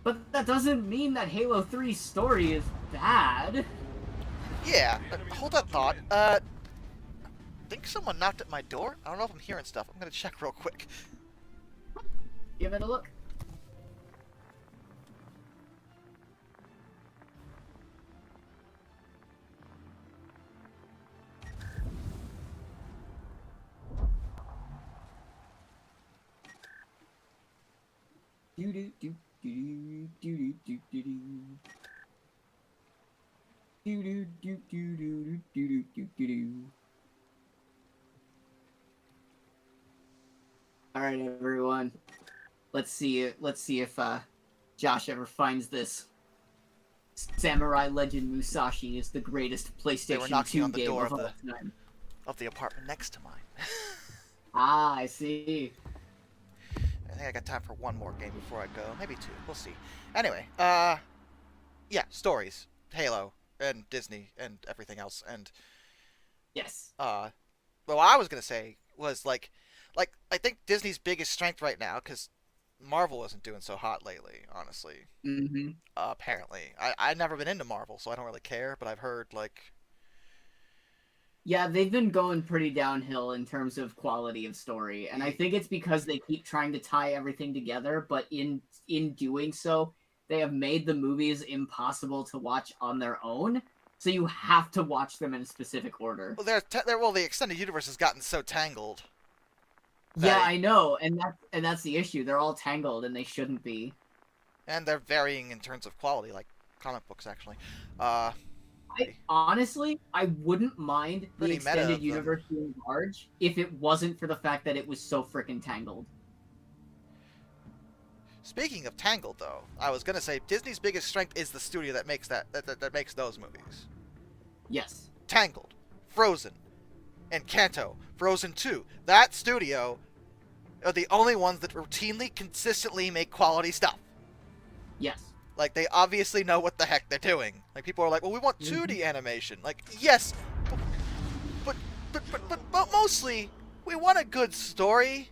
But that doesn't mean that Halo 3's story is bad. yeah. Hold that thought. I think someone knocked at my door. I don't know if I'm hearing stuff. I'm gonna check real quick. Give it a look. Do do do do do do do do. Do do do do do do do do do. All right, everyone. Let's see if Josh ever finds this. Samurai Legend Musashi is the greatest They were PlayStation knocking 2 on the game door of of all time. the apartment next to mine. Ah, I see. I think I got time for one more game before I go. Maybe two. We'll see. Anyway, yeah, stories, Halo, and Disney, and everything else. And Yes. well, what I was gonna say was like I think Disney's biggest strength right now, because Marvel isn't doing so hot lately, honestly. Mm-hmm. Apparently, I've never been into Marvel, so I don't really care. But I've heard like, Yeah, they've been going pretty downhill in terms of quality of story, and I think it's because they keep trying to tie everything together, but in doing so, they have made the movies impossible to watch on their own, so you have to watch them in a specific order. well, the extended universe has gotten so tangled. Yeah, That- I know, and that's the issue. They're all tangled, and they shouldn't be. And they're varying in terms of quality, like comic books, actually. Honestly, I wouldn't mind the Pretty meta extended of them. universe being large if it wasn't for the fact that it was so freaking tangled. Speaking of tangled, though, I was gonna say Disney's biggest strength is the studio that makes those movies. Yes. Tangled, Frozen, and Kanto, Frozen 2. That studio are the only ones that routinely, consistently make quality stuff. Yes. Like, they obviously know what the heck they're doing. Like, people are like, well, we want 2D animation. Like, yes, but mostly, we want a good story.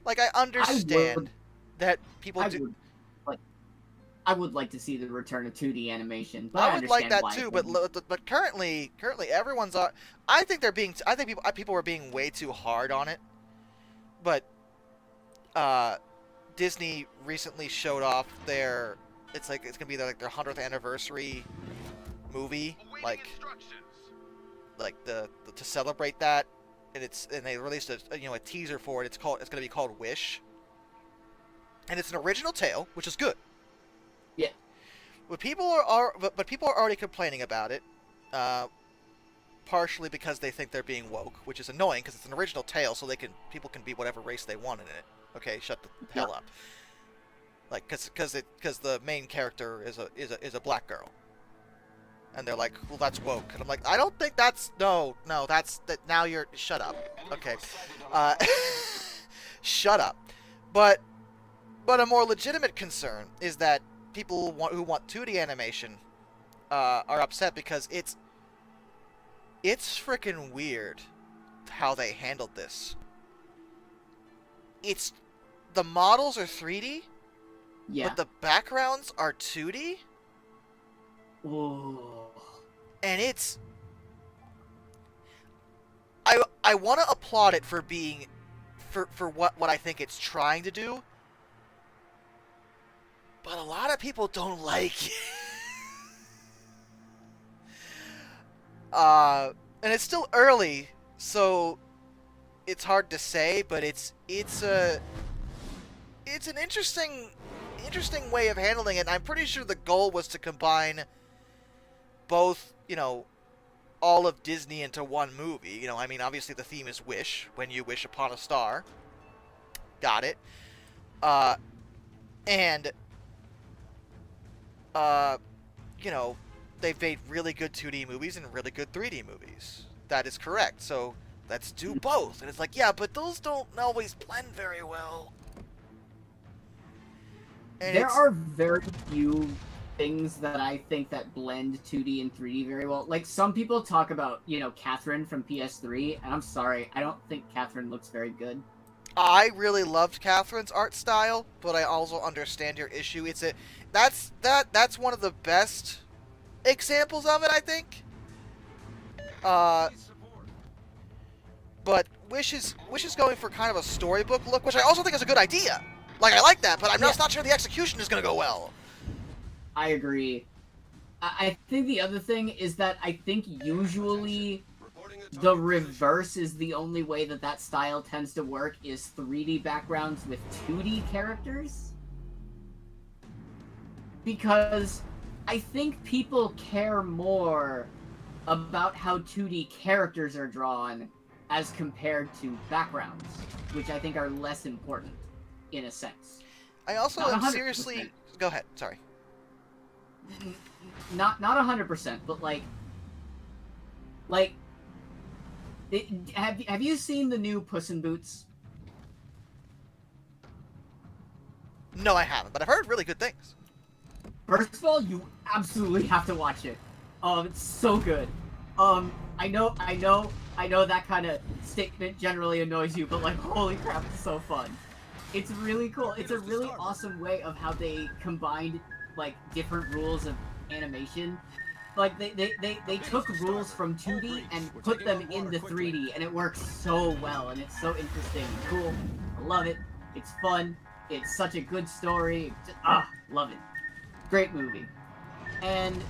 Like, I understand that people do... I would like to see the return of 2D animation, but I would like that why too, but currently everyone's... I think people were being way too hard on it. But, Disney recently showed off their... it's gonna be their 100th anniversary movie, like to celebrate that, and they released a teaser for it. It's gonna be called Wish, and it's an original tale, which is good. Yeah. But people are already complaining about it, partially because they think they're being woke, which is annoying because it's an original tale, so people can be whatever race they want in it. Okay, shut the hell up. Like, because the main character is a black girl, and they're like, well, that's woke, and I'm like, I don't think that's that's that. Now you're shut up. Okay, shut up. But a more legitimate concern is that people who want 2D animation are upset because it's freaking weird how they handled this. The models are 3D. Yeah. But the backgrounds are 2D? Ooh. And it's... I want to applaud it for being... For what I think it's trying to do. But a lot of people don't like it. And it's still early, so... it's hard to say, but it's an interesting way of handling it. I'm pretty sure the goal was to combine both, all of Disney into one movie. I mean, obviously the theme is Wish, when you wish upon a star. Got it. And they've made really good 2D movies and really good 3D movies. That is correct. So let's do both. And it's like, yeah, but those don't always blend very well. And there are very few things that I think that blend 2D and 3D very well. Like, some people talk about, Catherine from PS3, and I'm sorry, I don't think Catherine looks very good. I really loved Catherine's art style, but I also understand your issue. That's one of the best examples of it, I think. But Wish is going for kind of a storybook look, which I also think is a good idea. Like, I like that, but I'm just not sure the execution is going to go well. I agree. I think the other thing is that I think usually the reverse is the only way that style tends to work, is 3D backgrounds with 2D characters. Because I think people care more about how 2D characters are drawn as compared to backgrounds, which I think are less important. In a sense. I also am seriously... Go ahead, sorry. Not 100%, but have you seen the new Puss in Boots? No, I haven't, but I've heard really good things. First of all, you absolutely have to watch it. It's so good. I know that kind of statement generally annoys you, but holy crap, it's so fun. It's really cool. It's a really awesome way of how they combined, different rules of animation. They took rules from 2D and put them into 3D, and it works so well, and it's so interesting and cool. I love it. It's fun. It's such a good story. Love it. Great movie. And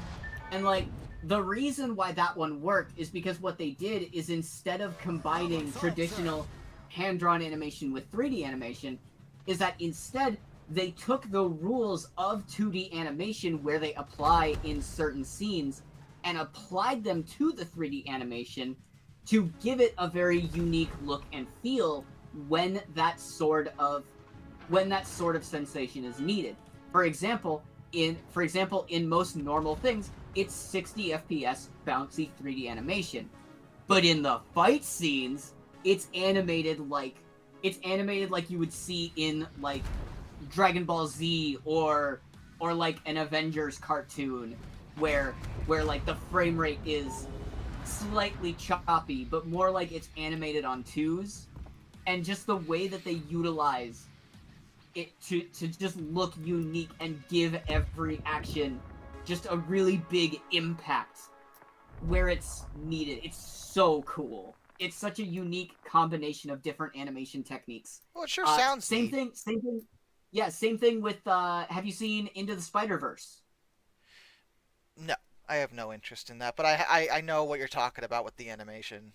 the reason why that one worked is because what they did is, instead of combining traditional hand-drawn animation with 3D animation, is that instead they took the rules of 2D animation where they apply in certain scenes and applied them to the 3D animation to give it a very unique look and feel when that sort of sensation is needed. For example, in most normal things, it's 60 FPS bouncy 3D animation. But in the fight scenes, it's animated like you would see in like Dragon Ball Z or like an Avengers cartoon where like the frame rate is slightly choppy, but more like it's animated on twos, and just the way that they utilize it to just look unique and give every action just a really big impact where it's needed. It's so cool. It's such a unique combination of different animation techniques. Well, it sure sounds same neat. thing. Yeah, same thing with have you seen Into the Spider-Verse? No, I have no interest in that, but I know what you're talking about with the animation.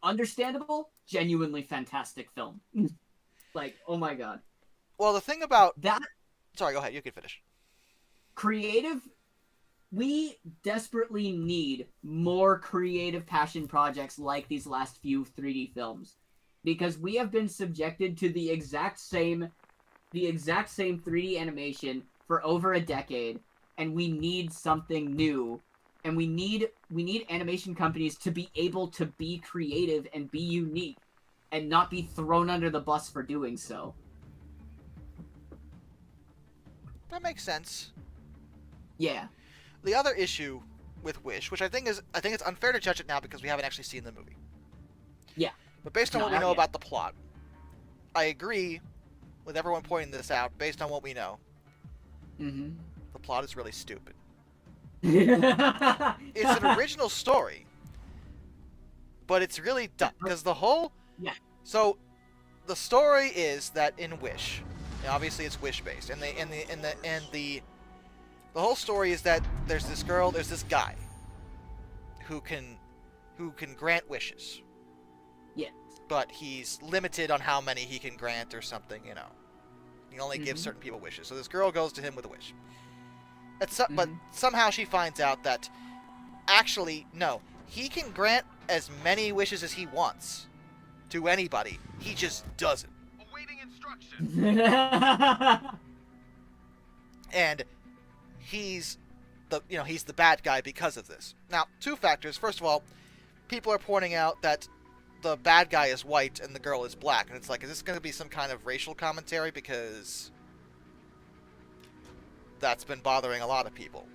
Understandable, genuinely fantastic film. Like, oh my god. Well, the thing about That sorry, go ahead. You can finish. creative, we desperately need more creative passion projects like these last few 3D films, because we have been subjected to the exact same 3D animation for over a decade, and we need something new. And we need animation companies to be able to be creative and be unique and not be thrown under the bus for doing so. That makes sense. Yeah. The other issue with Wish, which I think it's unfair to judge it now because we haven't actually seen the movie. Yeah. But based on No, what we not know yet. about the plot, I agree with everyone pointing this out. Based on what we know, Mm-hmm. the plot is really stupid. Yeah. It's an original story, but it's really dumb because the whole So the story is that in Wish, and obviously it's Wish based, and the whole story is that there's this girl, there's this guy who can grant wishes. Yeah. But he's limited on how many he can grant or something, you know. He only gives certain people wishes. So this girl goes to him with a wish. But somehow she finds out that actually, no, he can grant as many wishes as he wants to anybody. He just doesn't. Awaiting instructions. And he's the bad guy because of this. Now, two factors. First of all, people are pointing out that the bad guy is white and the girl is black, and it's like, is this going to be some kind of racial commentary? Because that's been bothering a lot of people.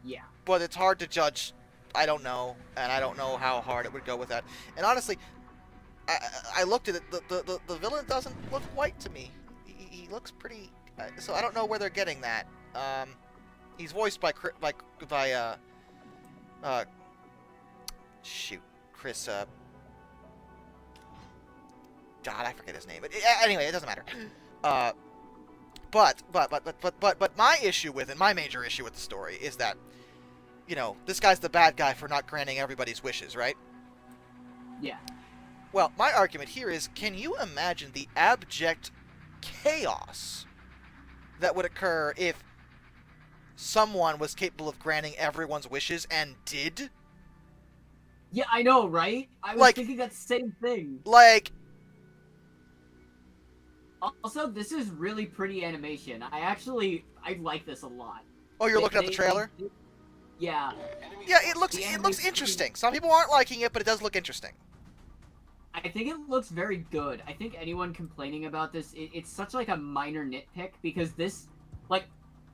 Yeah. But it's hard to judge. I don't know, and I don't know how hard it would go with that. And honestly, I looked at it. The villain doesn't look white to me. He looks pretty. So I don't know where they're getting that. He's voiced by Chris. God, I forget his name. But anyway, it doesn't matter. But my issue with it, my major issue with the story is that, you know, this guy's the bad guy for not granting everybody's wishes, right? Yeah. Well, my argument here is, can you imagine the abject chaos that would occur if someone was capable of granting everyone's wishes and did? Yeah, I know, right? I was thinking that same thing. Like, also, this is really pretty animation. I like this a lot. Oh, you're looking at the trailer? Yeah. Yeah, it looks interesting. Some people aren't liking it, but it does look interesting. I think it looks very good. I think anyone complaining about this, it's such like a minor nitpick, because this, like,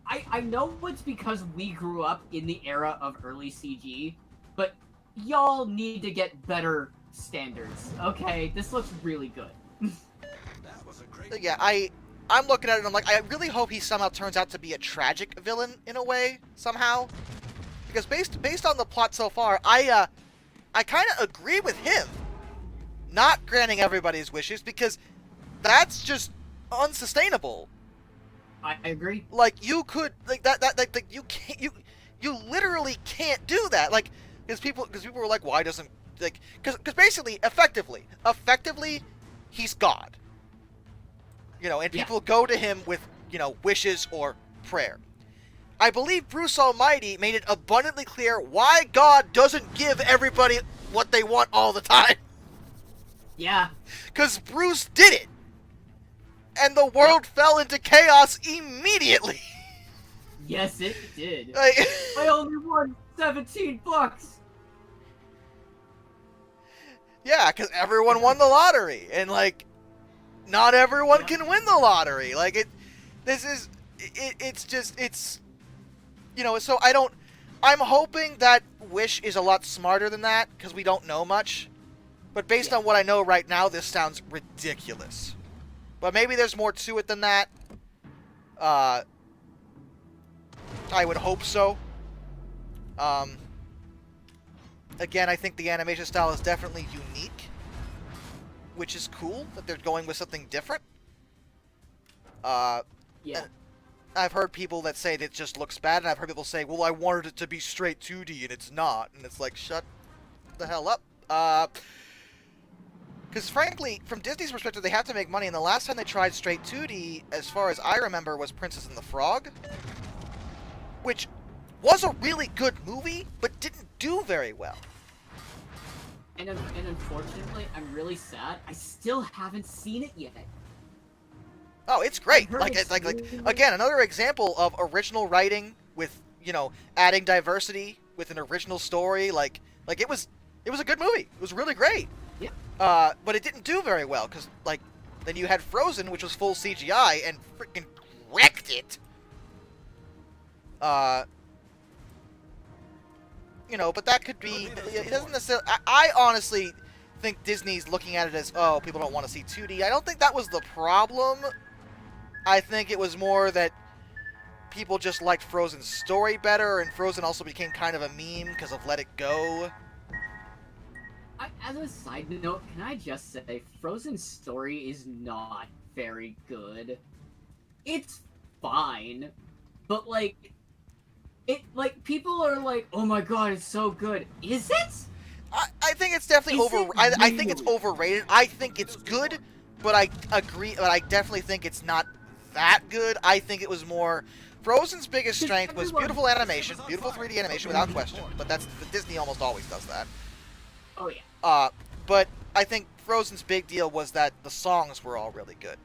I know it's because we grew up in the era of early CG, but y'all need to get better standards, okay? This looks really good. That was a great. Yeah, I'm looking at it and I'm like, I really hope he somehow turns out to be a tragic villain in a way, somehow. Because based on the plot so far, I kind of agree with him not granting everybody's wishes, because that's just unsustainable. I agree. Like, you could, like, like you can't, you literally can't do that. Like, because people were like, why doesn't, like, because basically, effectively, he's God. You know, and people go to him with, you know, wishes or prayer. I believe Bruce Almighty made it abundantly clear why God doesn't give everybody what they want all the time. Yeah. Because Bruce did it. And the world fell into chaos immediately. Yes, it did. Like, I only won $17. Yeah, because everyone won the lottery, and like, not everyone can win the lottery. Like it's just So I'm hoping that Wish is a lot smarter than that because we don't know much. But based on what I know right now, this sounds ridiculous. But maybe there's more to it than that. I would hope so. Again, I think the animation style is definitely unique, which is cool that they're going with something different. Yeah. I've heard people that say that it just looks bad, and I've heard people say, well, I wanted it to be straight 2D, and it's not. And it's like, shut the hell up. Because frankly, from Disney's perspective, they have to make money, and the last time they tried straight 2D, as far as I remember, was Princess and the Frog, which was a really good movie, but didn't do very well. And unfortunately, I'm really sad. I still haven't seen it yet. Oh, it's great. I've heard Like it's really- again, another example of original writing with, adding diversity with an original story. Like it was a good movie. It was really great. Yeah. But it didn't do very well because then you had Frozen, which was full CGI and freaking wrecked it. But that could be. It doesn't necessarily. I honestly think Disney's looking at it as, oh, people don't want to see 2D. I don't think that was the problem. I think it was more that people just liked Frozen's story better, and Frozen also became kind of a meme because of Let It Go. As a side note, can I just say, Frozen's story is not very good. It's fine, but people are like, oh my god, it's so good. Is it? I think it's definitely I think it's really? overrated. I think it's good, but I agree. But I definitely think it's not that good. I think it was more. Frozen's biggest strength was beautiful animation, beautiful 3D animation without question. But Disney almost always does that. Oh yeah. But I think Frozen's big deal was that the songs were all really good.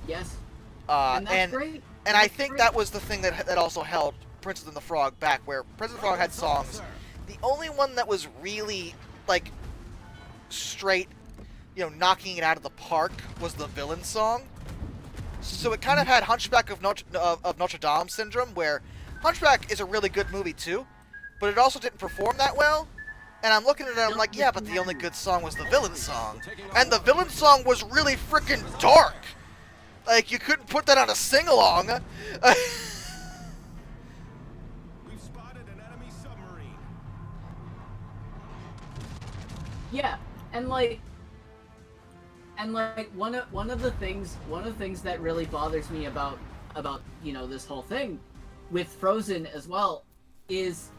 Yes. And that's great. And I think that was the thing that also held Princess and the Frog back, where Princess and the Frog had songs. The only one that was really, straight, knocking it out of the park was the villain song. So it kind of had Hunchback of Notre Dame syndrome, where Hunchback is a really good movie too, but it also didn't perform that well. And I'm looking at it and I'm like, yeah, but the only good song was the villain song. And the villain song was really freaking dark. You couldn't put that on a sing-along. We've spotted an enemy submarine. Yeah, and one of the things that really bothers me about this whole thing with Frozen as well is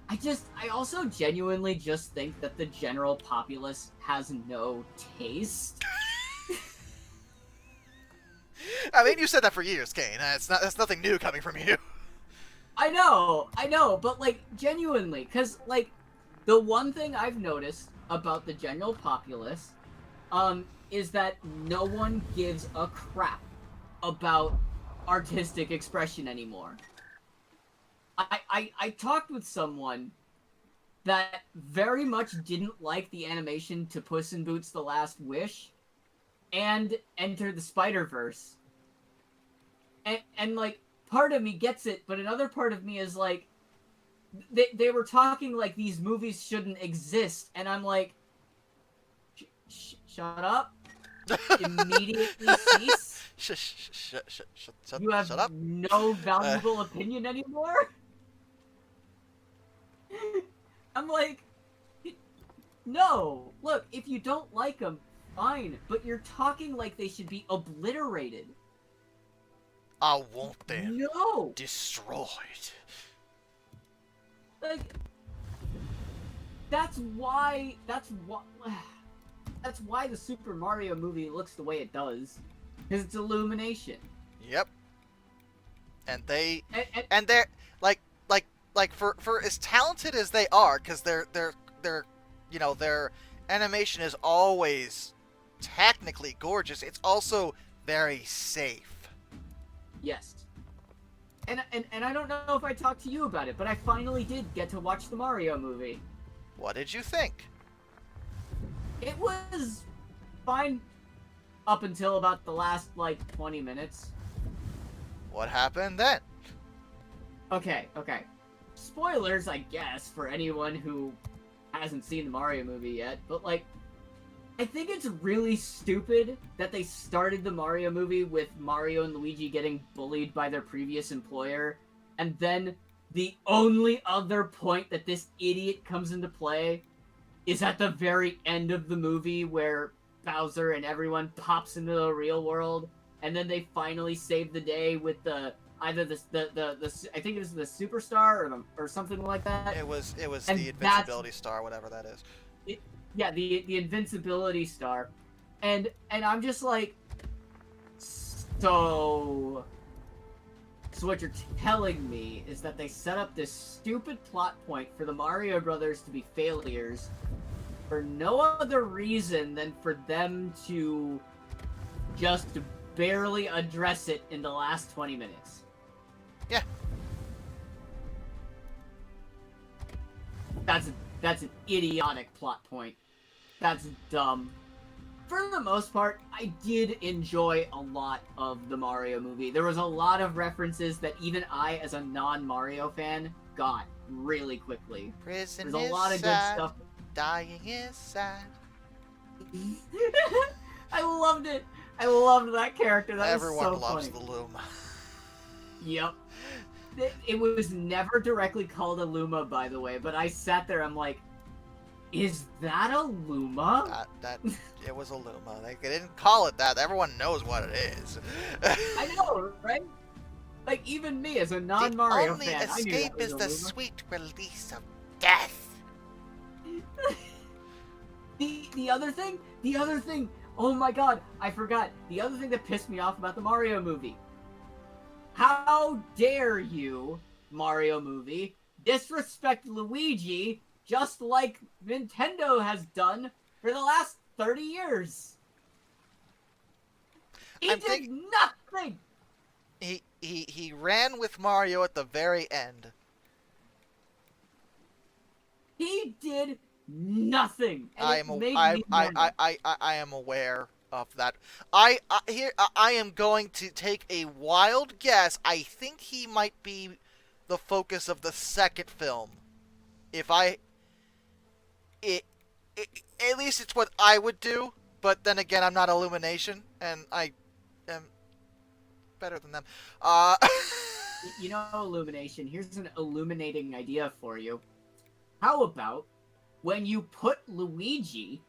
I also genuinely just think that the general populace has no taste. I mean, you said that for years, Kane. That's nothing new coming from you. I know, but genuinely, because the one thing I've noticed about the general populace, is that no one gives a crap about artistic expression anymore. I talked with someone that very much didn't like the animation to Puss in Boots: The Last Wish and Enter the Spider-Verse. And part of me gets it, but another part of me is they were talking like these movies shouldn't exist, and I'm like, shut up. Immediately cease. Shut You have up. no valuable opinion anymore? I'm like, no. Look, if you don't like them, fine. But you're talking like they should be obliterated. I want them No. destroyed. That's why the Super Mario movie looks the way it does. Because it's Illumination. Yep. And they're for as talented as they are, because their animation is always technically gorgeous. It's also very safe. Yes. And I don't know if I talked to you about it, but I finally did get to watch the Mario movie. What did you think? It was fine up until about the last, like, 20 minutes. What happened then? Okay. Spoilers, I guess, for anyone who hasn't seen the Mario movie yet, but, like, I think it's really stupid that they started the Mario movie with Mario and Luigi getting bullied by their previous employer, and then the only other point that this idiot comes into play is at the very end of the movie where Bowser and everyone pops into the real world, and then they finally save the day with the either the I think it was the superstar or something like that. It was And the invincibility star, whatever that is. Yeah, the invincibility star, and I'm just like, so what you're telling me is that they set up this stupid plot point for the Mario Brothers to be failures for no other reason than for them to just barely address it in the last 20 minutes. Yeah. That's an idiotic plot point. That's dumb. For the most part, I did enjoy a lot of the Mario movie. There was a lot of references that even I, as a non-Mario fan, got really quickly. Prison There's a is lot of sad, good stuff. dying is sad. I loved it. I loved that character. That Everyone was so loves funny. the Luma. Yep. It was never directly called a Luma, by the way, but I sat there, I'm like, is that a Luma? It was a Luma. They didn't call it that. Everyone knows what it is. I know, right? Like, even me, as a non-Mario fan, The only I knew escape that was is a the Luma. sweet release of death. The other thing, oh my god, I forgot. The other thing that pissed me off about the Mario movie. How dare you, Mario movie, disrespect Luigi just like Nintendo has done for the last 30 years? He did nothing! He ran with Mario at the very end. He did nothing. And I am aware of that. I am going to take a wild guess. I think he might be the focus of the second film. At least it's what I would do. But then again, I'm not Illumination, and I am better than them. You know, Illumination, here's an illuminating idea for you. How about when you put Luigi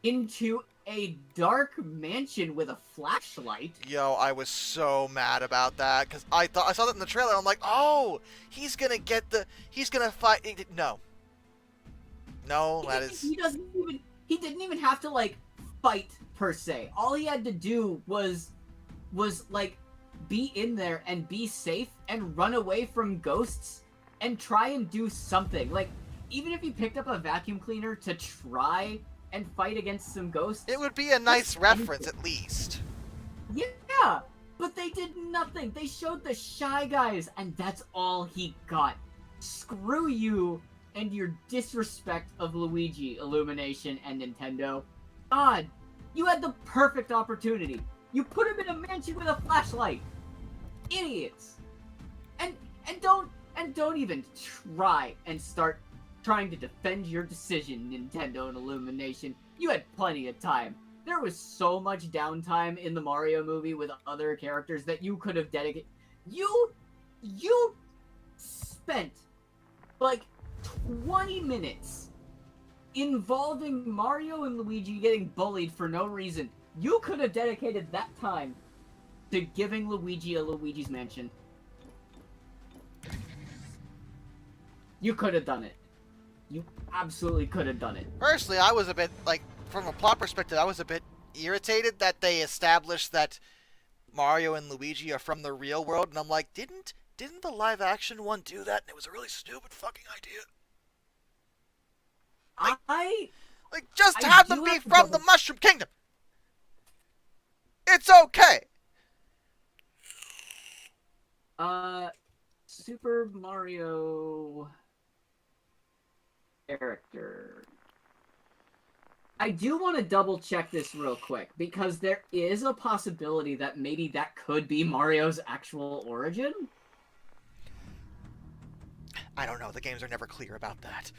into a dark mansion with a flashlight? Yo, I was so mad about that because I saw that in the trailer. I'm like, oh, he's gonna fight. No, that is. He didn't even have to like fight per se. All he had to do was like be in there and be safe and run away from ghosts and try and do something. Like, even if he picked up a vacuum cleaner to try and fight against some ghosts, It would be a nice reference at least. yeah, but they did nothing. They showed the Shy Guys, and that's all he got. Screw you and your disrespect of Luigi, Illumination, and Nintendo. God, you had the perfect opportunity. You put him in a mansion with a flashlight. Idiots. And don't even try and start trying to defend your decision, Nintendo and Illumination. You had plenty of time. There was so much downtime in the Mario movie with other characters that you could have dedicated. You spent like 20 minutes involving Mario and Luigi getting bullied for no reason. You could have dedicated that time to giving Luigi a Luigi's Mansion. You could have done it. You absolutely could have done it. Personally, I was a bit from a plot perspective, I was a bit irritated that they established that Mario and Luigi are from the real world, and I'm like, didn't the live action one do that? And it was a really stupid fucking idea. Just have them be from the Mushroom Kingdom. It's okay. Super Mario character. I do want to double check this real quick, because there is a possibility that maybe that could be Mario's actual origin. I don't know. The games are never clear about that.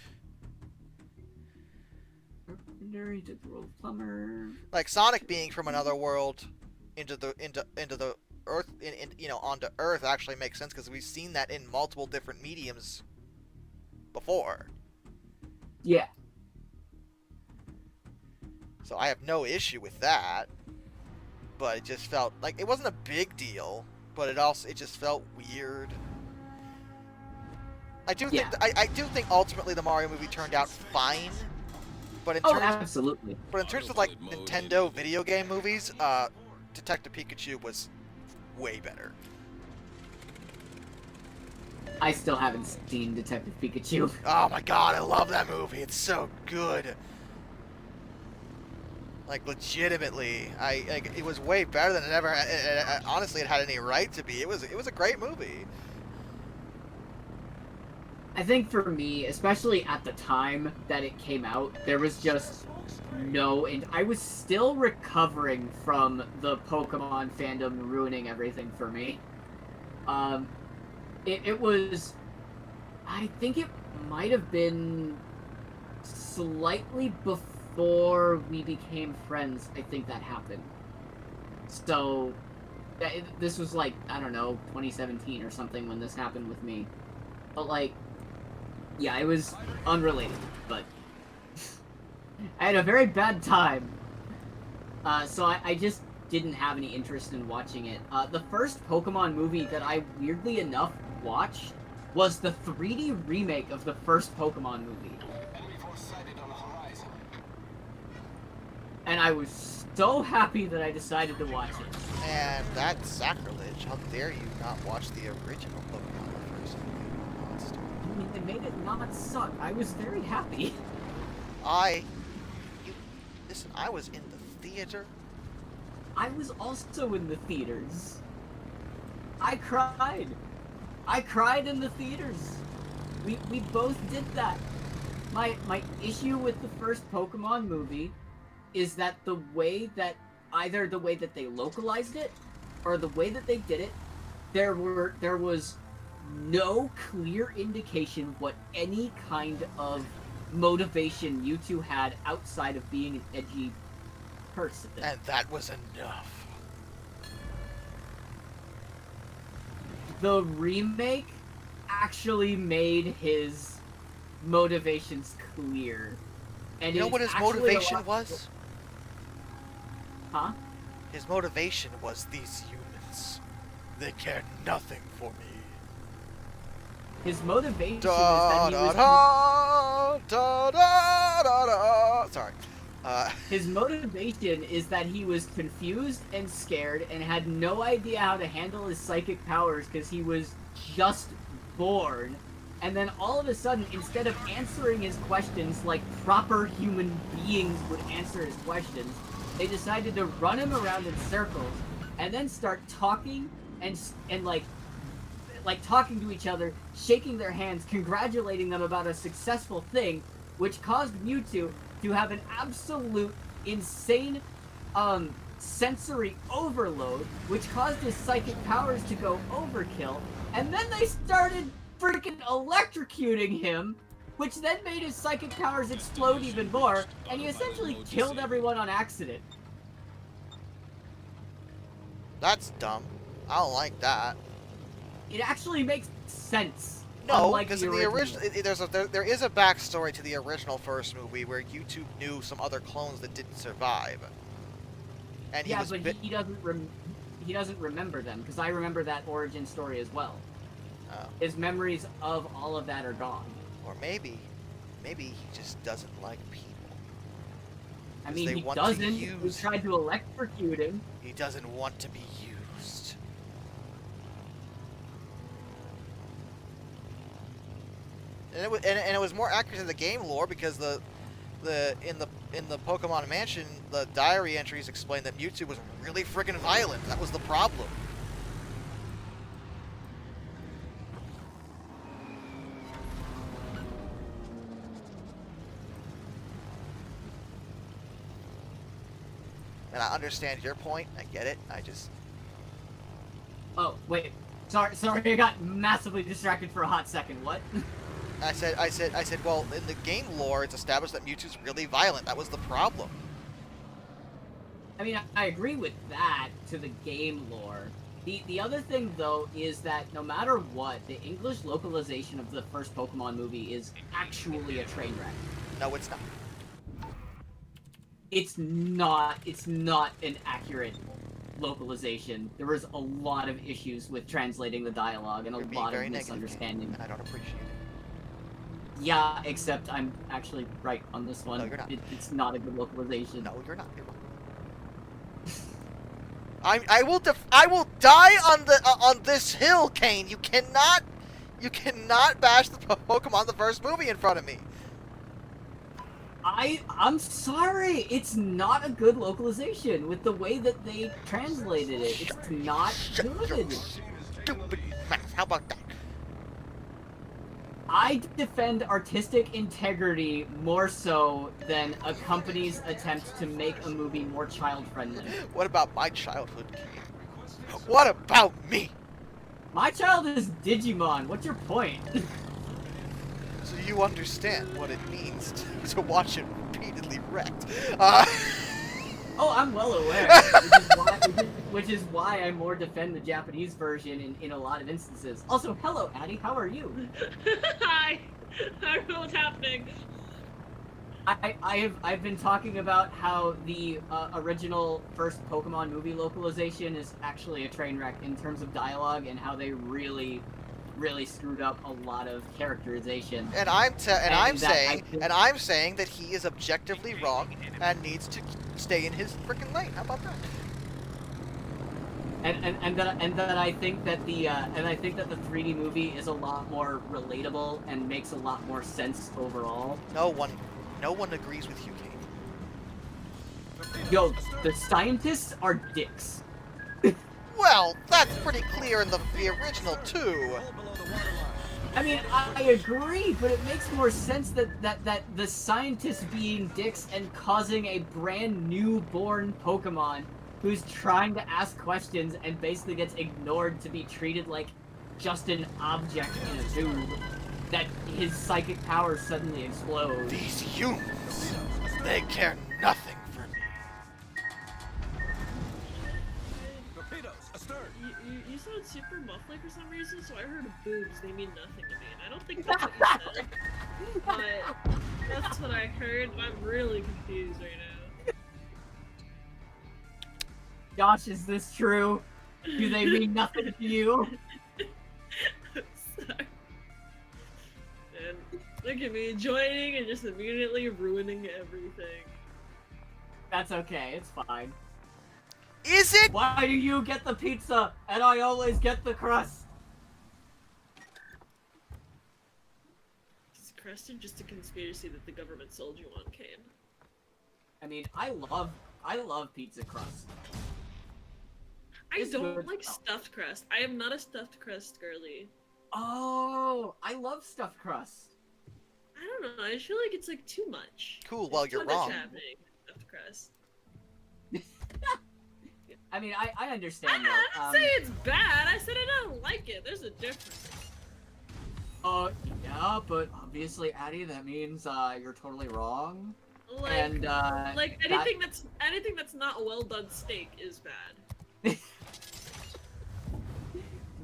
Carpenter, he took the role of plumber. Like Sonic being from another world into the Earth, onto Earth actually makes sense because we've seen that in multiple different mediums before. Yeah. So I have no issue with that. But it just felt like it wasn't a big deal, but it just felt weird. I do think ultimately the Mario movie turned out fine. But in terms absolutely. But in terms of like Nintendo video game movies, Detective Pikachu was way better. I still haven't seen Detective Pikachu. Oh my god, I love that movie. It's so good. Like legitimately, it was way better than it ever. Honestly, it had any right to be. It was a great movie. I think for me, especially at the time that it came out, there was just and I was still recovering from the Pokemon fandom ruining everything for me. It was, I think it might have been slightly before we became friends. I think that happened. So this was like, I don't know, 2017 or something when this happened with me. But like, yeah, it was unrelated, but I had a very bad time. So I just didn't have any interest in watching it. The first Pokemon movie that I weirdly enough watched was the 3D remake of the first Pokemon movie. And I was so happy that I decided to watch it. And that's sacrilege. How dare you not watch the original Pokemon the first movie? I mean, they made it not suck. I was very happy. Listen, I was in the theater. I was also in the theaters. I cried. I cried in the theaters. We both did that. My issue with the first Pokemon movie is that the way that they localized it or the way that they did it, there was no clear indication what any kind of motivation you two had outside of being an edgy person. And that was enough. The remake actually made his motivations clear. And you know what his motivation was? Huh? His motivation was these humans. They cared nothing for me. His motivation is that he was... Sorry. His motivation is that he was confused and scared and had no idea how to handle his psychic powers because he was just born. And then all of a sudden, instead of answering his questions like proper human beings would answer his questions, they decided to run him around in circles and then start talking and like talking to each other, shaking their hands, congratulating them about a successful thing, which caused Mewtwo to have an absolute insane sensory overload, which caused his psychic powers to go overkill, and then they started freaking electrocuting him, which then made his psychic powers explode even more, and he essentially killed everyone on accident. That's dumb. I don't like that. It actually makes sense. No, because in the original, there is a backstory to the original first movie where YouTube knew some other clones that didn't survive, and he was he doesn't remember them, because I remember that origin story as well. Oh. His memories of all of that are gone. Or maybe he just doesn't like people. I mean, he doesn't. We tried to electrocute him. He doesn't want to be used. And it was more accurate to the game lore because in the Pokemon Mansion, the diary entries explained that Mewtwo was really freaking violent. That was the problem. And I understand your point. I get it. I just... Oh, wait. Sorry, I got massively distracted for a hot second. What? I said, well, in the game lore, it's established that Mewtwo's really violent. That was the problem. I mean, I agree with that to the game lore. The other thing, though, is that no matter what, the English localization of the first Pokemon movie is actually a train wreck. No, it's not. It's not an accurate localization. There was a lot of issues with translating the dialogue and a You're being lot of very negative, misunderstanding. and I don't appreciate it. Yeah, except I'm actually right on this one. No, you're not. It's not a good localization. No, you're not. You're wrong. I will die on this hill, Kane. You cannot bash the Pokemon the first movie in front of me. I'm sorry, it's not a good localization with the way that they translated it. It's not good. Stupid mouth. How about that? I defend artistic integrity more so than a company's attempt to make a movie more child-friendly. What about my childhood, Kane? What about me? My child is Digimon. What's your point? So you understand what it means to watch it repeatedly wrecked. Oh, I'm well aware. Which is why I more defend the Japanese version in a lot of instances. Also, hello, Addie. How are you? Hi. I don't know what's happening. I've been talking about how the original first Pokemon movie localization is actually a train wreck in terms of dialogue and how they really screwed up a lot of characterization. And I'm saying that he is objectively wrong and needs to stay in his freaking lane. How about that? And that I think that the 3D movie is a lot more relatable and makes a lot more sense overall. No one agrees with you, Kane. Yo, the scientists are dicks. Well, that's pretty clear in the original too. I mean, I agree, but it makes more sense that the scientists being dicks and causing a brand new born Pokemon who's trying to ask questions and basically gets ignored to be treated like just an object in a tube, that his psychic powers suddenly explode. These humans, they care nothing for me. Torpedoes, astern. You sound super muffly for some reason, so I heard boobs. They mean nothing to me, and I don't think that's what you said. But that's what I heard. I'm really confused right now. Josh, is this true? Do they mean nothing to you? I'm sorry. And look at me joining and just immediately ruining everything. That's okay, it's fine. Is it? Why do you get the pizza and I always get the crust? Is crust or just a conspiracy that the government sold you on, Kane? I mean, I love pizza crust. I It's don't good. like stuffed crust. I am not a stuffed crust girly. Oh, I love stuffed crust. I don't know. I feel like it's like too much. Cool, well, There's you're too much wrong. happening with stuffed crust. I mean, I understand I that. didn't say it's bad. I said I don't like it. There's a difference. Yeah, but obviously, Addie, that means you're totally wrong. Like, And like anything that's not a well done steak is bad.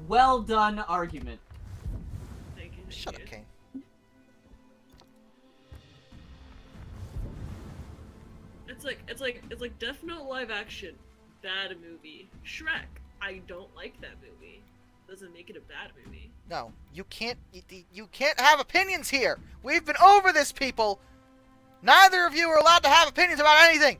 well done argument. Thank you. Shut up, thank you. Kane. It's like Death Note live action, bad movie. Shrek, I don't like that movie. Doesn't make it a bad movie. No, you can't have opinions here. We've been over this, people. Neither of you are allowed to have opinions about anything.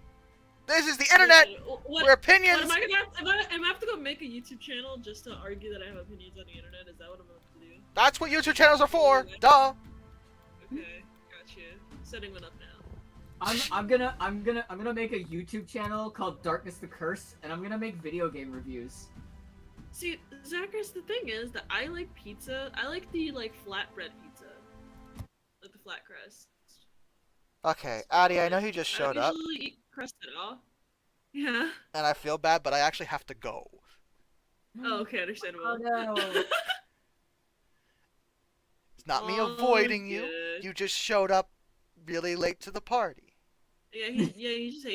This is the internet, where opinions... What, am I gonna have to go make a YouTube channel just to argue that I have opinions on the internet? Is that what I'm about to do? That's what YouTube channels are for. Duh. Okay, gotcha. Setting one up now. I'm gonna make a YouTube channel called Darkness the Curse, and I'm gonna make video game reviews. See, Zachary, the thing is that I like pizza. I like the flatbread pizza, like the flat crust. Okay, Addie, I know you just showed I up. don't usually eat crust at all. Yeah. and I feel bad, but I actually have to go. Oh, okay, understandable. Oh no. It's not me All avoiding you. good. You just showed up really late to the party. Yeah, he just hates